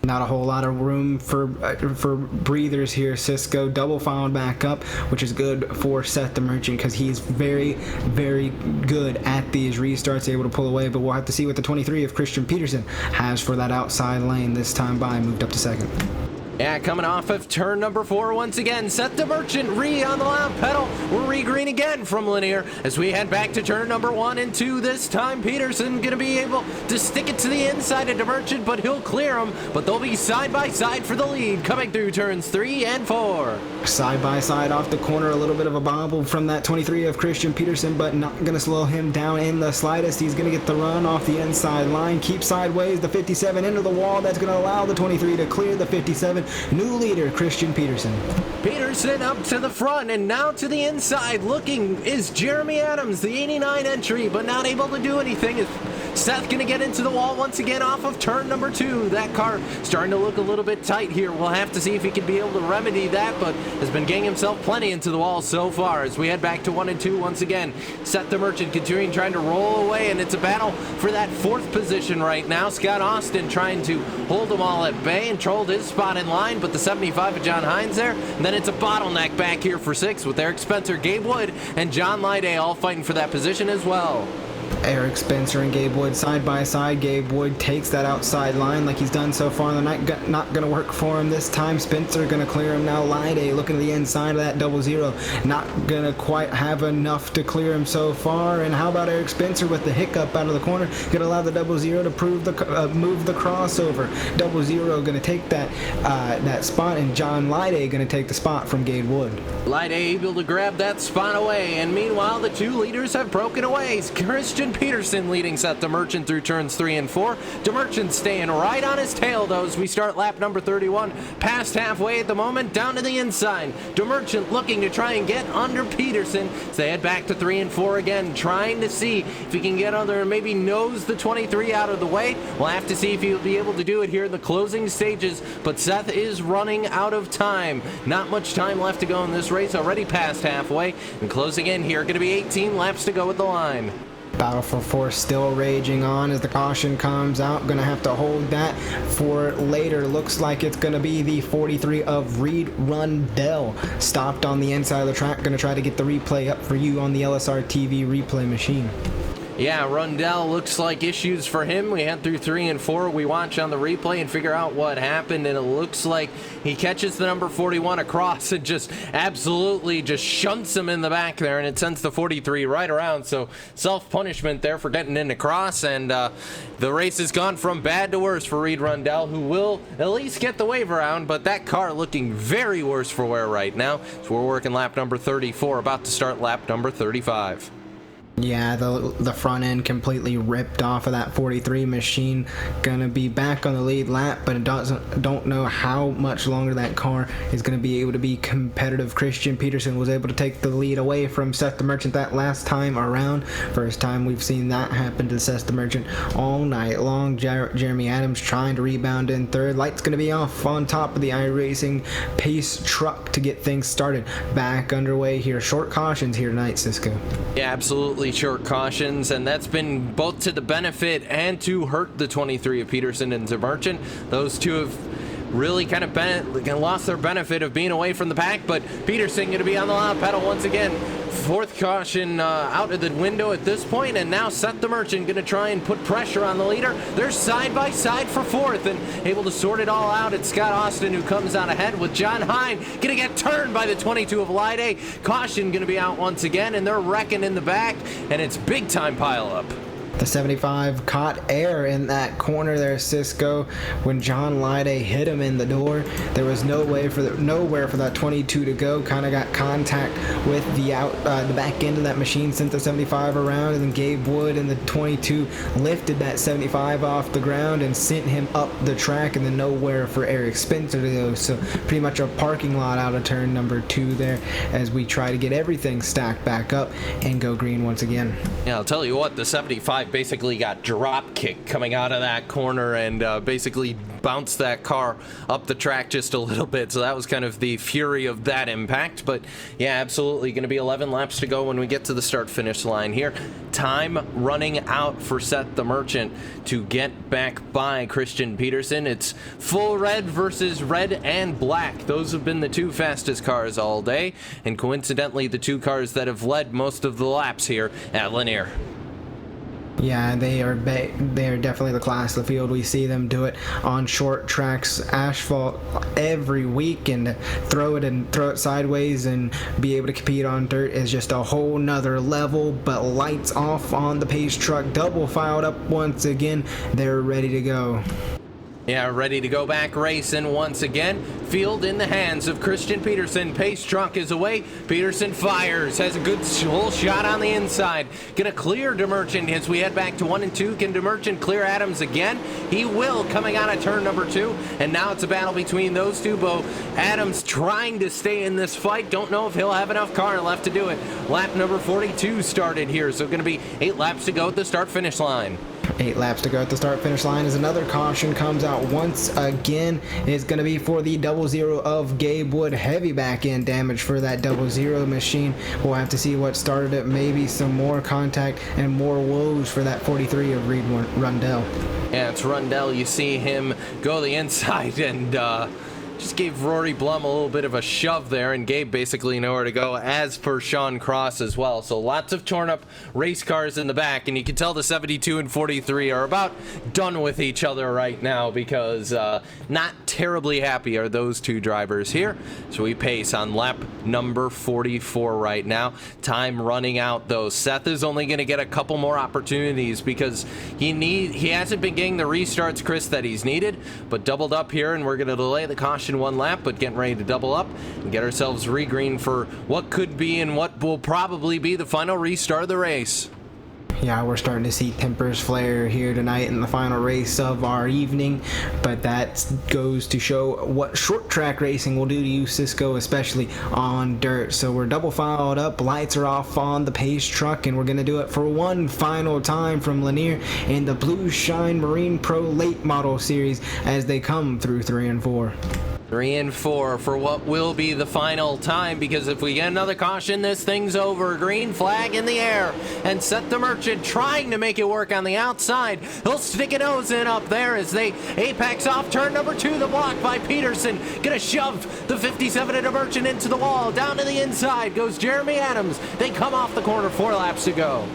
Not a whole lot of room for breathers here. Cisco double filed back up, which is good for Seth the Merchant because he's very, very good at these restarts, able to pull away. But we'll have to see what the 23 of Christian Peterson has for that outside lane this time by. Moved up to second. Yeah, coming off of turn number 4 once again. Seth the Merchant on the loud pedal. We're green again from Lanier as we head back to turn number 1 and 2. This time Peterson going to be able to stick it to the inside of the Merchant, but he'll clear them. But they'll be side by side for the lead coming through turns 3 and 4. Side by side off the corner, a little bit of a bobble from that 23 of Christian Peterson, but not going to slow him down in the slightest. He's going to get the run off the inside line, keep sideways, the 57 into the wall. That's going to allow the 23 to clear the 57. New leader, Christian Peterson. Peterson up to the front and now to the inside. Looking is Jeremy Adams, the 89 entry, but not able to do anything. Is Seth going to get into the wall once again off of turn number 2. That car starting to look a little bit tight here. We'll have to see if he can be able to remedy that, but has been getting himself plenty into the wall so far as we head back to 1 and 2 once again. Seth the Merchant continuing trying to roll away, and it's a battle for that 4th position right now. Scott Austin trying to hold them all at bay and trolled his spot in line, but the 75 of John Hines there. And then it's a bottleneck back here for 6 with Eric Spencer, Gabe Wood, and John Lyday all fighting for that position as well. Eric Spencer and Gabe Wood side by side. Gabe Wood takes that outside line like he's done so far in the night. Not going to work for him this time. Spencer going to clear him now. Lyday looking to the inside of that 00. Not going to quite have enough to clear him so far. And how about Eric Spencer with the hiccup out of the corner? Going to allow the 00 to move the crossover. 00 going to take that spot, and John Lyday going to take the spot from Gabe Wood. Lyday able to grab that spot away, and meanwhile the 2 leaders have broken away. Christian Peterson leading Seth the Merchant through turns 3 and 4. DeMerchant staying right on his tail though as we start lap number 31. Past halfway at the moment, down to the inside. DeMerchant looking to try and get under Peterson as they head back to 3 and 4 again, trying to see if he can get under and maybe nose the 23 out of the way. We'll have to see if he'll be able to do it here in the closing stages, but Seth is running out of time. Not much time left to go in this race, already past halfway, and closing in here, going to be 18 laps to go at the line. Battle for 4 still raging on as the caution comes out. Gonna have to hold that for later. Looks like it's gonna be the 43 of Reed Rundell. Stopped on the inside of the track. Gonna try to get the replay up for you on the LSRTV replay machine. Yeah, Rundell looks like issues for him. We head through 3 and 4. We watch on the replay and figure out what happened, and it looks like he catches the number 41 across and just absolutely just shunts him in the back there, and it sends the 43 right around. So self-punishment there for getting in across, and the race has gone from bad to worse for Reed Rundell, who will at least get the wave around, but that car looking very worse for wear right now. So we're working lap number 34, about to start lap number 35. Yeah, the front end completely ripped off of that 43 machine. Gonna be back on the lead lap, but don't know how much longer that car is gonna be able to be competitive. Christian Peterson was able to take the lead away from Seth the Merchant that last time around. First time we've seen that happen to Seth the Merchant all night long. Jeremy Adams trying to rebound in third. Light's gonna be off on top of the iRacing pace truck to get things started. Back underway here. Short cautions here tonight, Cisco. Yeah, absolutely. Short cautions, and that's been both to the benefit and to hurt the 23 of Peterson and DeMerchant. Those two have really kind of lost their benefit of being away from the pack, but Peterson going to be on the loud pedal once again. Fourth caution out of the window at this point, and now Seth the Merchant going to try and put pressure on the leader. They're side by side for fourth and able to sort it all out. It's Scott Austin who comes out ahead with John Hine going to get turned by the 22 of Lide. Caution going to be out once again, and they're wrecking in the back, and it's big time pile up. The 75 caught air in that corner there, Cisco. When John Lide hit him in the door, there was nowhere for that 22 to go. Kind of got contact with the back end of that machine, sent the 75 around, and then Gabe Wood and the 22 lifted that 75 off the ground and sent him up the track, and then nowhere for Eric Spencer to go. So pretty much a parking lot out of turn number 2 there as we try to get everything stacked back up and go green once again. Yeah, I'll tell you what, the 75 basically got drop kicked coming out of that corner and basically bounced that car up the track just a little bit. So that was kind of the fury of that impact. But yeah, absolutely going to be 11 laps to go when we get to the start-finish line here. Time running out for Seth the Merchant to get back by Christian Peterson. It's full red versus red and black. Those have been the two fastest cars all day, and coincidentally the two cars that have led most of the laps here at Lanier. Yeah, they are definitely the class of the field. We see them do it on short tracks, asphalt every week, and throw it sideways and be able to compete on dirt is just a whole nother level. But lights off on the pace truck, double filed up once again. They're ready to go. Yeah, ready to go back racing once again. Field in the hands of Christian Peterson. Pace truck is away. Peterson fires, has a good whole shot on the inside. Gonna clear DeMerchant as we head back to 1 and 2. Can DeMerchant clear Adams again? He will, coming out of turn number 2. And now it's a battle between those two. Bo Adams trying to stay in this fight. Don't know if he'll have enough car left to do it. Lap number 42 started here, so gonna be 8 laps to go at the start-finish line. 8 laps to go at the start-finish line as another caution comes out once again. It's going to be for the 00 of Gabe Wood. Heavy back-end damage for that 00 machine. We'll have to see what started it. Maybe some more contact and more woes for that 43 of Reed Rundell. Yeah, it's Rundell. You see him go the inside and just gave Rory Blum a little bit of a shove there, and Gabe basically nowhere to go, as per Sean Cross as well. So lots of torn up race cars in the back, and you can tell the 72 and 43 are about done with each other right now because not terribly happy are those two drivers here. So we pace on lap number 44 right now. Time running out though. Seth is only going to get a couple more opportunities because he hasn't been getting the restarts, Chris, that he's needed, but doubled up here, and we're going to delay the caution 1 lap, but getting ready to double up and get ourselves re-green for what could be and what will probably be the final restart of the race. Yeah, we're starting to see tempers flare here tonight in the final race of our evening, but that goes to show what short track racing will do to you, Cisco, especially on dirt. So we're double filed up, lights are off on the pace truck, and we're going to do it for one final time from Lanier in the Blue Shine Marine Pro Late Model Series as they come through 3 and 4. 3 and 4 for what will be the final time, because if we get another caution, this thing's over. Green flag in the air, and Seth the Merchant trying to make it work on the outside. He'll stick a nose in up there as they apex off turn number 2, the block by Peterson. Gonna shove the 57 of the Merchant into the wall. Down to the inside goes Jeremy Adams. They come off the corner, 4 laps to go.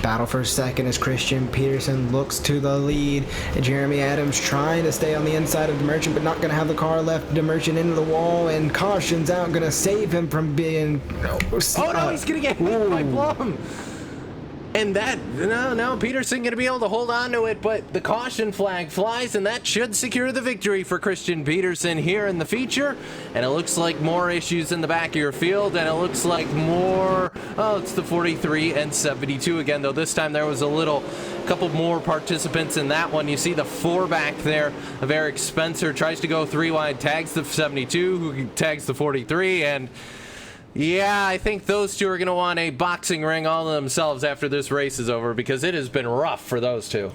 Battle for second as Christian Peterson looks to the lead. Jeremy Adams trying to stay on the inside of DeMerchant, but not going to have the car left. DeMerchant into the wall, and caution's out, going to save him from being... he's going to get hit by Blum. And that, no, Peterson going to be able to hold on to it, but the caution flag flies, and that should secure the victory for Christian Peterson here in the feature. And it looks like more issues in the back of your field, and it looks like more, it's the 43 and 72 again, though this time there was a couple more participants in that one. You see the 4 back there of Eric Spencer, tries to go 3 wide, tags the 72, who tags the 43, and... yeah, I think those two are going to want a boxing ring all to themselves after this race is over, because it has been rough for those two.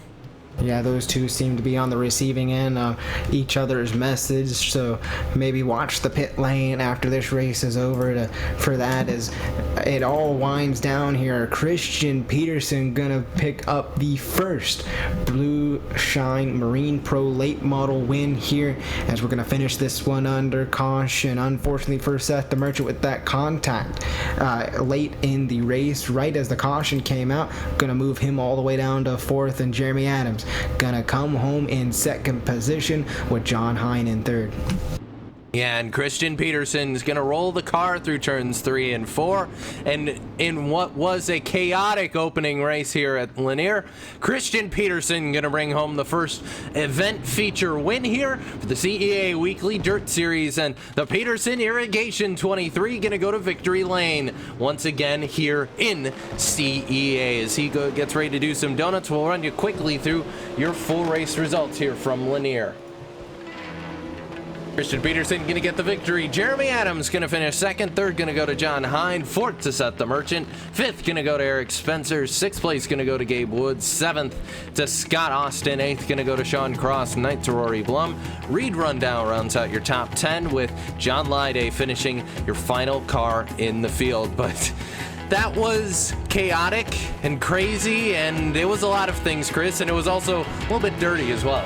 Yeah, those two seem to be on the receiving end of each other's message, so maybe watch the pit lane after this race is over for that, as it all winds down here. Christian Peterson gonna pick up the first Blue Shine Marine Pro late model win here, as we're gonna finish this one under caution. Unfortunately for Seth the Merchant with that contact late in the race, right as the caution came out, gonna move him all the way down to fourth, and Jeremy Adams gonna come home in second position with John Hine in third. Yeah, and Christian Peterson's going to roll the car through turns 3 and 4. And in what was a chaotic opening race here at Lanier, Christian Peterson going to bring home the first event feature win here for the CEA Weekly Dirt Series. And the Peterson Irrigation 23 going to go to victory lane once again here in CEA. As he gets ready to do some donuts, we'll run you quickly through your full race results here from Lanier. Christian Peterson going to get the victory. Jeremy Adams going to finish second. Third going to go to John Hine. Fourth to Seth the Merchant. Fifth going to go to Eric Spencer. Sixth place going to go to Gabe Woods. Seventh to Scott Austin. Eighth going to go to Sean Cross. Ninth to Rory Blum. Reed Rundown rounds out your top 10 with John Lyday finishing your final car in the field. But that was chaotic and crazy, and it was a lot of things, Chris, and it was also a little bit dirty as well.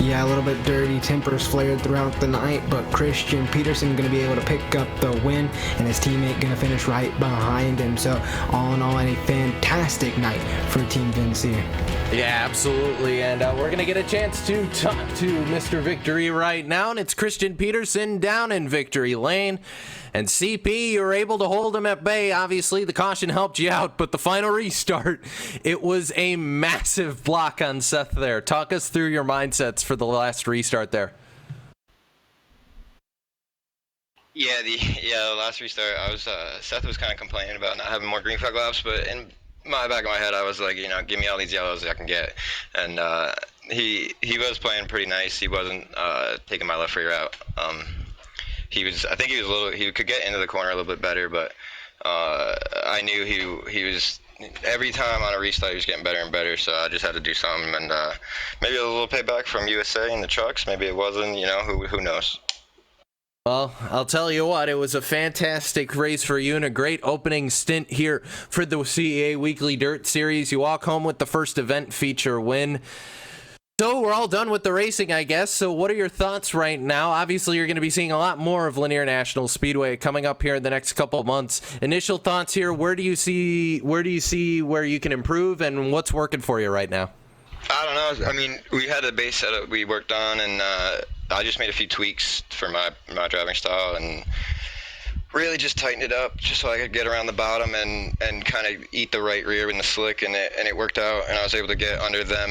Yeah, a little bit dirty. Tempers flared throughout the night, but Christian Peterson going to be able to pick up the win, and his teammate going to finish right behind him. So all in all, a fantastic night for Team Vince here. Yeah, absolutely. And we're going to get a chance to talk to Mr. Victory right now, and it's Christian Peterson down in victory lane. And CP, you were able to hold him at bay. Obviously, the caution helped you out, but the final restart, it was a massive block on Seth there. Talk us through your mindsets for the last restart there. Yeah, the last restart, I was Seth was kind of complaining about not having more green flag laps, but in my back of my head, I was like, give me all these yellows I can get, and he was playing pretty nice. He wasn't taking my left rear out. I think he could get into the corner a little bit better, but I knew he was, every time on a restart he was getting better and better, so I just had to do something, and maybe a little payback from USA and the trucks, maybe it wasn't, who knows. Well, I'll tell you what, it was a fantastic race for you and a great opening stint here for the CEA Weekly Dirt Series. You walk home with the first event feature win. So we're all done with the racing, I guess. So what are your thoughts right now? Obviously, you're going to be seeing a lot more of Lanier National Speedway coming up here in the next couple of months. Initial thoughts here, where do you see where you can improve, and what's working for you right now? I don't know. I mean, we had a base setup we worked on, and I just made a few tweaks for my driving style and really just tightened it up just so I could get around the bottom and kind of eat the right rear in the slick, and it worked out, and I was able to get under them.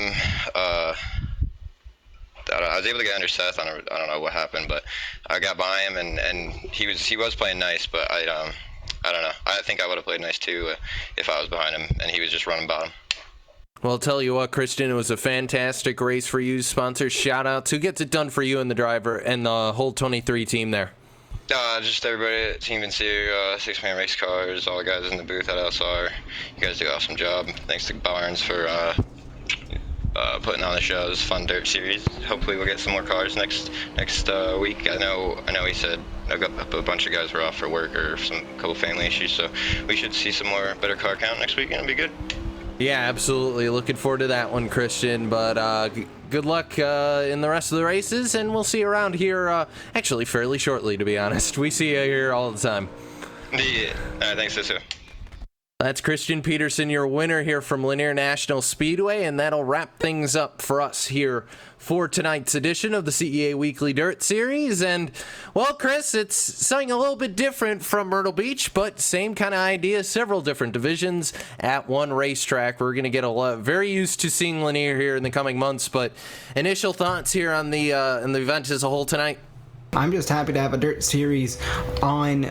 I was able to get under Seth. I don't know what happened, but I got by him, and he was playing nice, but I don't know. I think I would have played nice too if I was behind him and he was just running bottom. Well, I'll tell you what, Christian, it was a fantastic race for you. Sponsors, shout outs. Who gets it done for you and the driver and the whole 23 team there? Just everybody at Team Vinceer, 6-man race cars, all the guys in the booth at LSR. You guys do an awesome job. Thanks to Barnes for putting on the show. It was a fun dirt series. Hopefully we'll get some more cars next week. I know he said a bunch of guys were off for work or a couple family issues, so we should see some more better car count next week, and it'll be good. Yeah, absolutely. Looking forward to that one, Christian. But good luck in the rest of the races, and we'll see you around here actually fairly shortly, to be honest. We see you here all the time. Yeah. All right, thanks, Sisu. That's Christian Peterson, your winner here from Lanier National Speedway, and that'll wrap things up for us here for tonight's edition of the CEA Weekly Dirt Series. And, well, Chris, it's something a little bit different from Myrtle Beach, but same kind of idea, several different divisions at one racetrack. We're going to get very used to seeing Lanier here in the coming months, but initial thoughts here on the event as a whole tonight? I'm just happy to have a dirt series on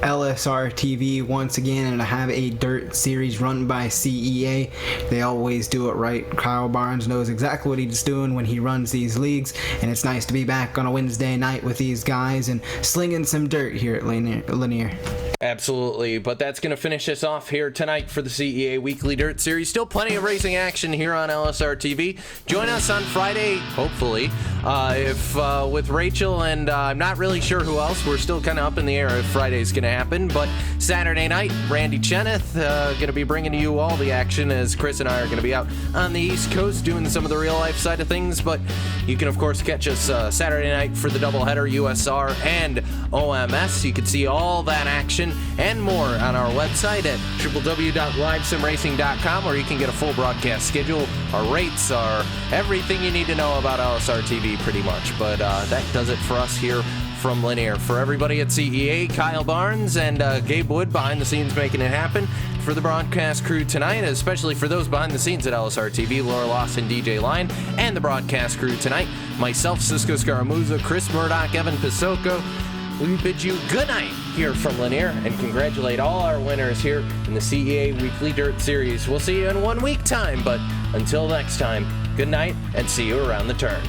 LSRTV once again, and to have a dirt series run by CEA. They always do it right. Kyle Barnes knows exactly what he's doing when he runs these leagues, and it's nice to be back on a Wednesday night with these guys and slinging some dirt here at Lanier. Absolutely, but that's going to finish us off here tonight for the CEA Weekly Dirt Series. Still plenty of racing action here on LSRTV. Join us on Friday, hopefully, with Rachel, and I'm not really sure who else. We're still kind of up in the air if Friday's going to happen, but Saturday night, Randy Cheneth going to be bringing to you all the action as Chris and I are going to be out on the East Coast doing some of the real-life side of things, but you can, of course, catch us Saturday night for the doubleheader, USR and OMS. You can see all that action and more on our website at www.livesimracing.com, where you can get a full broadcast schedule, our rates, our everything you need to know about LSRTV pretty much. But that does it for us here from Linear. For everybody at CEA, Kyle Barnes and Gabe Wood behind the scenes making it happen. For the broadcast crew tonight, especially for those behind the scenes at LSRTV, Laura Lawson, DJ Line, and the broadcast crew tonight, myself, Cisco Scaramuza, Chris Murdoch, Evan Pisoko, we bid you good night here from Linear and congratulate all our winners here in the CEA Weekly Dirt Series. We'll see you in 1 week time, but until next time, good night and see you around the turn.